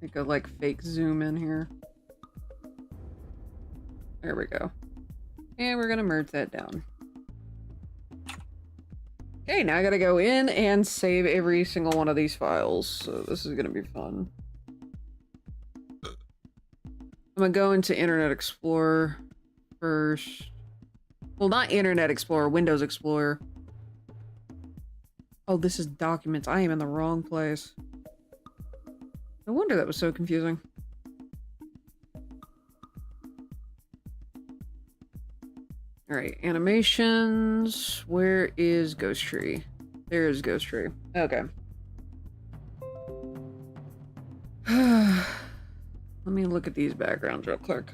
make a like fake zoom in here. There we go. And we're gonna merge that down. Okay, now I gotta go in and save every single one of these files. So this is gonna be fun. I'm gonna go into Internet Explorer first. Well, not Internet Explorer, Windows Explorer. Oh, this is documents. I am in the wrong place. No wonder that was so confusing. Alright, animations. Where is Ghost Tree? There is Ghost Tree. Okay. Let me look at these backgrounds real quick.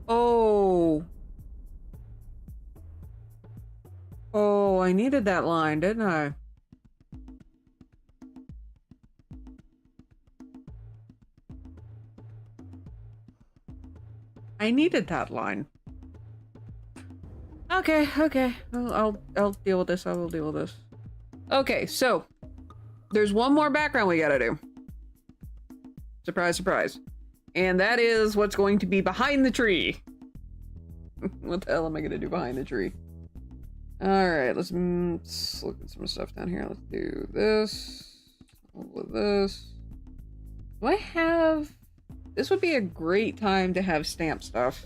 Oh. Oh, I needed that line, didn't I? I needed that line. Okay, okay. I'll deal with this. I will deal with this. Okay, so there's one more background we gotta do. Surprise, surprise. And that is what's going to be behind the tree. What the hell am I gonna do behind the tree? Alright, let's look at some stuff down here. Let's do this. All of this. Do I have... This would be a great time to have stamp stuff.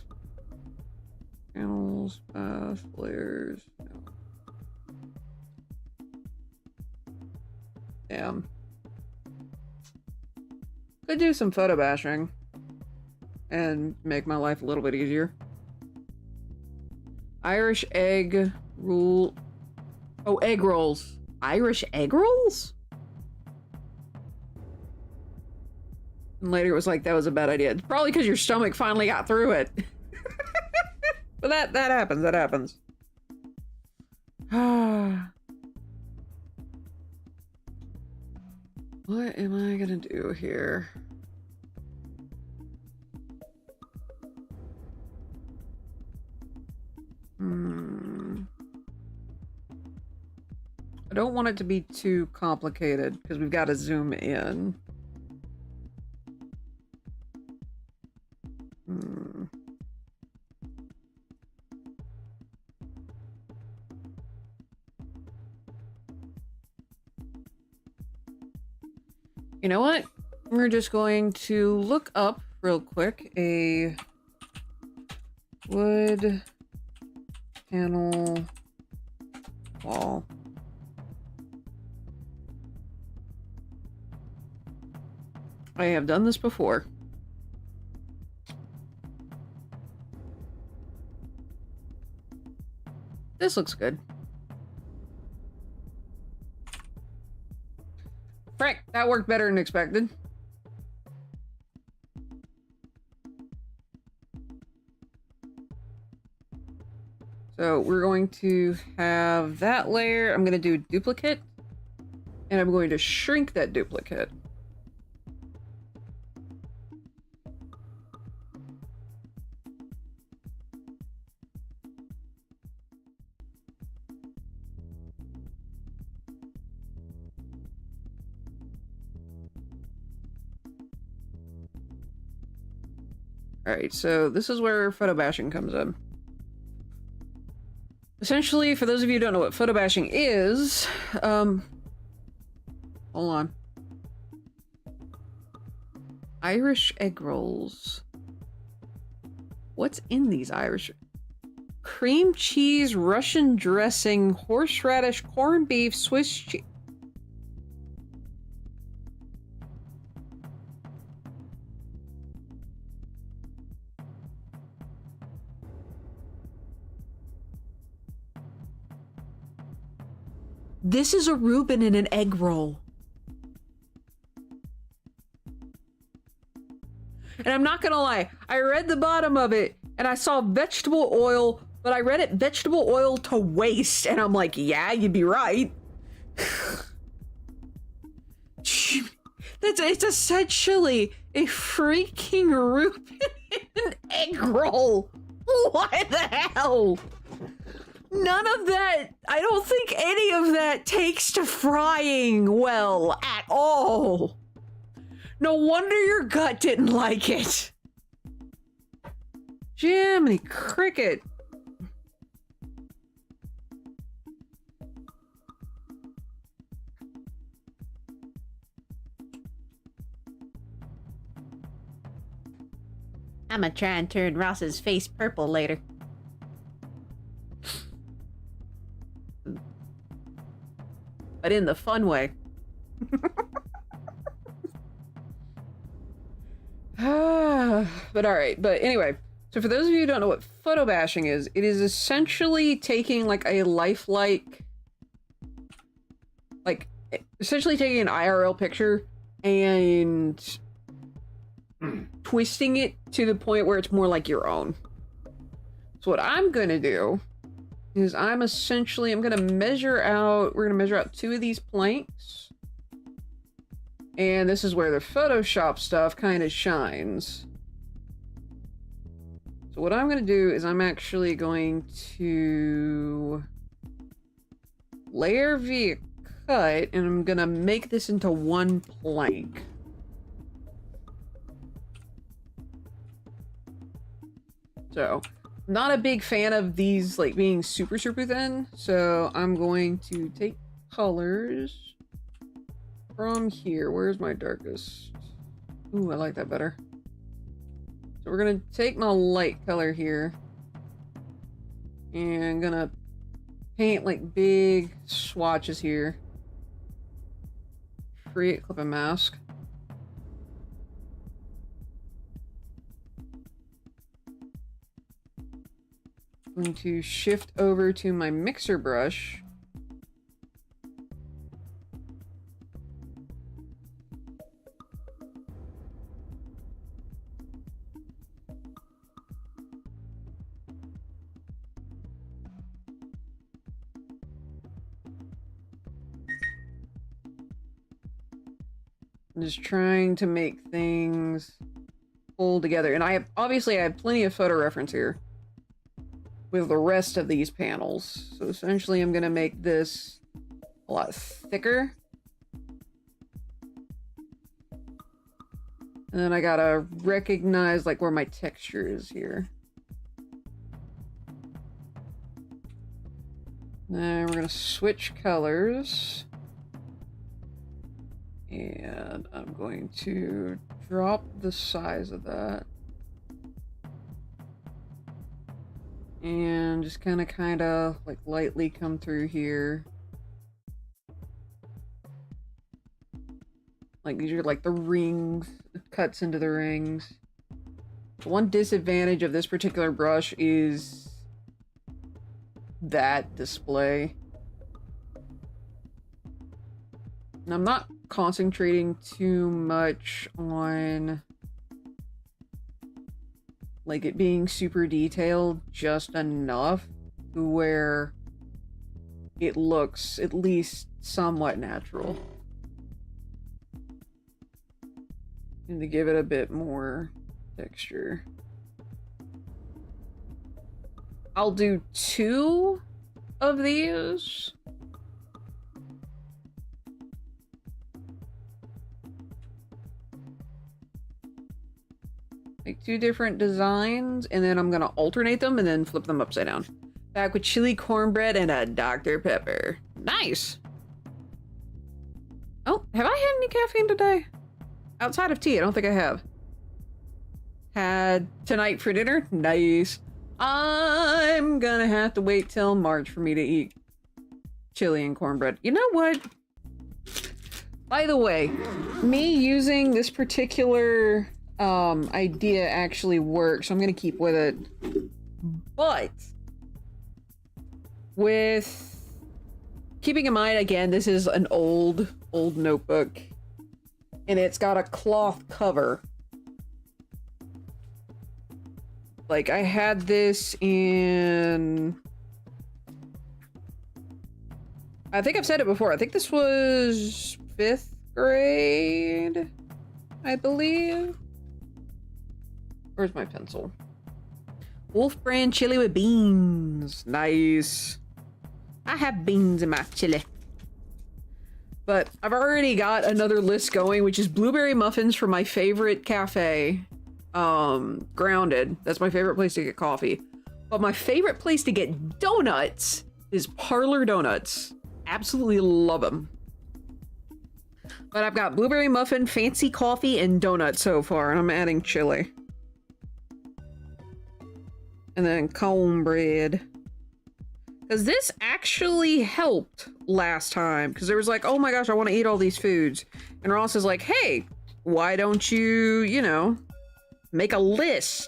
Panels, path, layers. No. Damn. Could do some photo bashing. And make my life a little bit easier. Irish egg roll. Oh, egg rolls. Irish egg rolls? And later it was like, that was a bad idea. It's probably because your stomach finally got through it. But that happens, that happens. What am I gonna do here? I don't want it to be too complicated because we've got to zoom in. You know what? We're just going to look up real quick a wood panel wall. I have done this before. This looks good. Frick, that worked better than expected. So we're going to have that layer. I'm going to do duplicate. And I'm going to shrink that duplicate. Alright, so this is where photo bashing comes in. Essentially, for those of you who don't know what photo bashing is, hold on. Irish egg rolls. What's in these Irish? Cream cheese, Russian dressing, horseradish, corned beef, Swiss cheese. This is a Reuben in an egg roll. And I'm not gonna lie, I read the bottom of it and I saw vegetable oil, but I read it vegetable oil to waste, and I'm like, yeah, you'd be right. It's essentially a freaking Reuben in an egg roll. What the hell? None of that, I don't think any of that takes to frying well at all. No wonder your gut didn't like it. Jiminy cricket. I'm gonna try and turn Ross's face purple later. But in the fun way. But alright, but anyway. So for those of you who don't know what photo bashing is, it is essentially taking like a lifelike, like essentially taking an IRL picture and twisting it to the point where it's more like your own. So what I'm gonna do is I'm gonna measure out, we're gonna measure out 2 of these planks. And this is where the Photoshop stuff kind of shines. So what I'm gonna do is I'm actually going to layer via cut, and I'm gonna make this into one plank. So Not a big fan of these like being super thin, so I'm going to take colors from here. Where's my darkest? Ooh, I like that better. So we're gonna take my light color here and gonna paint like big swatches here. Create clip and mask. I'm going to shift over to my mixer brush. I'm just trying to make things pull together. And I have plenty of photo reference here with the rest of these panels. So essentially I'm gonna make this a lot thicker. And then I gotta recognize like where my texture is here. Then we're gonna switch colors. And I'm going to drop the size of that. And just kind of like lightly come through here. Like these are like the rings, it cuts into the rings. The one disadvantage of this particular brush is that display. And I'm not concentrating too much on like it being super detailed, just enough to where it looks at least somewhat natural. And to give it a bit more texture. I'll do 2 of these. Like 2 different designs, and then I'm gonna alternate them and then flip them upside down. Back with chili cornbread and a Dr. Pepper. Nice! Oh, have I had any caffeine today? Outside of tea, I don't think I have. Had tonight for dinner? Nice. I'm gonna have to wait till March for me to eat chili and cornbread. You know what? By the way, me using this particular idea actually works, so I'm gonna keep with it. But with keeping in mind, again, this is an old notebook, and it's got a cloth cover. Like, I had this in... I think I've said it before. I think this was 5th grade, I believe. Where's my pencil? Wolf brand chili with beans. Nice. I have beans in my chili. But I've already got another list going, which is blueberry muffins from my favorite cafe, Grounded. That's my favorite place to get coffee. But my favorite place to get donuts is Parlor Donuts. Absolutely love them. But I've got blueberry muffin, fancy coffee, and donuts so far, and I'm adding chili. And then cornbread. Because this actually helped last time. Because there was like, oh my gosh, I want to eat all these foods. And Ross is like, hey, why don't you, you know, make a list?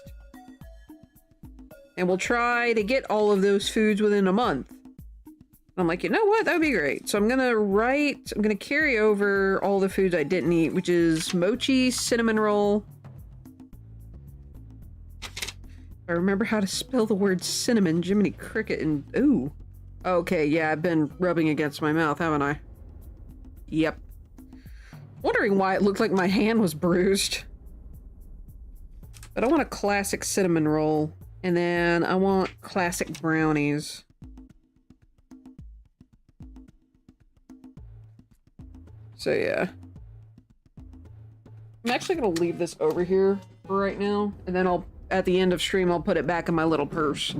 And we'll try to get all of those foods within a month. I'm like, you know what? That would be great. So I'm going to carry over all the foods I didn't eat, which is mochi, cinnamon roll. I remember how to spell the word cinnamon, Jiminy Cricket, and ooh. Okay, yeah, I've been rubbing against my mouth, haven't I? Yep. Wondering why it looked like my hand was bruised. But I want a classic cinnamon roll, and then I want classic brownies. So yeah. I'm actually gonna leave this over here for right now, and then I'll at the end of stream, I'll put it back in my little purse.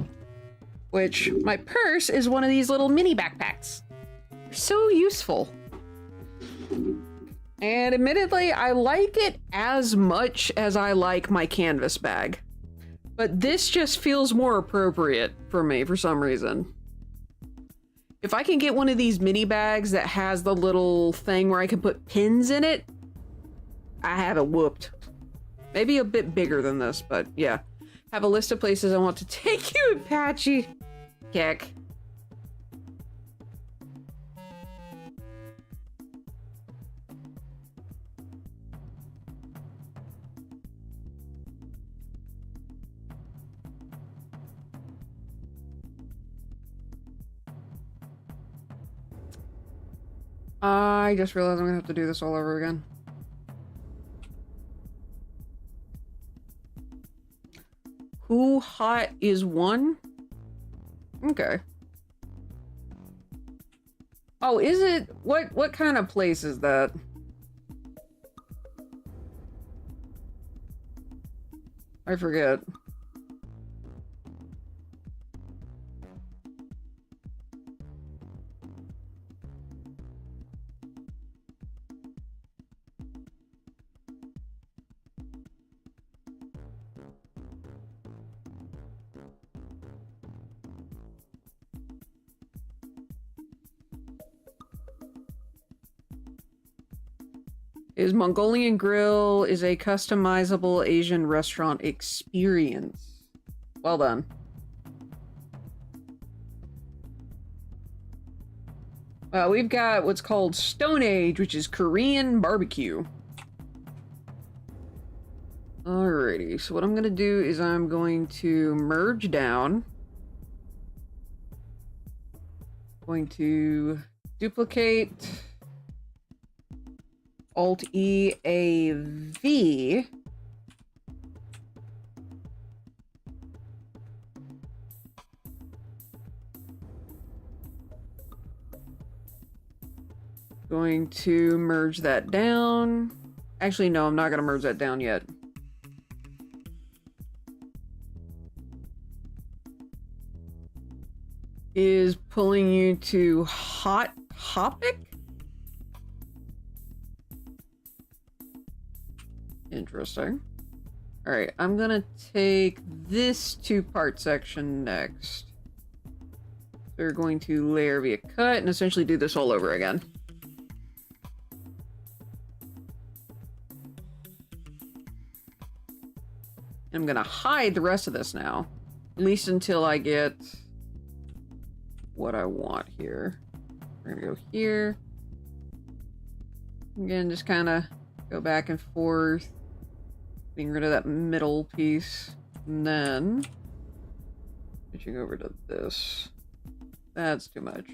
Which, my purse is one of these little mini backpacks. So useful. And admittedly, I like it as much as I like my canvas bag. But this just feels more appropriate for me for some reason. If I can get one of these mini bags that has the little thing where I can put pins in it, I have it whooped. Maybe a bit bigger than this, but yeah. Have a list of places I want to take you, Apache. Kick. I just realized I'm gonna have to do this all over again. Who hot is one? Okay. Oh, is it? What kind of place is that? I forget. Is Mongolian Grill is a customizable Asian restaurant experience. Well done. We've got what's called Stone Age, which is Korean barbecue. Alrighty, so what I'm gonna do is I'm going to merge down. Going to duplicate. Alt-E-A-V. Going to merge that down. Actually, no, I'm not going to merge that down yet. Is pulling you to Hot Topic? Interesting. Alright, I'm gonna take this two-part section next. We're going to layer via cut and essentially do this all over again. I'm gonna hide the rest of this now. At least until I get what I want here. We're gonna go here. Again, just kind of go back and forth. Getting rid of that middle piece. And then switching over to this. That's too much.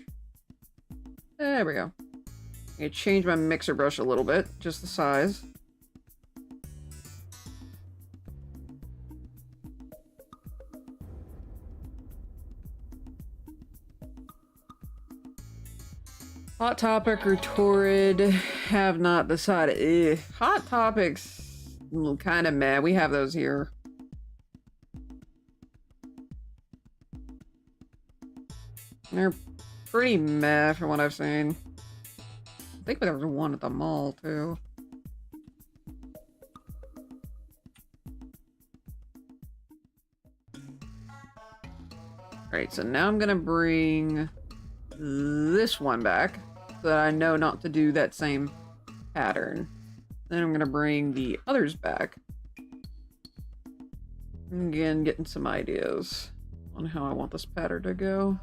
There we go. I'm gonna change my mixer brush a little bit, just the size. Hot Topic or Torrid, have not decided. Hot Topics, kind of meh. We have those here. They're pretty meh from what I've seen. I think there was one at the mall, too. Alright, so now I'm gonna bring this one back so that I know not to do that same pattern. Then I'm gonna bring the others back. Again, getting some ideas on how I want this pattern to go.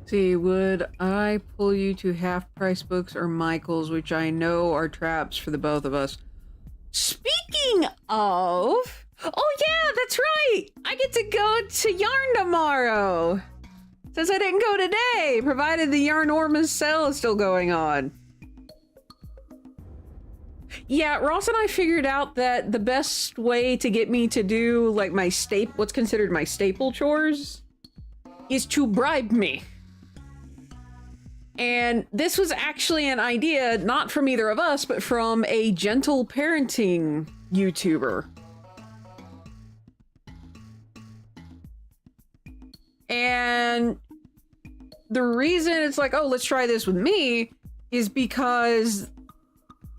See, would I pull you to Half Price Books or Michael's, which I know are traps for the both of us? Speaking of... Oh yeah, that's right! I get to go to Yarn tomorrow! Since I didn't go today, provided the Unoraptormon sale is still going on. Yeah, Ross and I figured out that the best way to get me to do, like, my what's considered my staple chores is to bribe me. And this was actually an idea, not from either of us, but from a gentle parenting YouTuber. And the reason it's like, oh, let's try this with me is because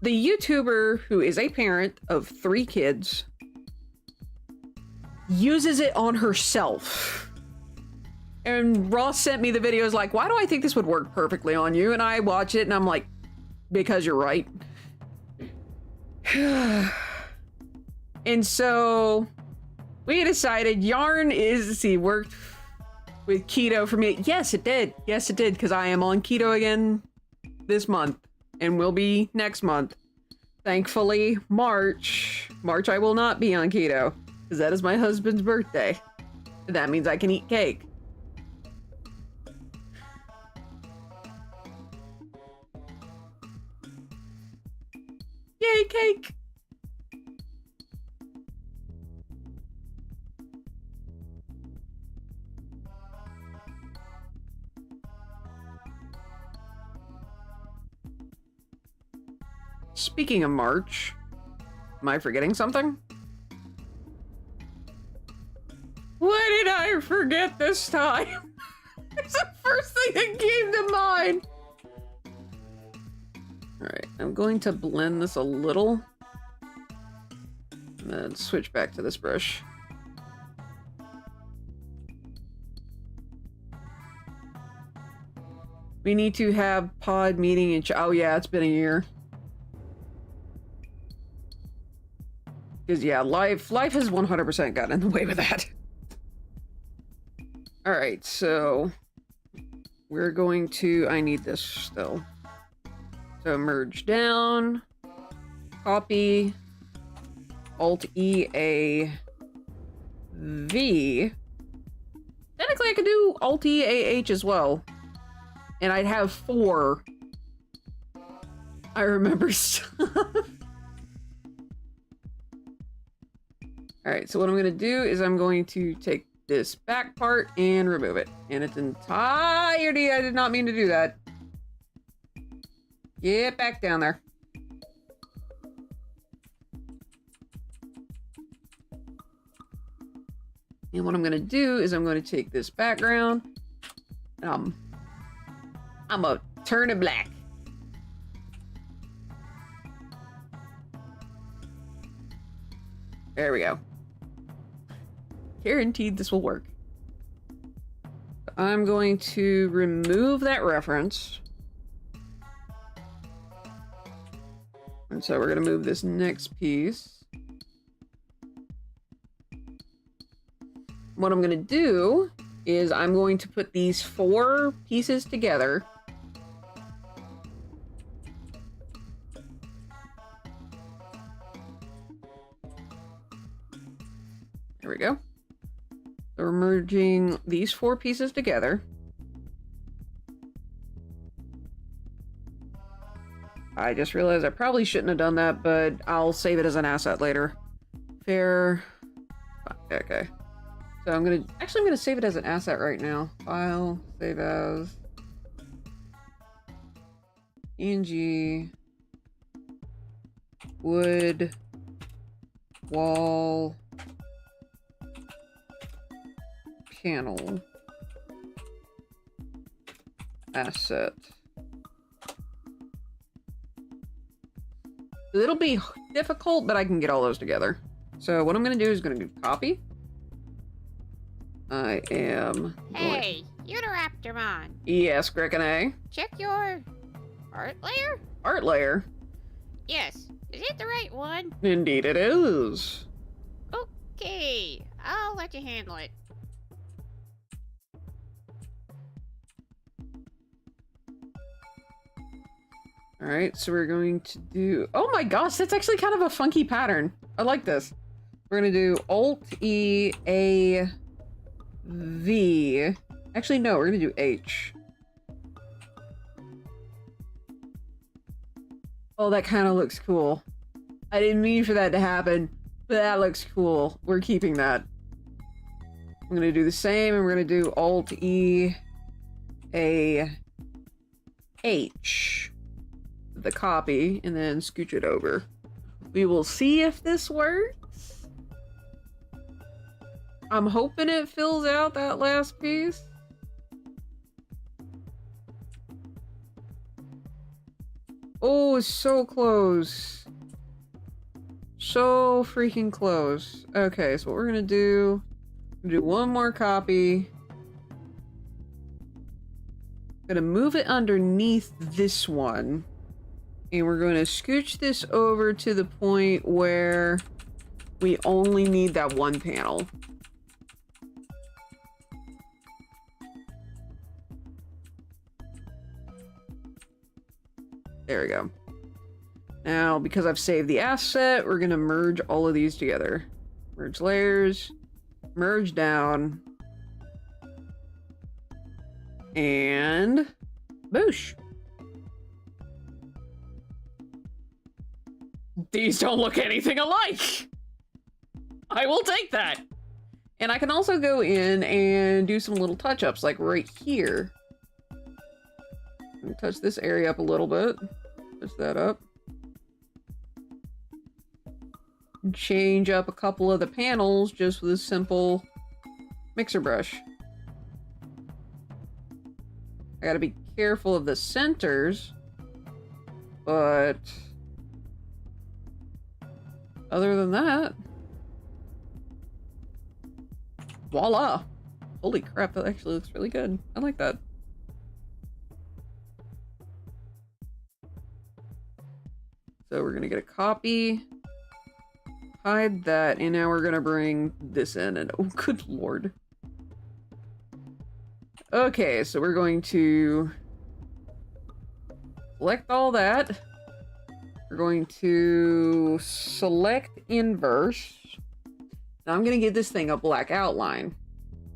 the YouTuber, who is a parent of 3 kids, uses it on herself. And Ross sent me the videos like, why do I think this would work perfectly on you? And I watch it and I'm like, because you're right. And so we decided yarn worked with keto for me. Yes, it did. Yes, it did. Because I am on keto again this month and will be next month. Thankfully, March I will not be on keto because that is my husband's birthday. That means I can eat cake. Yay, cake! Speaking of March, am I forgetting something? What did I forget this time? It's the first thing that came to mind. Alright, I'm going to blend this a little. And then switch back to this brush. We need to have pod meeting and oh yeah, it's been a year. Because yeah, life has 100% gotten in the way with that. Alright, so we're going to, I need this still. So merge down, copy, Alt-E-A-V. Technically I could do Alt-E-A-H as well. And I'd have 4. I remember stuff. Alright, so what I'm going to do is I'm going to take this back part and remove it in its entirety. I did not mean to do that. Get back down there. And what I'm going to do is I'm going to take this background. I'm going to turn it black. There we go. Guaranteed this will work. I'm going to remove that reference. And so we're going to move this next piece. What I'm going to do is I'm going to put these 4 pieces together. There we go. So we're merging these 4 pieces together. I just realized I probably shouldn't have done that, but I'll save it as an asset later. Fair. Okay. So I'm gonna save it as an asset right now. File, save as PNG wood wall panel asset. It'll be difficult, but I can get all those together. So what I'm gonna do is gonna do copy. I am. Hey, Unoraptormon. Yes, Greckin. Check your art layer? Art layer. Yes. Is it the right one? Indeed it is. Okay. I'll let you handle it. All right, so we're going to do... Oh my gosh, that's actually kind of a funky pattern. I like this. We're going to do Alt-E-A-V. Actually, no, we're going to do H. Oh, that kind of looks cool. I didn't mean for that to happen, but that looks cool. We're keeping that. I'm going to do the same, and we're going to do Alt-E-A-H. The copy, and then scooch it over. We will see if this works. I'm hoping it fills out that last piece. Oh, it's so close. So freaking close. Okay, so what we're gonna do one more copy. Gonna move it underneath this one. And we're going to scooch this over to the point where we only need that one panel. There we go. Now, because I've saved the asset, we're going to merge all of these together. Merge layers, merge down, and boosh. These don't look anything alike. I will take that. And I can also go in and do some little touch-ups, like right here. Touch this area up a little bit. Touch that up. Change up a couple of the panels just with a simple mixer brush. I gotta be careful of the centers, but other than that, voila. Holy crap, that actually looks really good. I like that. So we're gonna get a copy, hide that, and now we're gonna bring this in, and oh good lord. Okay, so we're going to select all that. We're going to select inverse. Now I'm going to give this thing a black outline.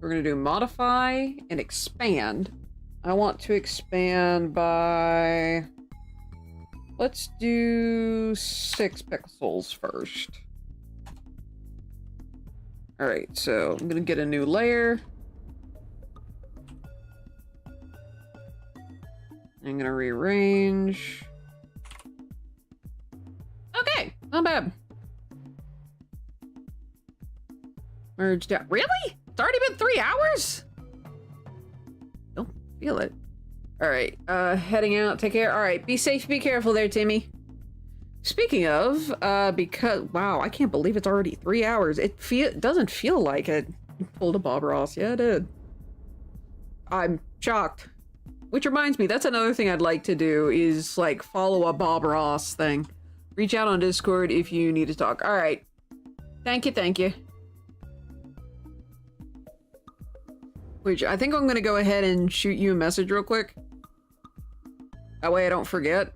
We're going to do modify and expand. I want to expand by, let's do 6 pixels first. All right, so I'm going to get a new layer. I'm going to rearrange. Okay, not bad. Merge down. Really? It's already been 3 hours? Don't feel it. All right, heading out. Take care. All right, be safe, be careful there, Timmy. Speaking of, because wow, I can't believe it's already 3 hours. It doesn't feel like it. Pulled a Bob Ross. Yeah, it did. I'm shocked. Which reminds me, that's another thing I'd like to do is like follow a Bob Ross thing. Reach out on Discord if you need to talk. All right. Thank you, thank you. Which I think I'm going to go ahead and shoot you a message real quick. That way I don't forget.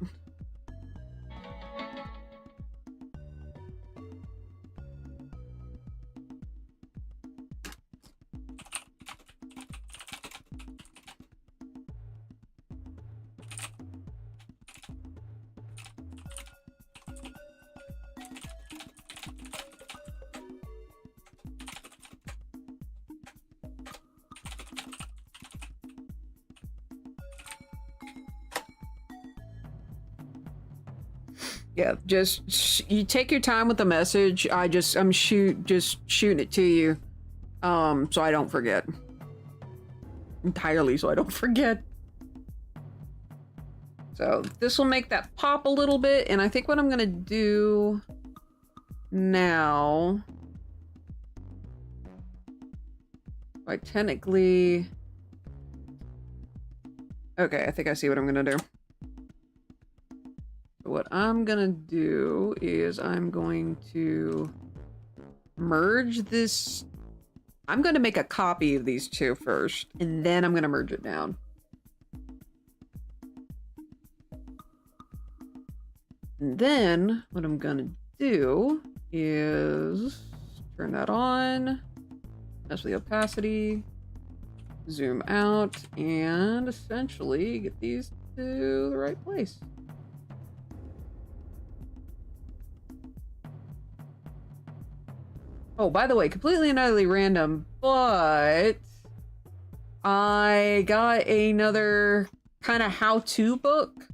Yeah, just you take your time with the message. I'm just shooting it to you, so I don't forget. Entirely, so I don't forget. So this will make that pop a little bit, and I think what I'm gonna do now, I technically, okay, I think I see what I'm gonna do. What I'm gonna do is I'm going to merge this. I'm gonna make a copy of these two first, and then I'm gonna merge it down. And then what I'm gonna do is turn that on, mess with the opacity, zoom out, and essentially get these to the right place. Oh, by the way, completely and utterly random, but I got another kind of how-to book.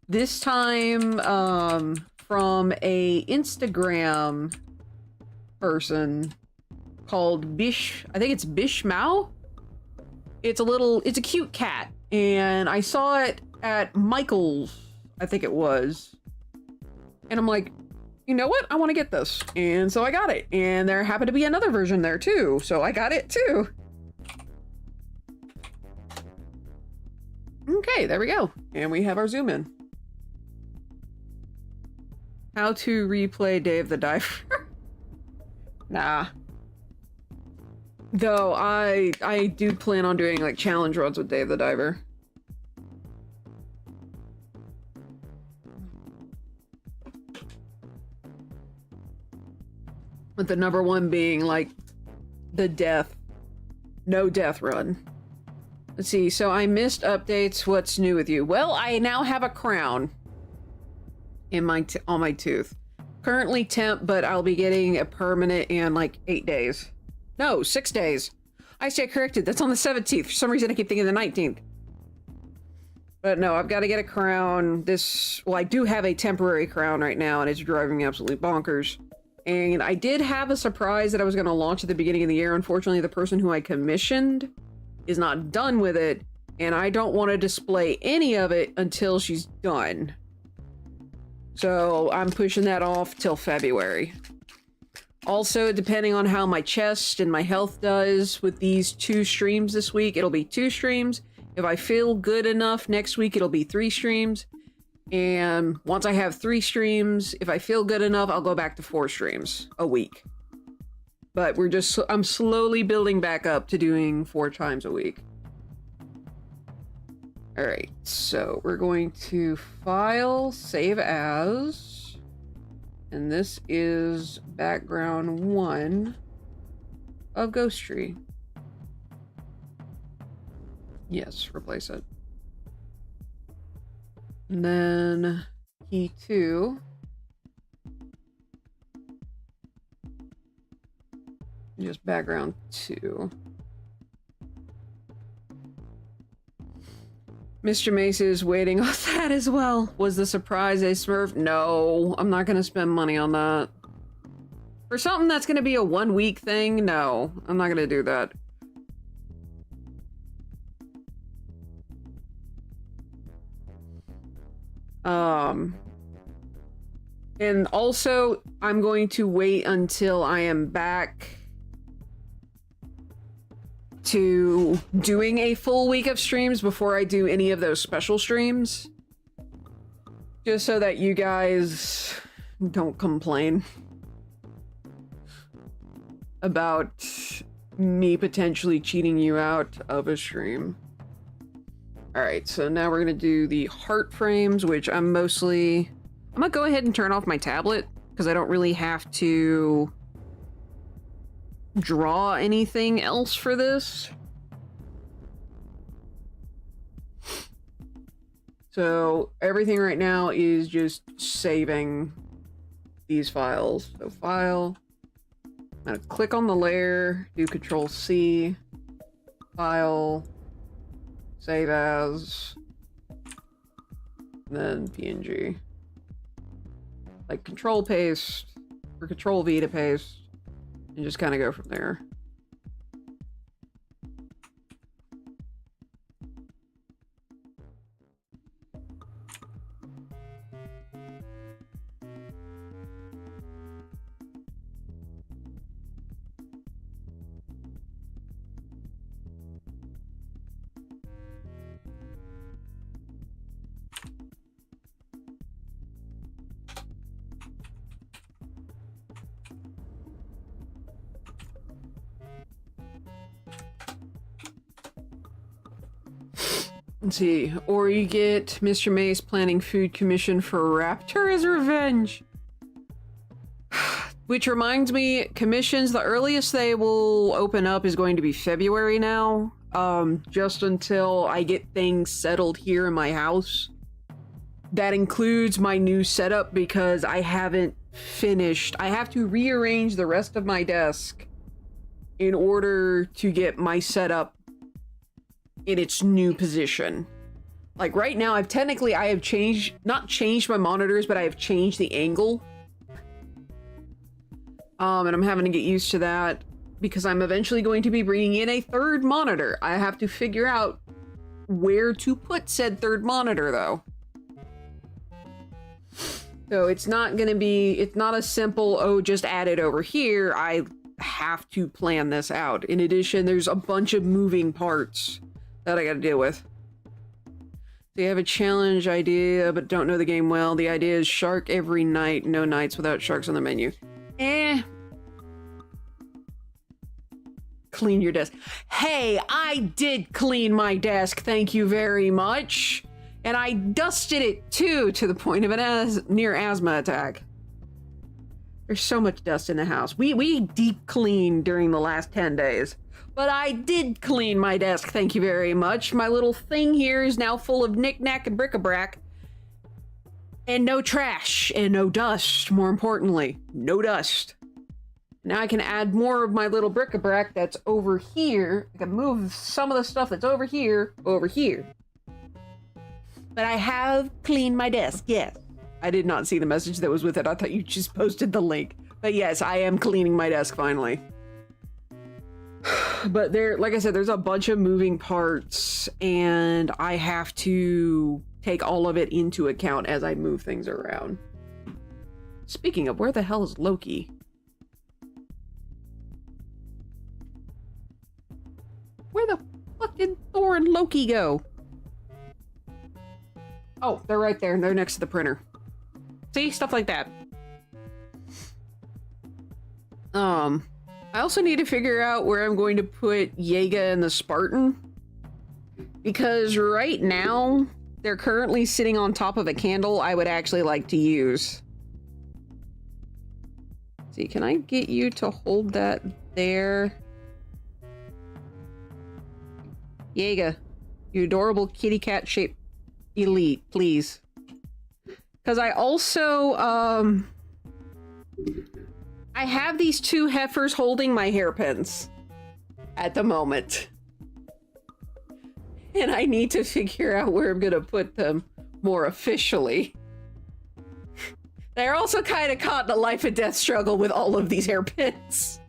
This time, from a Instagram person called Bish, I think it's Bish Mao. It's a cute cat, and I saw it at Michael's, I think it was. And I'm like, you know what? I want to get this. And so I got it. And there happened to be another version there too. So I got it too. Okay, there we go. And we have our zoom in. How to replay Dave the Diver. Nah. Though I do plan on doing like challenge runs with Dave the Diver. With the number one being like the no death run. Let's see, so I missed updates. What's new with you? Well, I now have a crown in my on my tooth. Currently temp, but I'll be getting a permanent in like 8 days. No, 6 days. I stand corrected. That's on the 17th. For some reason, I keep thinking the 19th. But no, I've got to get a crown. Well, I do have a temporary crown right now, and it's driving me absolutely bonkers. And I did have a surprise that I was going to launch at the beginning of the year. Unfortunately, the person who I commissioned is not done with it, and I don't want to display any of it until she's done. So I'm pushing that off till February. Also, depending on how my chest and my health does with these 2 streams this week, it'll be 2 streams. If I feel good enough next week, it'll be 3 streams. And once I have 3 streams, if I feel good enough, I'll go back to 4 streams a week. But I'm slowly building back up to doing 4 times a week. All right, so we're going to file, save as, and this is background 1 of Ghost Tree. Yes, replace it. And then key 2. Just background 2. Mr. Mace is waiting on that as well. Was the surprise a smurf? No, I'm not gonna spend money on that. For something that's gonna be a 1 week thing, no, I'm not gonna do that. And also, I'm going to wait until I am back to doing a full week of streams before I do any of those special streams. Just so that you guys don't complain about me potentially cheating you out of a stream. Alright, so now we're gonna do the heart frames, which I'm gonna go ahead and turn off my tablet, because I don't really have to draw anything else for this. So everything right now is just saving these files. So file, I'm gonna click on the layer, do Control-C, file, save as, then PNG. Like Control paste, or Control V to paste, and just kind of go from there. Let's see. Or you get Mr. Mace planning food commission for Raptor as revenge. Which reminds me, commissions, the earliest they will open up is going to be February now. Just until I get things settled here in my house. That includes my new setup because I haven't finished. I have to rearrange the rest of my desk in order to get my setup in its new position. Like right now, I have changed, not changed my monitors, but I have changed the angle. And I'm having to get used to that because I'm eventually going to be bringing in a third monitor. I have to figure out where to put said third monitor though. So it's not gonna be, it's not a simple, oh, just add it over here. I have to plan this out. In addition, there's a bunch of moving parts that I gotta deal with. They have a challenge idea, but don't know the game well. The idea is shark every night, no nights without sharks on the menu. Clean your desk. Hey, I did clean my desk, thank you very much. And I dusted it too, to the point of an near asthma attack. There's so much dust in the house. We deep cleaned during the last 10 days. But I did clean my desk, thank you very much. My little thing here is now full of knick-knack and bric-a-brac. And no trash, and no dust, more importantly. No dust. Now I can add more of my little bric-a-brac that's over here. I can move some of the stuff that's over here, over here. But I have cleaned my desk, yes. I did not see the message that was with it. I thought you just posted the link. But yes, I am cleaning my desk finally. But there, like I said, there's a bunch of moving parts, and I have to take all of it into account as I move things around. Speaking of, where the hell is Loki? Where the fuck did Thor and Loki go? Oh, they're right there. They're next to the printer. See? Stuff like that. I also need to figure out where I'm going to put Jaeger and the Spartan. Because right now, they're currently sitting on top of a candle I would actually like to use. See, can I get you to hold that there? Jaeger, you adorable kitty cat shaped elite, please. Because I also, I have these two heifers holding my hairpins at the moment. And I need to figure out where I'm gonna put them more officially. They're also kind of caught in a life and death struggle with all of these hairpins.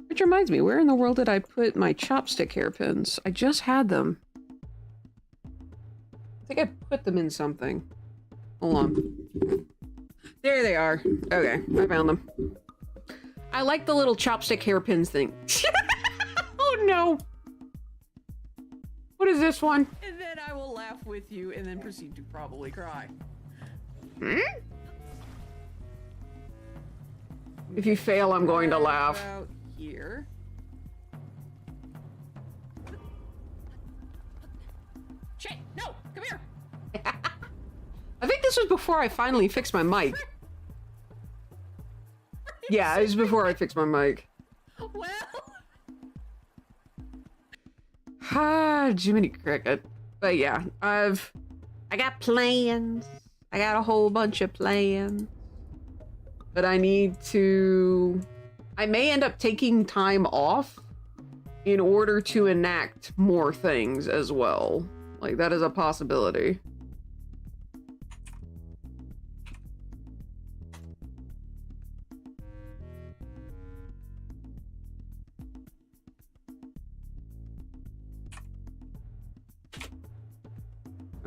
Which reminds me, where in the world did I put my chopstick hairpins? I just had them. I think I put them in something. Hold on. There they are. Okay, I found them. I like the little chopstick hairpins thing. Oh no! What is this one? And then I will laugh with you and then proceed to probably cry. Hmm? If you fail, I'm going to laugh. Out here. Shit! No! Come here! I think this was before I finally fixed my mic. Yeah, it was before I fixed my mic. Well... Ah, Jiminy Cricket. But yeah, I got plans. I got a whole bunch of plans. But I need to... I may end up taking time off in order to enact more things as well. Like, that is a possibility.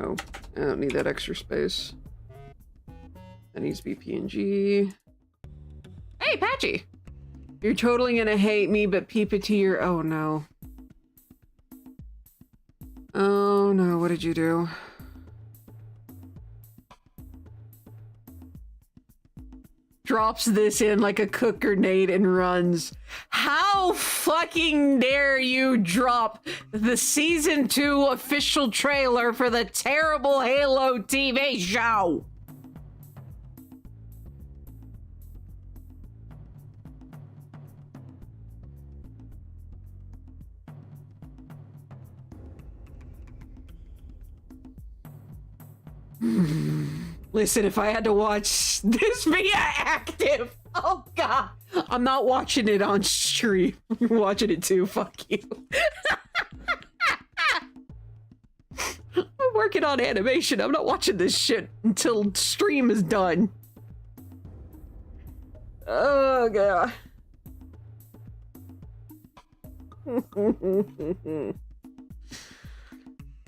Oh, I don't need that extra space. That needs to be PNG. Hey, Patchy! You're totally gonna hate me, but Peepateer... Oh, no. Oh, no, what did you do? drops this in like a cook grenade and runs. How fucking dare you drop the season 2 official trailer for the terrible Halo TV show? Listen, if I had to watch this via active, oh god, I'm not watching it on stream. You're watching it too, fuck you. I'm working on animation. I'm not watching this shit until stream is done. Oh god.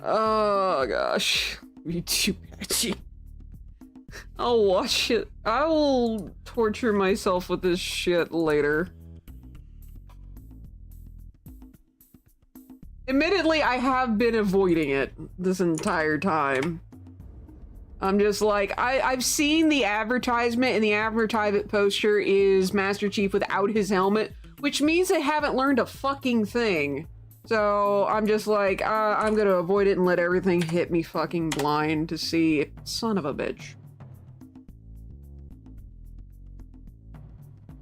Oh gosh. Me too, Patchy. I'll watch it. I will torture myself with this shit later. Admittedly, I have been avoiding it this entire time. I'm just like, I've seen the advertisement, and the advertisement poster is Master Chief without his helmet, which means they haven't learned a fucking thing. So I'm just like, I'm gonna avoid it and let everything hit me fucking blind to see. Son of a bitch.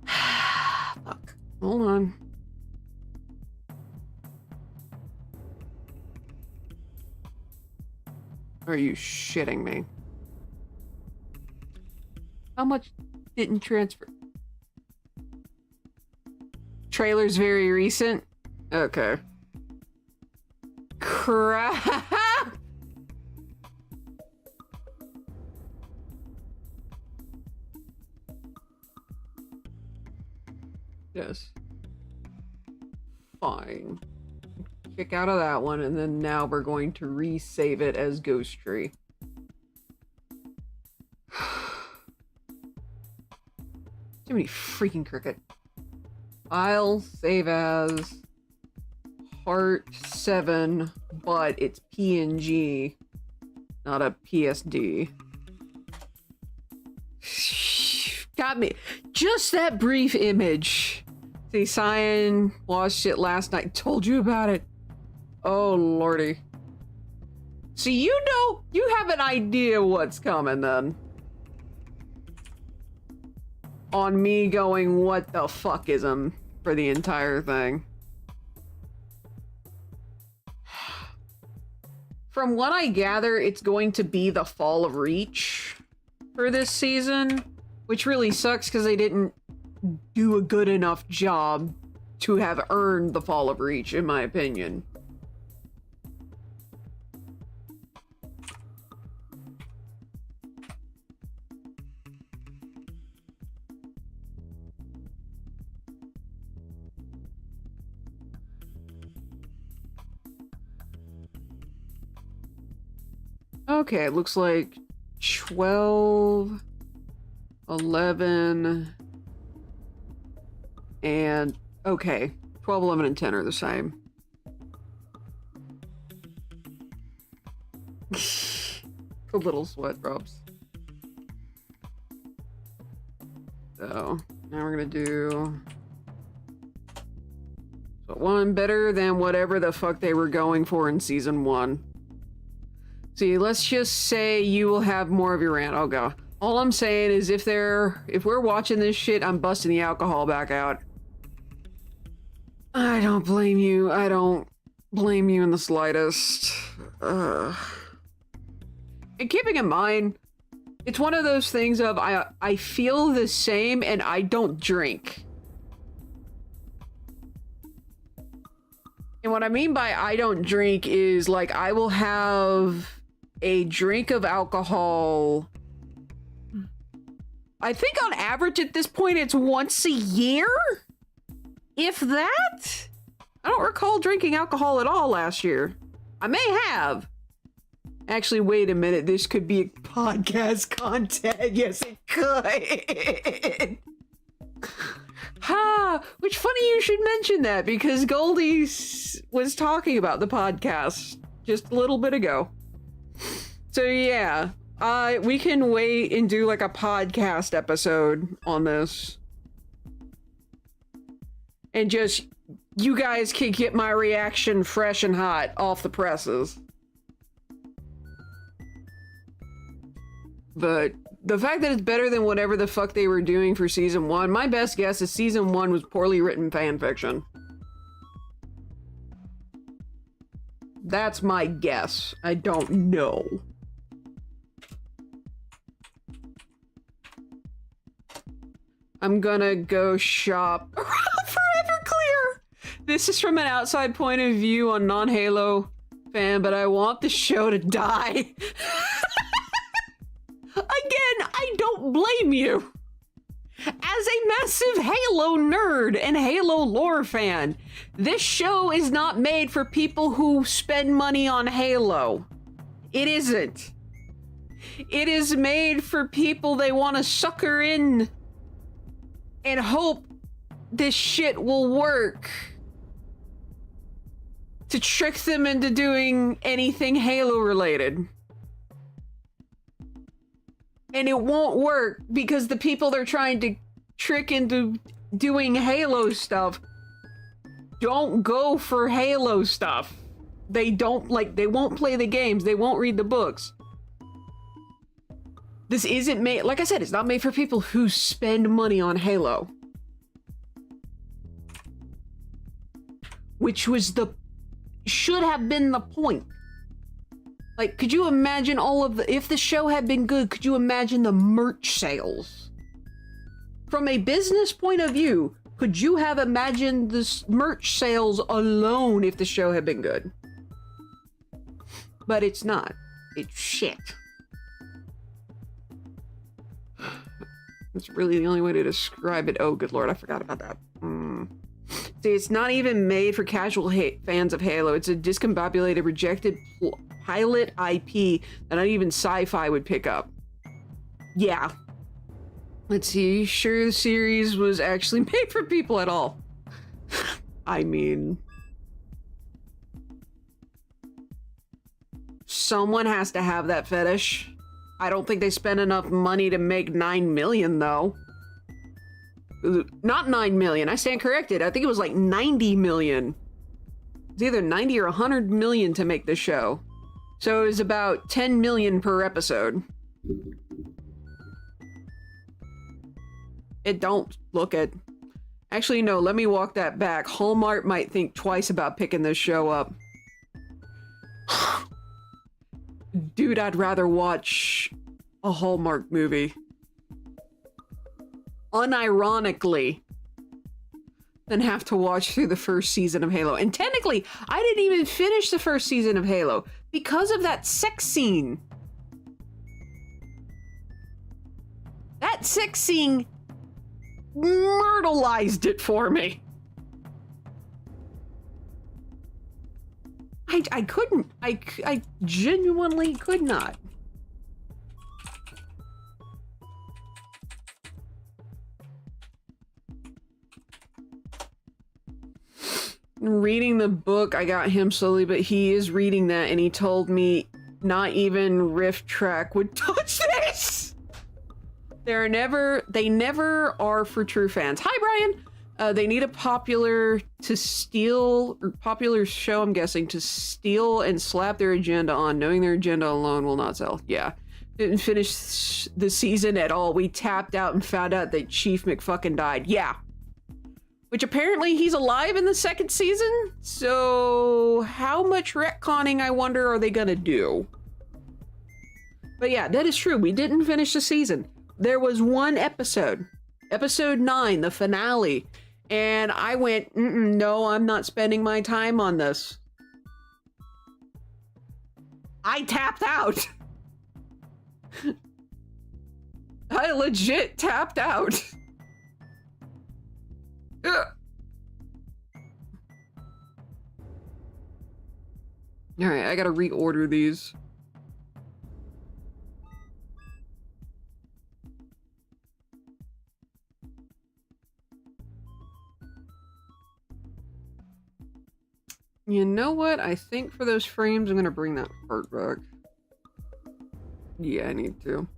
Fuck. Hold on. Are you shitting me? How much didn't transfer? Trailer's very recent? Okay. Crap! Yes. Fine. Kick out of that one, and then now we're going to resave it as Ghost Tree. Too many freaking cricket. I'll save as Part 7, but it's PNG, not a PSD. Got me. Just that brief image. See, Cyan watched it last night. Told you about it. Oh, lordy. So you know, you have an idea what's coming then. On me going, what the fuck is him for the entire thing. From what I gather, it's going to be the Fall of Reach for this season, which really sucks because they didn't do a good enough job to have earned the Fall of Reach, in my opinion. Okay, it looks like 12, 11, and okay, 12, 11, and 10 are the same. The little sweat drops. So, now we're gonna do... So one better than whatever the fuck they were going for in Season 1. See, let's just say you will have more of your rant. Oh god. All I'm saying is if we're watching this shit, I'm busting the alcohol back out. I don't blame you. I don't blame you in the slightest. And keeping in mind, it's one of those things of I feel the same and I don't drink. And what I mean by I don't drink is like I will have a drink of alcohol. I think on average at this point it's once a year? If that? I don't recall drinking alcohol at all last year. I may have. Actually, wait a minute. This could be podcast content. Yes, it could. Ha! Which funny you should mention that because Goldie was talking about the podcast just a little bit ago. So yeah, We can wait and do like a podcast episode on this. And just, you guys can get my reaction fresh and hot off the presses. But the fact that it's better than whatever the fuck they were doing for season 1, my best guess is season 1 was poorly written fan fiction. That's my guess. I don't know. I'm gonna go shop around Forever Clear. This is from an outside point of view on non-Halo fan, but I want the show to die. Again, I don't blame you. As a massive Halo nerd and Halo lore fan, this show is not made for people who spend money on Halo. It isn't. It is made for people they want to sucker in and hope this shit will work to trick them into doing anything Halo related. And it won't work because the people they're trying to trick into doing Halo stuff don't go for Halo stuff. They don't, like, they won't play the games, they won't read the books. This isn't made, like I said, it's not made for people who spend money on Halo. Which was should have been the point. Like, could you imagine if the show had been good, could you imagine the merch sales? From a business point of view, could you have imagined the merch sales alone if the show had been good? But it's not. It's shit. That's really the only way to describe it. Oh, good lord, I forgot about that. See, it's not even made for casual fans of Halo. It's a discombobulated, rejected pilot IP that not even sci-fi would pick up. Yeah. Let's see, sure the series was actually made for people at all. I mean... someone has to have that fetish. I don't think they spent enough money to make 9 million, though. Not 9 million, I stand corrected. I think it was like 90 million. It's either 90 or 100 million to make this show. So it was about 10 million per episode. It don't look it. Actually, no, let me walk that back. Hallmark might think twice about picking this show up. Dude, I'd rather watch a Hallmark movie. Unironically, than have to watch through the first season of Halo. And technically, I didn't even finish the first season of Halo because of that sex scene. That sex scene myrtleized it for me. I couldn't. I genuinely could not. Reading the book, I got him slowly, but he is reading that, and he told me not even Rift Track would touch this. They never are for true fans. Hi, Brian. They need a popular show, I'm guessing, to steal and slap their agenda on. Knowing their agenda alone will not sell. Yeah. Didn't finish the season at all. We tapped out and found out that Chief McFucking died. Yeah. Which apparently he's alive in the second season? So how much retconning, I wonder, are they gonna do? But yeah, that is true. We didn't finish the season. There was one episode. Episode 9, the finale. And I went, no, I'm not spending my time on this. I tapped out. I legit tapped out. Ugh. All right, I gotta reorder these. You know what? I think for those frames, I'm gonna bring that part back. Yeah, I need to.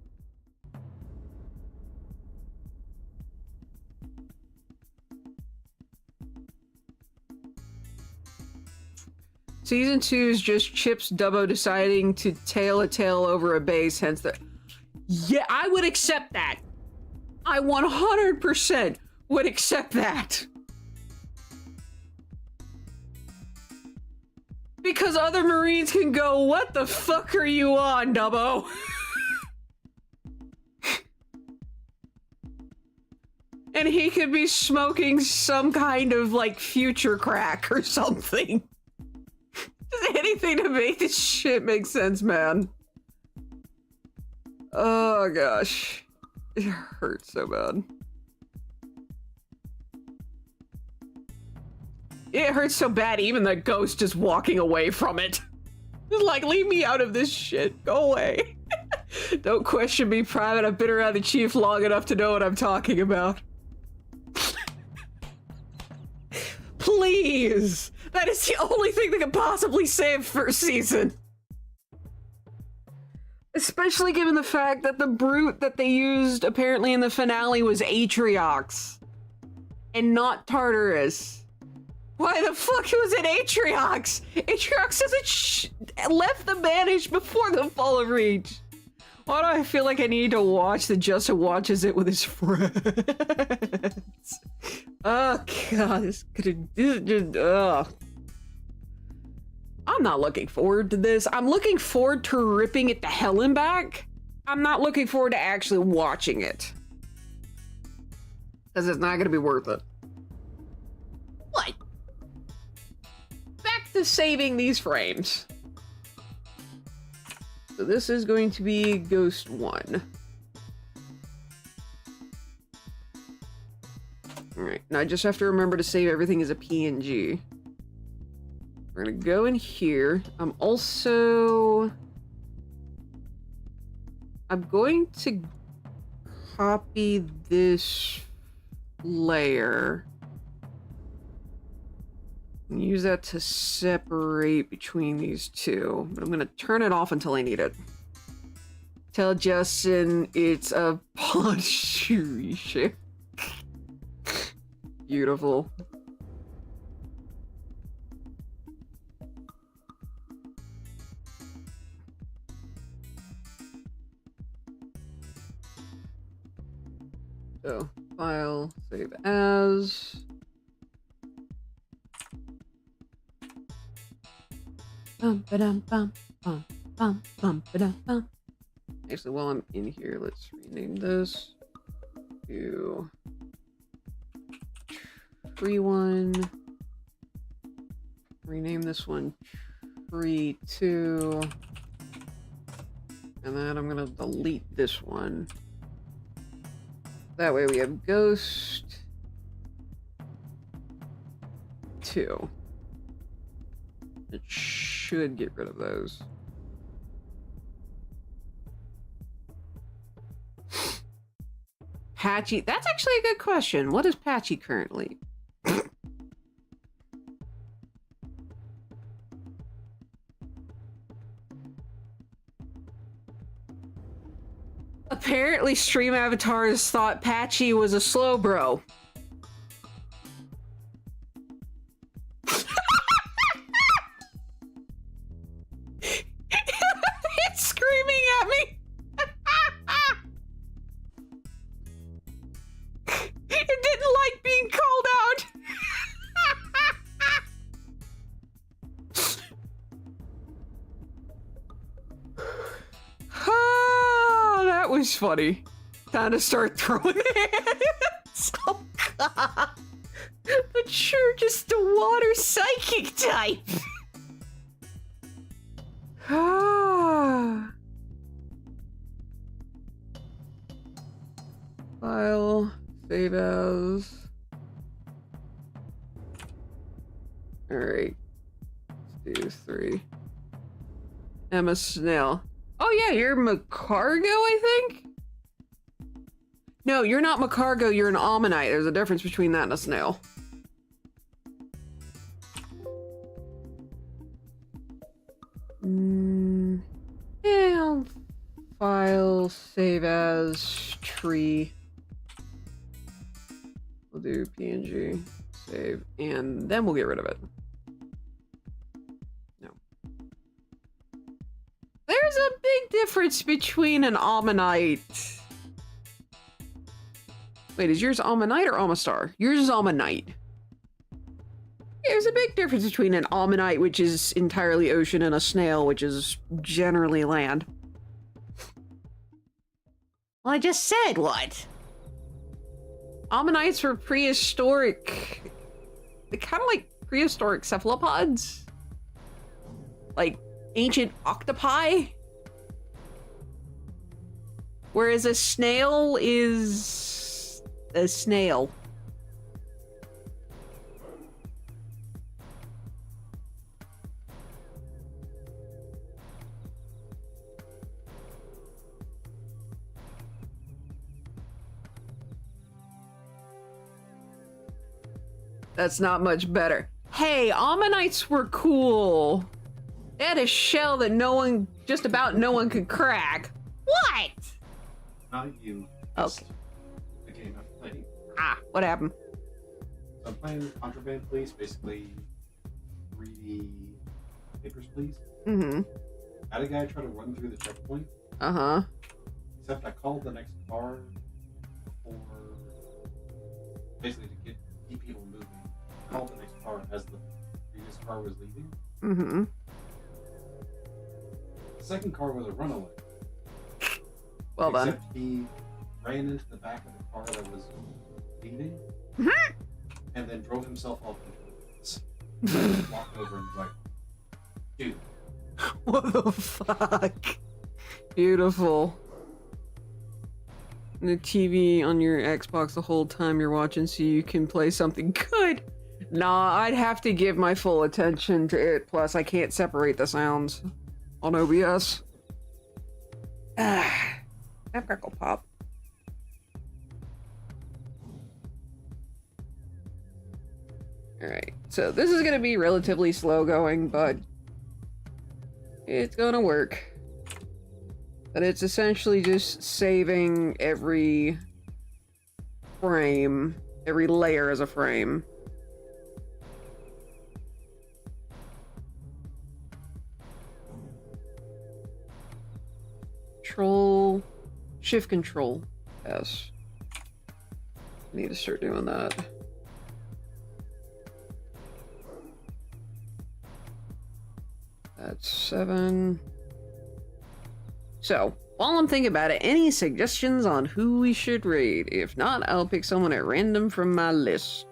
Season 2 is just Chip's Dubbo deciding to tail a tail over a base, hence the... Yeah, I would accept that. I 100% would accept that. Because other Marines can go, what the fuck are you on, Dubbo? And he could be smoking some kind of, like, future crack or something. Just anything to make this shit make sense, man. Oh, gosh. It hurts so bad. It hurts so bad even the ghost is walking away from it. Just like, leave me out of this shit. Go away. Don't question me, Private. I've been around the Chief long enough to know what I'm talking about. Please! That is the only thing that could possibly save first season. Especially given the fact that the brute that they used apparently in the finale was Atriox. And not Tartarus. Why the fuck was it Atriox? Atriox hasn't left the Banished before the Fall of Reach. Why do I feel like I need to watch that Justin watches it with his friends? Oh god, this could just, ugh. I'm not looking forward to this. I'm looking forward to ripping it to hell and back. I'm not looking forward to actually watching it. Because it's not going to be worth it. What? Back to saving these frames. So this is going to be Ghost 1. Alright, now I just have to remember to save everything as a PNG. We're gonna go in here. I'm going to copy this layer and use that to separate between these two. But I'm gonna turn it off until I need it. Tell Justin it's a Ponchuri ship. Beautiful. So, file, save as. Bum ba-dum bum bum bum bum ba-dum bum. Actually, while I'm in here, let's rename this to Tree 1. Rename this one Tree 2. And then I'm gonna delete this one. That way we have Ghost 2. It should get rid of those. Patchy. That's actually a good question. What is Patchy currently? Apparently, stream avatars thought Patchy was a slow bro. It's screaming at me. It didn't like being called out. Oh, that was funny. Time to start throwing hands. Oh god. But sure, just a water psychic type. Ah. File, save as. Alright. Let's do 3. Emma Snell. Oh yeah, you're Macargo, I think? No, you're not Macargo, you're an Ammonite. There's a difference between that and a snail. Yeah, I'll File, save as, tree. We'll do PNG, save, and then we'll get rid of it. No. There's a big difference between an Almanite. Wait, is yours Almanite or Almastar? Yours is Almanite. There's a big difference between an Almanite, which is entirely ocean, and a snail, which is generally land. Well, I just said what? Ammonites were prehistoric. They're kind of like prehistoric cephalopods. Like ancient octopi. Whereas a snail is a snail. That's not much better. Hey, Ammonites were cool. They had a shell that just about no one could crack. What? Not you. Okay. The game I'm playing. Ah, what happened? So I'm playing Contraband Police, basically 3D Papers, Please. Mm-hmm. I had a guy try to run through the checkpoint. Uh-huh. Except I called the next car for basically to keep people moving. I called the next car as the previous car was leaving. Mm-hmm. The second car was a runaway. Well done. Except he ran into the back of the car that was leaving and then drove himself off into the woods. Walked over and was like, dude. What the fuck? Beautiful. And the TV on your Xbox the whole time you're watching so you can play something good. Nah, I'd have to give my full attention to it. Plus, I can't separate the sounds on OBS. Ah, that crackle pop. Alright, so this is gonna be relatively slow going, but it's gonna work. But it's essentially just saving every frame, every layer as a frame. Control, shift control, S. I need to start doing that. That's 7. So, while I'm thinking about it, any suggestions on who we should raid? If not, I'll pick someone at random from my list.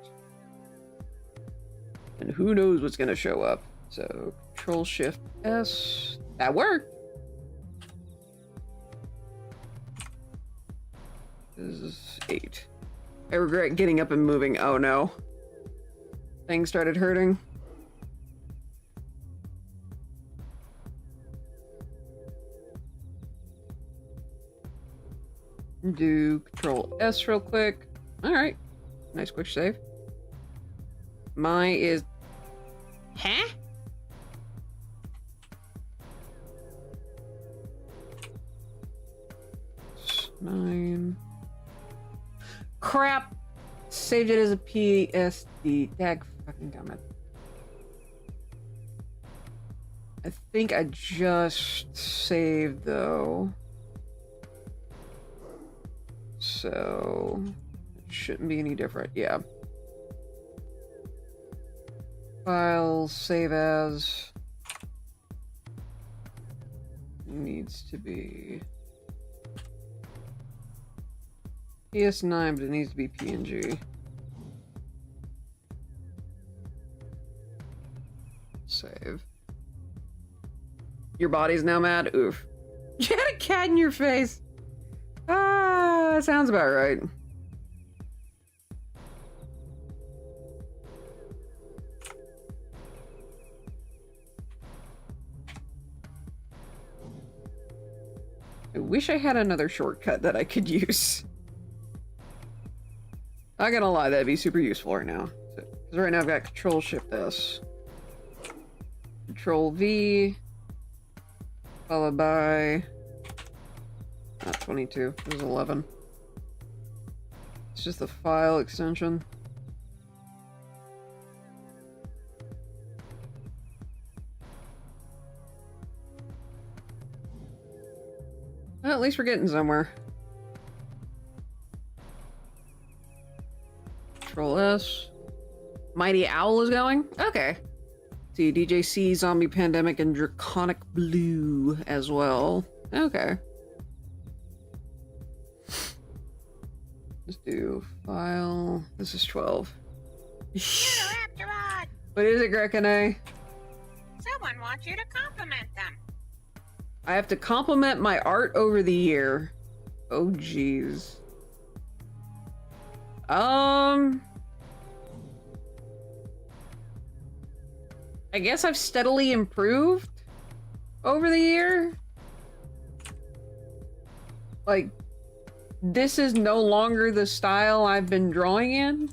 And who knows what's gonna show up. So, Control Shift S. That worked! This is 8. I regret getting up and moving. Oh no. Things started hurting. Do Control S real quick. Alright. Nice quick save. My is... Huh? It's 9. Crap! Saved it as a PSD. Dag fucking damn it. I think I just saved though. So it shouldn't be any different. Yeah. File, save as. Needs to be PS9, but it needs to be PNG. Save. Your body's now mad? Oof. You had a cat in your face. Ah, that sounds about right. I wish I had another shortcut that I could use. Not gonna lie, that'd be super useful right now. Because right now I've got Control Shift S. Control V. Followed by 22. It was 11. It's just the file extension. Well, at least we're getting somewhere. Control S. Mighty Owl is going? Okay. See, DJC, Zombie Pandemic, and Draconic Blue as well. Okay. Let's do file. This is 12. Unoraptormon! What is it, Grekane? Someone wants you to compliment them. I have to compliment my art over the year. Oh, jeez. I guess I've steadily improved over the year. Like, this is no longer the style I've been drawing in.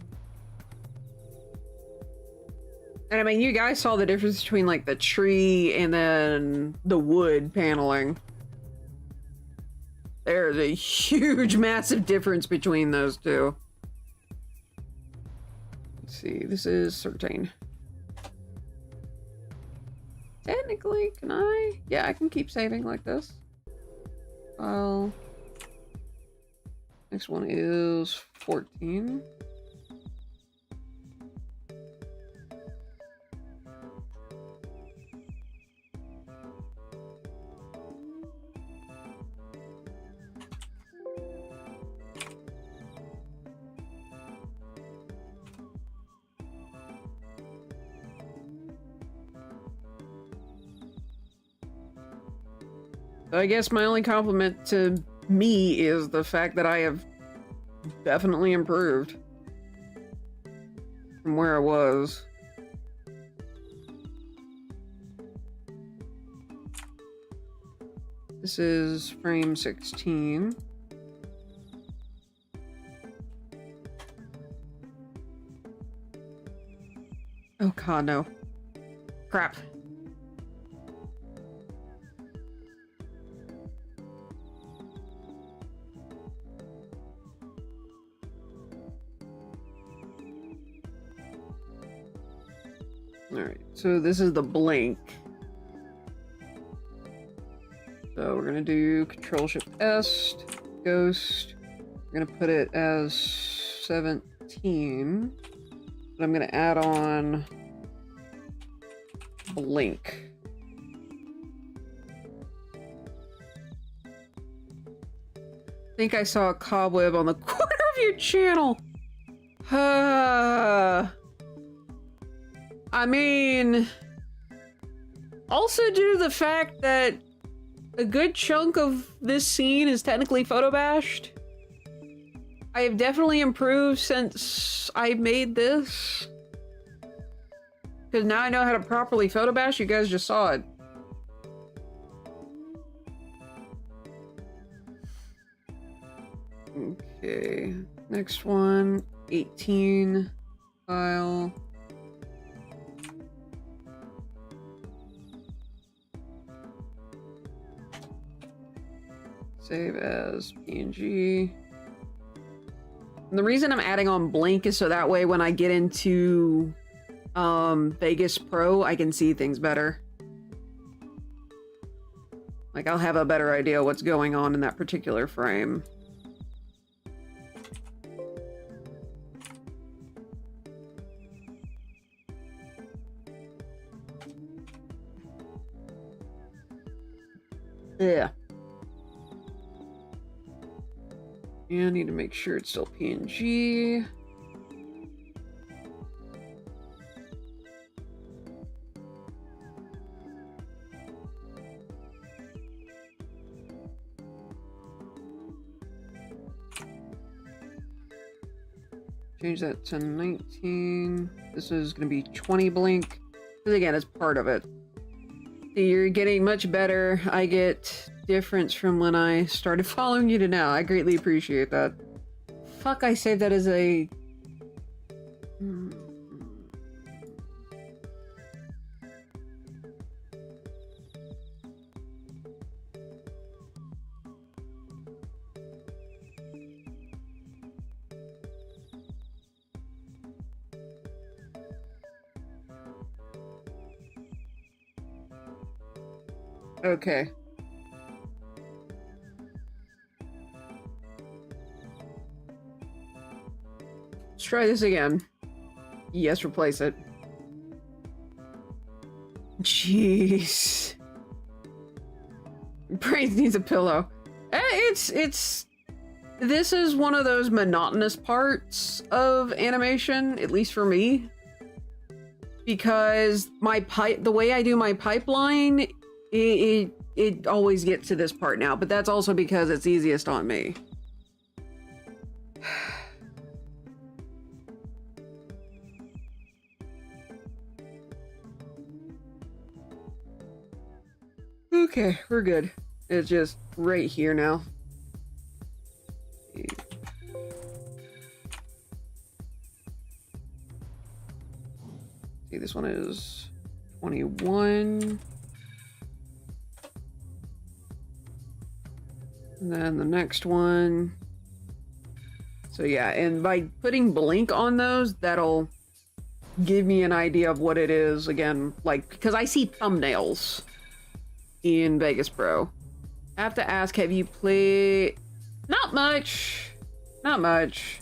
And I mean, you guys saw the difference between like the tree and then the wood paneling. There's a huge, massive difference between those two. Let's see, this is 13. Technically, can I? Yeah, I can keep saving like this. Well, next one is 14. I guess my only compliment to me is the fact that I have definitely improved from where I was. This is frame 16. Oh god, no. Crap. Alright, so this is the blink. So we're gonna do Control Shift S, Ghost. We're gonna put it as 17. But I'm gonna add on blink. I think I saw a cobweb on the corner of your channel. I mean, also due to the fact that a good chunk of this scene is technically photobashed. I have definitely improved since I made this. Because now I know how to properly photobash. You guys just saw it. Okay, next one, 18, file. Save as PNG. And the reason I'm adding on blink is so that way when I get into Vegas Pro, I can see things better. Like, I'll have a better idea what's going on in that particular frame. Yeah. And I need to make sure it's still PNG. Change that to 19. This is going to be 20 blink. Because again, it's part of it. You're getting much better. I get difference from when I started following you to now. I greatly appreciate that. Fuck, I saved that as a... Okay. Let's try this again. Yes, replace it. Jeez. Brains needs a pillow. It's this is one of those monotonous parts of animation, at least for me. Because the way I do my pipeline, it always gets to this part now, but that's also because it's easiest on me. Okay, we're good. It's just right here now. See, this one is 21. And then the next one. So yeah, and by putting blink on those, that'll give me an idea of what it is again, like, because I see thumbnails in Vegas Pro. I have to ask, have you played? Not much. Not much.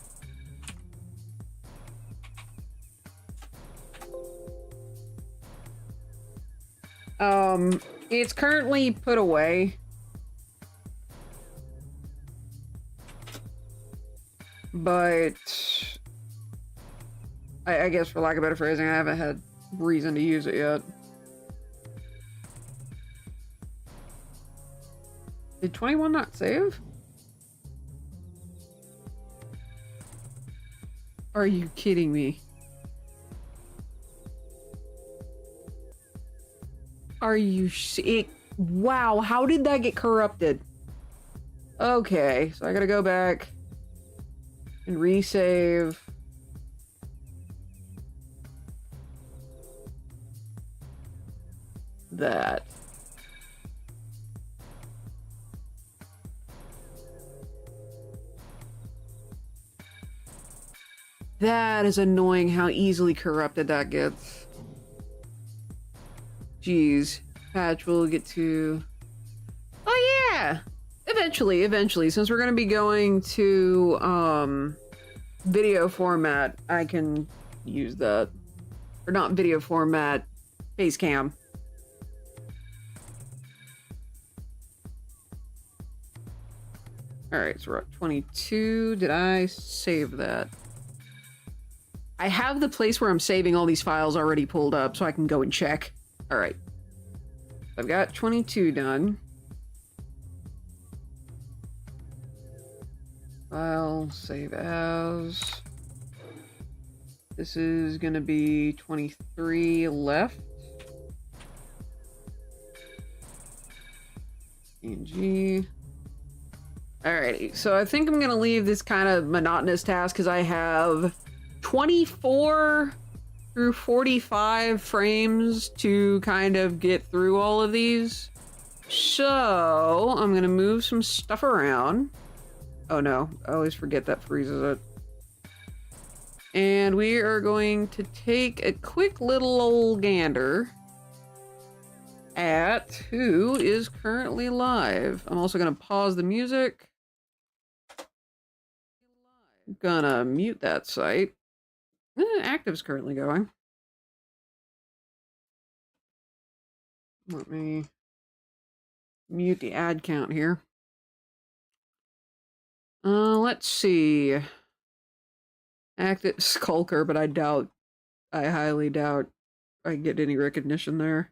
It's currently put away. But I guess for lack of better phrasing, I haven't had reason to use it yet. Did 21 not save? Are you kidding me? Are you wow, how did that get corrupted? Okay, so I gotta go back and resave. That. That is annoying how easily corrupted that gets. Jeez. Patch will get to... Oh yeah! Eventually, since we're gonna be going to, video format, I can use that. Or not video format, face cam. Alright, so we're at 22. Did I save that? I have the place where I'm saving all these files already pulled up, so I can go and check. Alright. I've got 22 done. File, save as. This is gonna be 23 left. PNG. Alrighty, so I think I'm gonna leave this kind of monotonous task because I have 24 through 45 frames to kind of get through all of these. So I'm gonna move some stuff around. Oh no, I always forget that freezes it. And we are going to take a quick little old gander at who is currently live. I'm also gonna pause the music. Gonna mute that site. Active's currently going. Let me mute the ad count here. Let's see. Active Skulker, but I highly doubt I get any recognition there.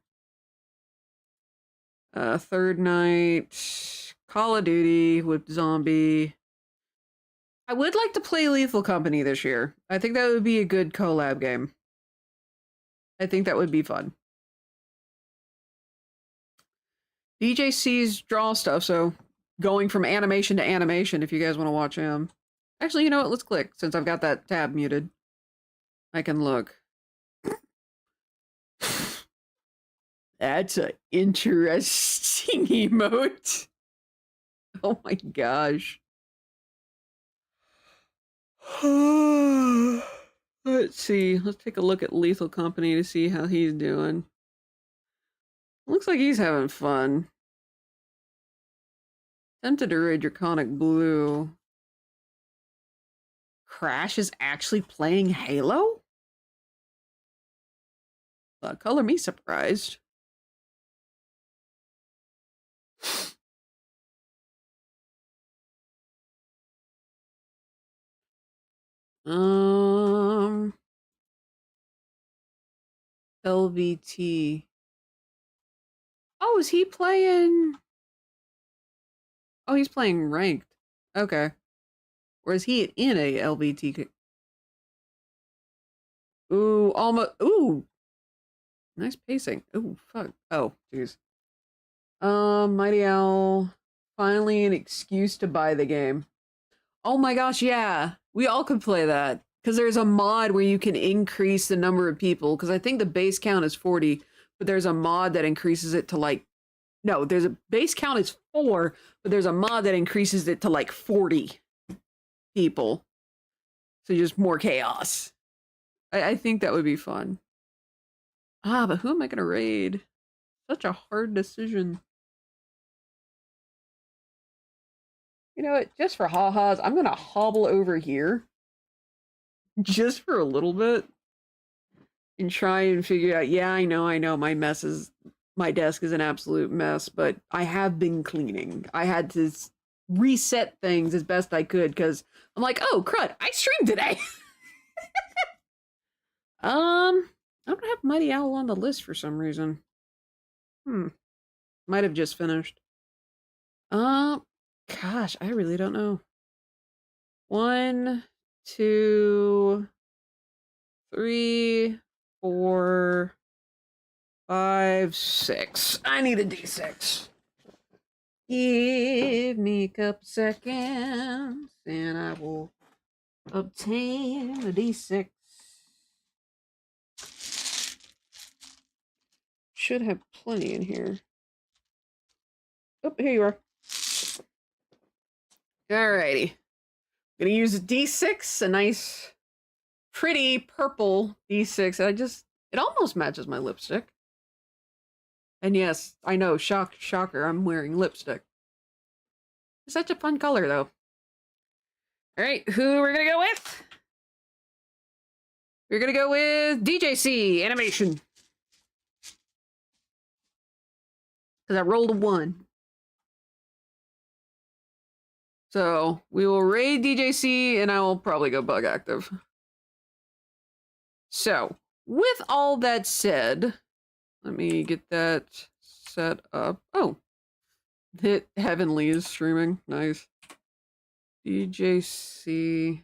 Third Night, Call of Duty with Zombie. I would like to play Lethal Company this year. I think that would be a good collab game. I think that would be fun. DJC's draw stuff, so going from animation to animation if you guys want to watch him. Actually, you know what? Let's click, since I've got that tab muted. I can look. That's an interesting emote. Oh my gosh. Let's see. Let's take a look at Lethal Company to see how he's doing. Looks like he's having fun. Tempted to raid Draconic Blue. Crash is actually playing Halo? Color me surprised. LVT. Oh, is he playing? Oh, he's playing ranked. Okay. Or is he in a LVT? Ooh, almost. Ooh. Nice pacing. Ooh, fuck. Oh, jeez. Mighty Owl. Finally an excuse to buy the game. Oh my gosh, yeah. We all could play that. Because there's a mod where you can increase the number of people. Because I think the base count is 40. But there's a mod that increases it to like... No, there's a base count is 4. But there's a mod that increases it to like 40 people. So just more chaos. I think that would be fun. Ah, but who am I going to raid? Such a hard decision. You know what? Just for ha-has, I'm going to hobble over here. Just for a little bit. And try and figure out, yeah, I know, my desk is an absolute mess, but I have been cleaning. I had to reset things as best I could, because I'm like, oh, crud, I streamed today! I don't have Mighty Owl on the list for some reason. Might have just finished. Gosh, I really don't know. 1, 2, 3, 4, 5, 6. I need a D6. Give me a couple seconds, and I will obtain a D6. Should have plenty in here. Oh, here you are. Alrighty. I'm gonna use a D6, a nice, pretty purple D6. It almost matches my lipstick. And yes, I know, shocker, I'm wearing lipstick. It's such a fun color, though. Alright, who we're gonna go with? We're gonna go with DJC Animation. Because I rolled a 1. So, we will raid DJC, and I will probably go bug active. So, with all that said, let me get that set up. Oh, hit Heavenly is streaming. Nice. DJC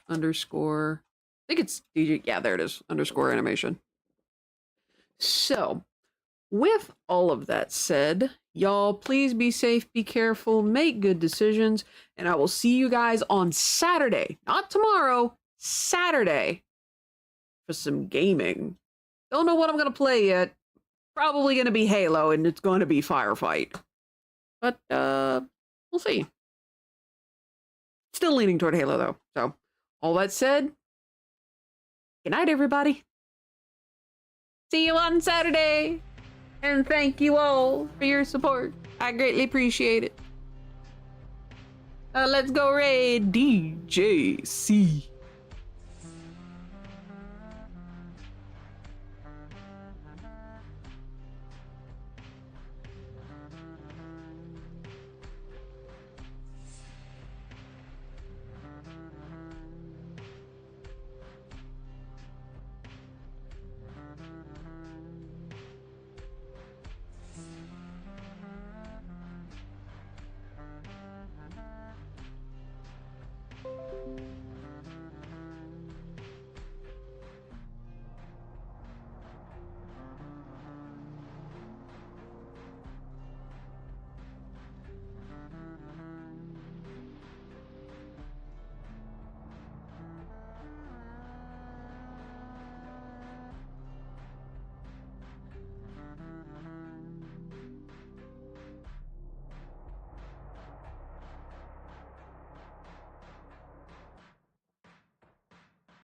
underscore. I think it's DJ. Yeah, there it is. Underscore animation. So, with all of that said, y'all, please be safe, be careful, make good decisions, and I will see you guys on Saturday. Not tomorrow, Saturday. For some gaming. Don't know what I'm going to play yet. Probably going to be Halo, and it's going to be Firefight. But, we'll see. Still leaning toward Halo, though. So, all that said, good night, everybody. See you on Saturday. And thank you all for your support. I greatly appreciate it. Let's go raid DJC.